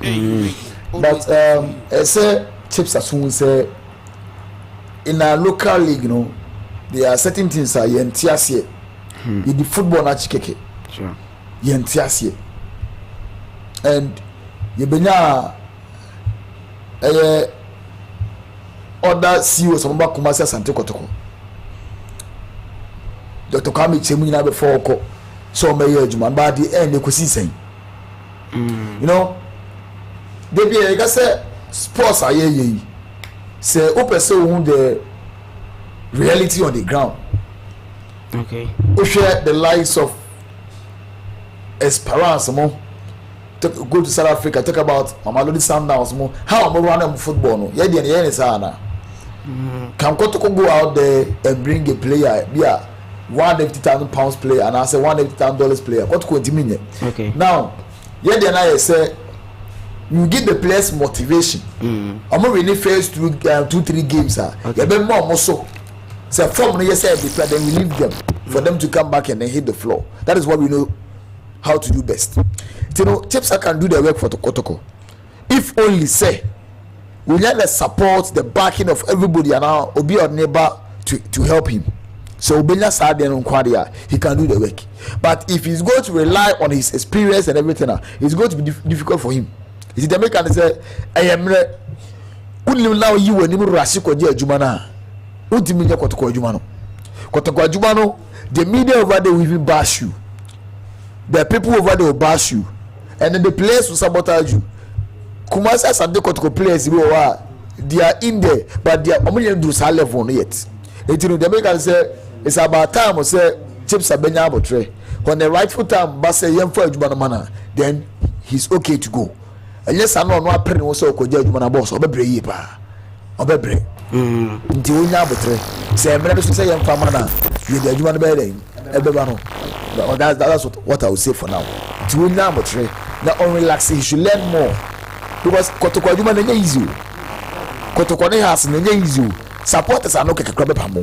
[SPEAKER 4] but say chips asun say in a local league there are certain things are yentiasie in the football na chikeke
[SPEAKER 1] sure
[SPEAKER 4] yentiasie and you benya other CEOs some ba Kumasi Asante Kotoko Dr. Kwame Chemu nyina before ko so me ye adwuma ba the end e kosi sen you know they be e ga say sports are ye say opese who the reality on the ground
[SPEAKER 1] okay
[SPEAKER 4] we share the lives of Esperance mo go to South Africa, talk about Mamelodi Sundowns more. How am I running football? No, yeah, the end is ana. Can Katongo go out there and bring a player? Yeah, £150,000 player, and I say $150,000 player. What could you mean?
[SPEAKER 1] Okay.
[SPEAKER 4] Now, yeah, then I say you give the players motivation. I'm not really first 2-3 games. Okay. You more muscle. So from you say they play, then we leave them for them to come back and then hit the floor. That is what we know how to do best. You know, Chipsa can do the work for Kotoko. If only say we let the support, the backing of everybody and now be our neighbor to help him. So he can do the work. But if he's going to rely on his experience and everything, it's going to be difficult for him. You see, the American say, I am now you and Rashiko Jumana. Ultimately, Kotoko Jumano, the media over there will even bash you. The people over there will bash you. And then the players will sabotage you. Kumasa Sunday Kotoko players, they are in there, but they are only do sa level yet. You know, the American say it's about time or say chips are benya abotre. When the rightful time, but say young for Jumana, then he's okay to go. And yes, I know no apparent also Koja Jumana boss or bebre pa. Or bebre. Until we abotre. Say, I'm ready to say young famana, you the Jumana bedding. That's what I would say for now. To win now, but now on relaxing, he should learn more because Kotoko Juma is easy. Kotoko has no easy. Supporters are not a crab pamo.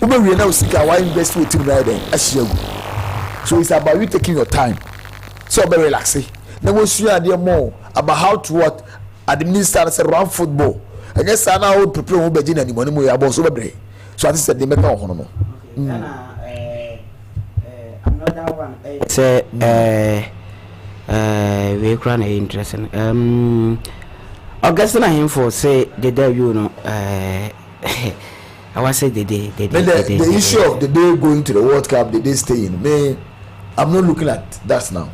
[SPEAKER 4] We now see why invest with him right then. So it's about you taking your time. So be relaxing. Then we'll see idea more about how to what administer around football. And yes, I now prepare who be any money more about so be. So I said they make no hono.
[SPEAKER 1] Another one say we crown interesting. Augustine him for say the day you know I want say the
[SPEAKER 4] issue of the day going to the World Cup, the day staying. Me, I'm not looking at that now.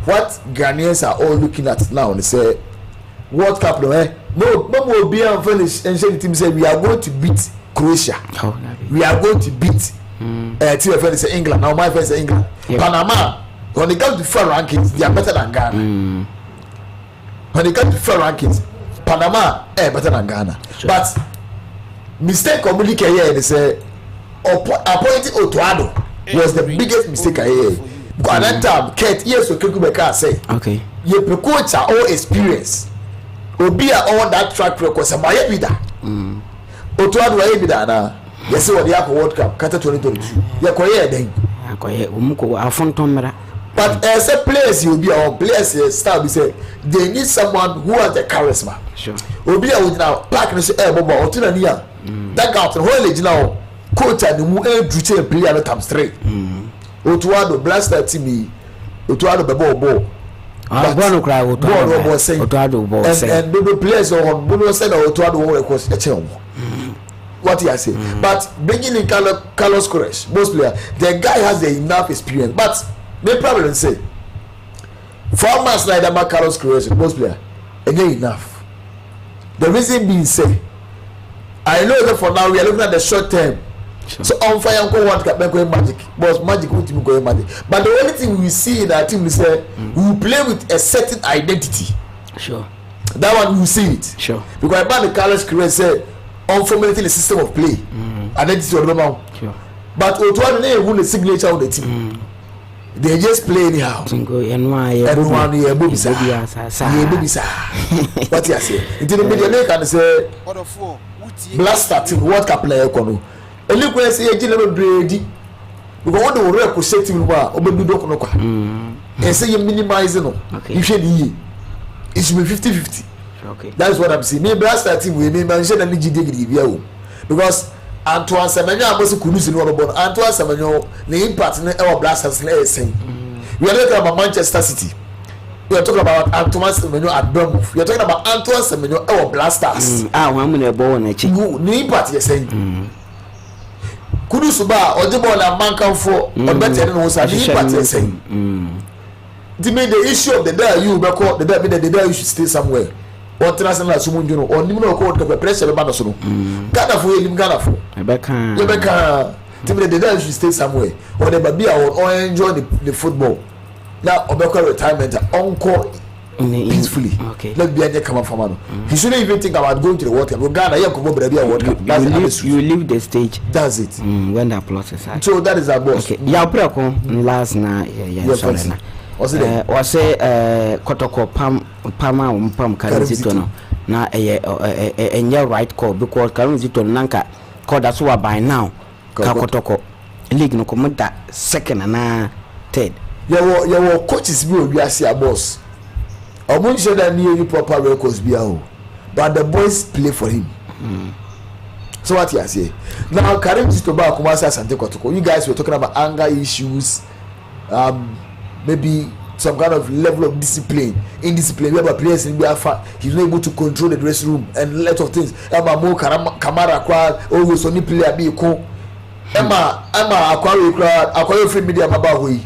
[SPEAKER 4] What Ghanaians are all looking at now, they say World Cup, no, will be unfinished and say team say we are going to beat Croatia. We are going to beat Theo friend say England. Now my friend say England. Yep. Panama, when they come to fair rankings, they are better than Ghana. When they come to fair rankings, Panama better than Ghana. Sure. But mistake communicate here, they say appointing Otuado was the biggest mistake I hear. Because at that time, Kate, yes, so Kekubeka say, okay, you coach are all experience. Obi are all that track record. So my vida. Otuado wa vida na. Yes, what the World Cup, Qatar 2022. You are then. But as a players, you'll be our players. Start we say they need someone who has the charisma. Sure. We'll be out now. Pack and say, "Bobo, or Tunania." That got the whole age now. Coach and the more duty player at time straight. Otuado blaster team. Otuado bebo.
[SPEAKER 1] Bono cry. Otuado say. Otuado say. And the players on Bono said Otuado will cost a channel. What he has said, but bringing in Carlos Queiroz, most player, the guy has enough experience. But the problem say, 4 months like that, Carlos Queiroz, most player, again enough. The reason being say, I know that for now we are looking at the short term. Sure. So on fire, World Cup, magic, but magic will go magic. But the only thing we see in our team is we play with a certain identity. Sure. That one we see it. Sure. Because about the Carlos Queiroz say. Unformulating the system of play, identity of the man. Sure. But Otuado they won the signature of the team. They just play anyhow. What you say? Until the media can say, Blaster team, World Cup player kono. And look when I say General Brady, because what the work was set to and say you minimize it. You should it should be 50-50. Okay. That's what I'm saying. Maybe Blaster team we may mention a GD because Antoine Semenyo was a Kunusi no one Antoine Semenyo the impact in our Blasters saying. We are talking about Manchester City. We are talking about Antoine Semenyo at Bournemouth. We are talking about Antoine Semenyo our Blasters. I'm going to go on a chick. No impact you're saying. Kunusuba or the ball and Mankan for or better than was a impact you're saying. The issue of the day you record the day you should stay somewhere. Or international sumunjuno or nimno ko the pressure be banaso no Ghana for you Ghana for Rebecca the day you should stay somewhere or the baby or enjoy the football
[SPEAKER 4] now obeko retirement uncle peacefully.
[SPEAKER 2] Okay.
[SPEAKER 4] Let be come from man. He shouldn't even think about going to the World Cup. Ghana, you come over the World Cup.
[SPEAKER 1] You leave the stage.
[SPEAKER 4] That's it.
[SPEAKER 1] When the applause is high.
[SPEAKER 4] So that is our boss.
[SPEAKER 1] Okay. Ya preko last na sorry na. Was say Kotoko pam Karizito no. Na enye right call because Karizito nanka call that's why by now ka Kotoko league no come that second and third.
[SPEAKER 4] Your coaches will be as your boss. I won't show that near you proper records be out, but the boys play for him. So what you say now? Karim Zitoba Kumasa Sante Kotoko. You guys were talking about anger issues, maybe some kind of level of discipline, indiscipline. We have a players in Biafra. He's not able to control the dressing room and a lot of things. Emma Mo Kamara crowd always only player be cool. Emma Aquari crowd Aquari free media Mabahui.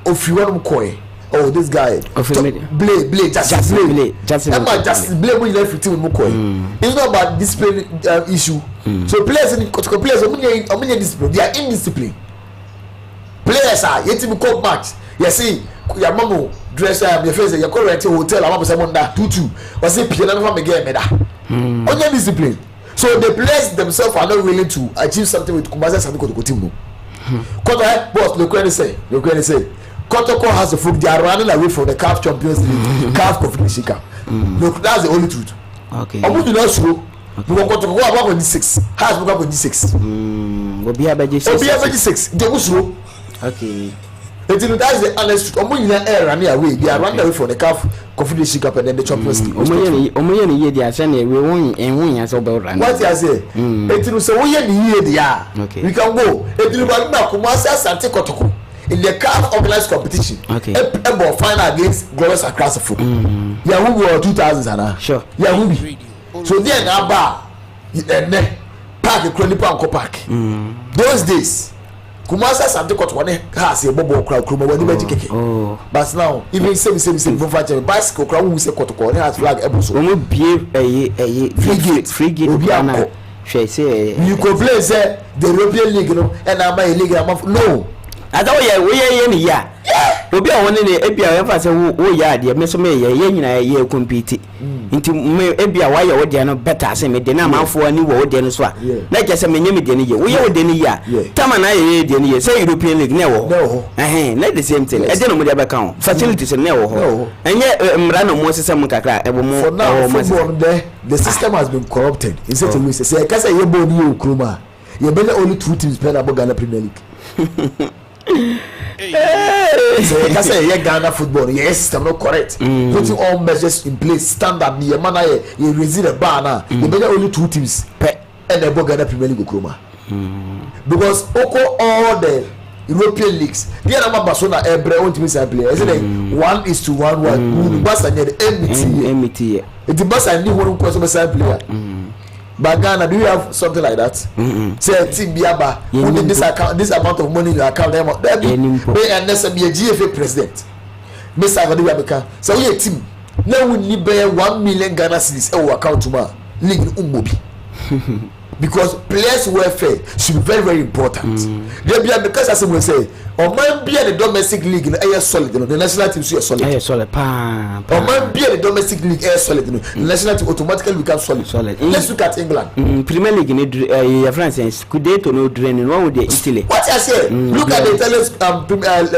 [SPEAKER 4] If you want to oh, this guy Blade Justice Blade when you left 15 with Mukoy. It's not about discipline issue. So players are discipline. They are indisciplined. Players are yet to be match. You see, your mom dress your face, your correct hotel, I'm up someone that 2-2. Was it piano from again? Only discipline. So the players themselves are not willing to achieve something with Kumasa Sanko Kotimu. Kota boss, look what say. Kotoko has the foot. They are running away from the CAF Champions League, CAF Confederation Cup. Look, that's the only truth.
[SPEAKER 1] Okay.
[SPEAKER 4] I'm going to not show. Because Kotoko are 1.6. Has become 26.
[SPEAKER 1] Obi Abeji
[SPEAKER 4] 6. They will show.
[SPEAKER 1] Okay.
[SPEAKER 4] That's the honest truth. I'm going to running away. They are running away from the CAF Confederation Cup and then the Champions League.
[SPEAKER 1] Omoyeni ye dia say we won as about run.
[SPEAKER 4] What you say? It will say we ye dia.
[SPEAKER 1] Okay.
[SPEAKER 4] We can go. It will be back Kumasa Sante Kotoko. In the CAF organized competition,
[SPEAKER 1] okay.
[SPEAKER 4] Ebo final against Glorious across the foot. Yeah, who were 2000
[SPEAKER 1] sure.
[SPEAKER 4] Yeah, who be. So then now bar and park a credit park park. Those days, Kumasa Sante Kotwane has a bobo crowd crew when they make. But now, even same for fighting bicycle crowd who say Kotoko has flag Ebo. So
[SPEAKER 1] we behave a free gate. You
[SPEAKER 4] could play say the European League, and I'm a league. No.
[SPEAKER 1] I thought we ya. Obi a woni ne ebia we fa se wo ya de me so me ye nyina ye compete. Nti me ebia wa ye wo de no better se me de na manfo ani wo de no so a. Na je se me nye me de ne ye. Wo ye wo de ne ya. Tama na ye de ne ye. Say European League ne wo. Na the same thing. E de no mo de be kan. Facilities ne wo ho. Enye mra no mo sese mo kakra e bo mo.
[SPEAKER 4] For now, the system has been corrupted. In such a way say ka say ye bo ni okroma. Ye be only 2 teams play about Ghana Premier League. So you can say Ghana football, yes, system not correct. Putting all measures in place, standard, the man you raise the bar now. You better only 2 teams and the Ghana Premier League Kroma. Because all the European leagues, the other Barcelona every one team play. Isn't it 1:1? Barca near the MT. It's Barca need one person player. But Ghana, do you have something like that? Say team Biaba, who need this amount of money in your account? There be and there's a GFA president. Mr. Agadiwabeka. So we a team. Now we need 1 million Ghana cedis our account to ma league Umbobi. Because players' welfare should be very, very important. There be because as we say, or man be the domestic league in air solid, the national team is solid. Air solid, or man be the domestic league air solid, the national team automatically becomes solid. Let's look at England. Premier League in France, Scudetto no training. What would they Italy? What I say? Look at the Italian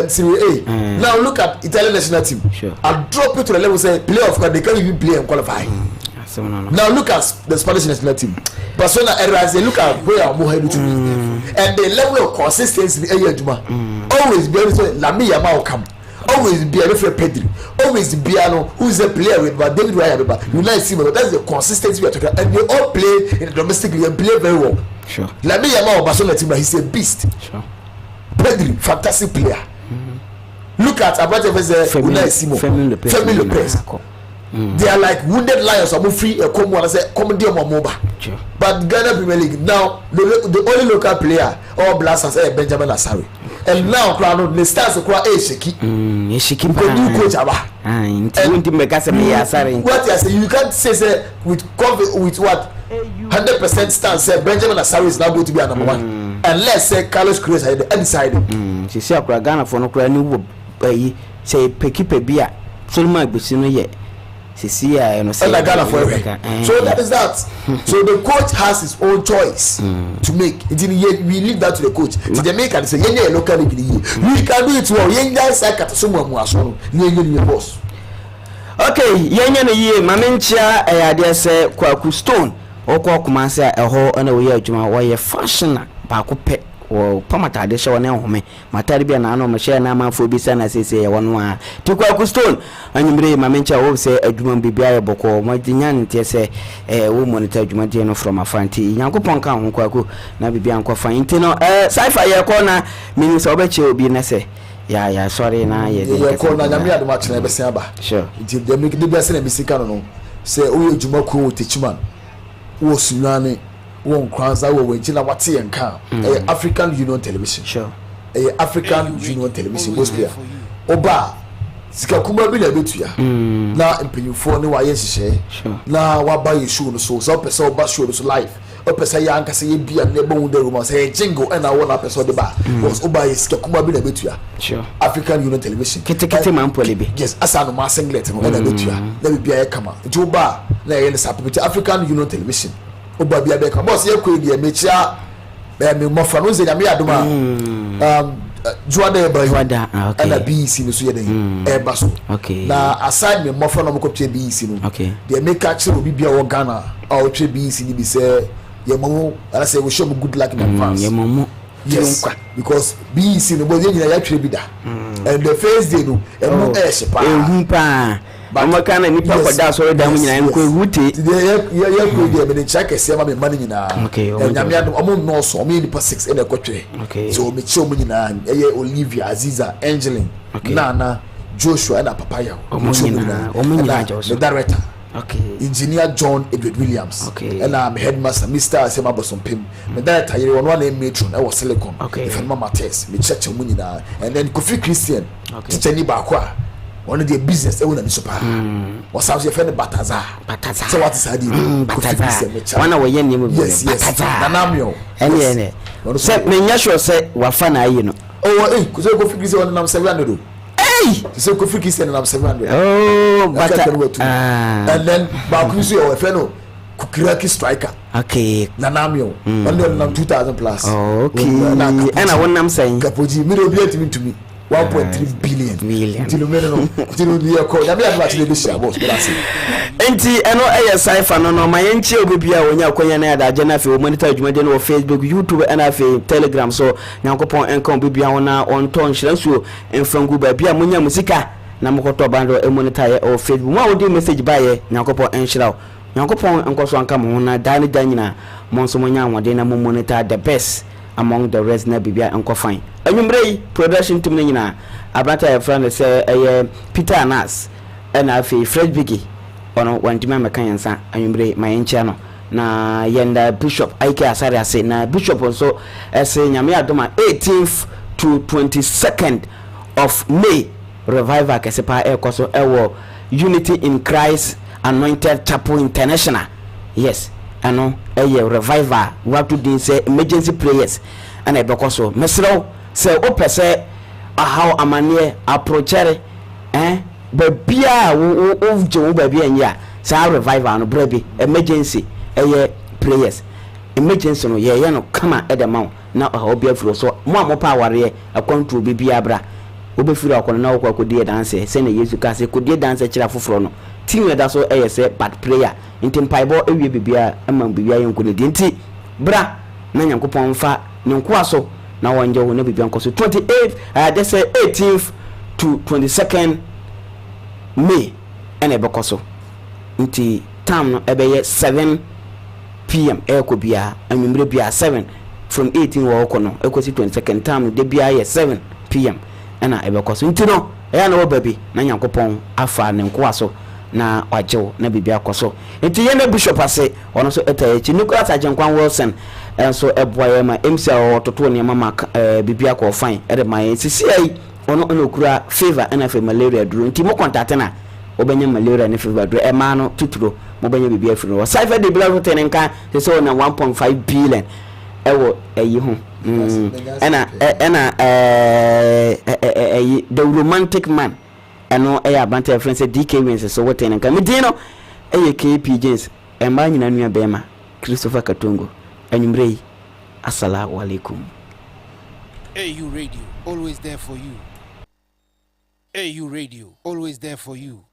[SPEAKER 4] Serie A. Now look at Italian national team. Sure. I'll drop you to the level say playoff because they can't even play and qualify. Now look at the Spanish national team. Barcelona errors. They look at where I'm headed to, and the level of consistency. Always be able to Lami Yamal come. Always be able to Pedri. Always be who's a player with but David Raya. You like see, but that's the consistency we are talking. And they all play in the domestic league and play very well. Sure. Lami Yamal Barcelona team, he's a beast. Sure. Pedri, fantastic player. Look at Femi Lopez. They are like wounded lions. I'm free. Come on, I say, come dear Momoba. But Ghana Premier League now, the only local player, all blasters, Benjamin Asari. And now, the stars of Kra Shiki. Shiki, new coach. And what I say, you can't say with what 100% stand say Benjamin Asare is now going to be number one unless say Carlos Cruz had decided
[SPEAKER 1] she say akura Ghana for no kura ni wo yi say pekipe bia Solomon Agbesi no ye see no say
[SPEAKER 4] Ghana for so that is that so the coach has his own choice to make we leave that to the coach to the make and say yenye local league we can do it well yenye say katasomo mu aso no yenye boss.
[SPEAKER 1] Okay, yenye no ye mamenchia ade say Kwaku Stone okwa kumanse eho na wo ye adwuma wo ye fashion ba ko pe wo pamata de hye wona home matari bia na no me hye na manfo bi sana sese ye wono a ti Kwaku Stone anyumre mamenchia wo say adwuma bibia ye boko mo dinya nte say wo monitor adwuma de no from afanti yankopon kan ho Kwaku na bibia anko fan nti no Cypher ye ko na mini so obeche obi na say yeah sorry na ye
[SPEAKER 4] ko na nyame adoma chene be sen aba
[SPEAKER 1] sure
[SPEAKER 4] nti de me de bia se na bisika no say wo adwuma ko techiman wo sunyane wo nkranza wo wenjina wate yenka African Union Television
[SPEAKER 1] sure
[SPEAKER 4] African Union Television most player oba sika kuma bi na betua na empenyufo ne wa ye hihye na wa ba ye show no so person oba show no so live o person ya anka say ye bia na ebo de room say jingle and I want na person de ba because oba ye sika kuma bi na betua
[SPEAKER 1] sure
[SPEAKER 4] African Union Television
[SPEAKER 1] kete man polibi
[SPEAKER 4] yes asa no ma singlet no na betua na bibia ye kama nti oba na ye ne sapeti African Union Television oba bia be kama boss ye ko e mechia me mofra no ze nyame adoma Juada Juada and a BC no so yede baso
[SPEAKER 1] okay
[SPEAKER 4] na aside me mofra no mokopche BC no
[SPEAKER 1] okay
[SPEAKER 4] they make actually will be our Ghana or try BC ni be say ye momo and I say we show me good luck in advance
[SPEAKER 1] ye momo
[SPEAKER 4] yes because BC no bo ye nyina ya twa bi da and the first day no e mo
[SPEAKER 1] hu pa Amaka na nipa kwada so da mu nyina enko ehute
[SPEAKER 4] ye ko dey me check ese ma me man nyina
[SPEAKER 1] okay
[SPEAKER 4] nyame adom omo no so omo nipa 6 ene kwatwere so me che omo nyina eye Olivia Aziza Angeline Nana Joshua na Papaya
[SPEAKER 1] omo nyina
[SPEAKER 4] the director
[SPEAKER 1] okay
[SPEAKER 4] engineer John Edward Williams
[SPEAKER 1] okay
[SPEAKER 4] and I'm headmaster Mr. Asema Bosompim me director yere one matron e was Silicon if no matters me check omo nyina and then Kofi Christian teacher ni ba kwa one of the business everyone is super was house your friend Bataza so what is I did
[SPEAKER 1] Bataza one of your name
[SPEAKER 4] yes nanamio
[SPEAKER 1] ene say me nya sure say wa fa na ayi no
[SPEAKER 4] oh cuz go figure say one nam 700 hey so go figure say nam 700
[SPEAKER 1] oh but
[SPEAKER 4] and then ba ku say your friend no Kukiraki striker
[SPEAKER 1] okay
[SPEAKER 4] nanamio one nam 2000 plus
[SPEAKER 1] okay and I want nam saying
[SPEAKER 4] kapoji me do be to me 1.3 billion tilo dia ko ya bia batile be share boss but asi
[SPEAKER 1] enti eno Cypher no ma yenchi obibia wonya akwanya na da agena fe o monitor adwumade no Facebook YouTube and afi Telegram so nyankopon enka obibia wona on ton hyiransuo enfrangu ba bia munya musika na mokoto bando e monitor ye o Facebook mo wodi message ba ye nyankopon enhyiraw nyankopon enkoso anka mo na da nyina monso monya anwade na mo monitor the best among the rest na bibia enko fine anwumrei production team nyina abata ya friend say Peter Anas and afi Fred Biggie ono wantima mekanyansa anwumrei mayenchia no na yenda Bishop Ike Asare ase na Bishop also ese nyame adoma 18th to 22nd of May revival kesepa ekoso ewo Unity in Christ Anointed Chapel International yes ano revival what to do say emergency prayers and ebekoso mesro say opese how amane approachere babia wo je babia nya say revival no brabi emergency prayers emergency no ye no kama edema na obia furo so mo amopa aware akwantu bibia bra obefiro akono na okwa kodie dance say na Yesu ka say kodie dance kira foforo no tin da so say bad prayer nti mpaibo ewie bibia ama bibia yenko ne nti bra na nyankopon fa nyenko aso na wonje wo na bibia nkoso 28 they say 18th to 22nd May ene bekoso nti time no ebeye 7 PM eko bia anwumre bia 7 from 18 wo okono ekosi 22nd time de bia ye 7 PM ena ebekoso nti no na wo baby na nyankopon afa ne nko aso na wajew na bibia akoso enti ye na Bishop ase ono so etayechi Nicholas Ajenkwan Wilson so eboye ma MC ototo ne mama bibia ko fine ede ma sisi ai ono okura favor na fe malaria duro enti mo contact na obenya malaria ne fever duro e ma no tuturo mo benya bibia firi no Cypher de bla rote ne nka se so na 1.5 billion ewo eyi ho ena the romantic man eno abante friend say DK wins so what ne nka me din no KP James emba nyina nua bema Christopher Katongo anwumrei assalamu alaikum.
[SPEAKER 3] AU Radio, always there for you. AU Radio, always there for you.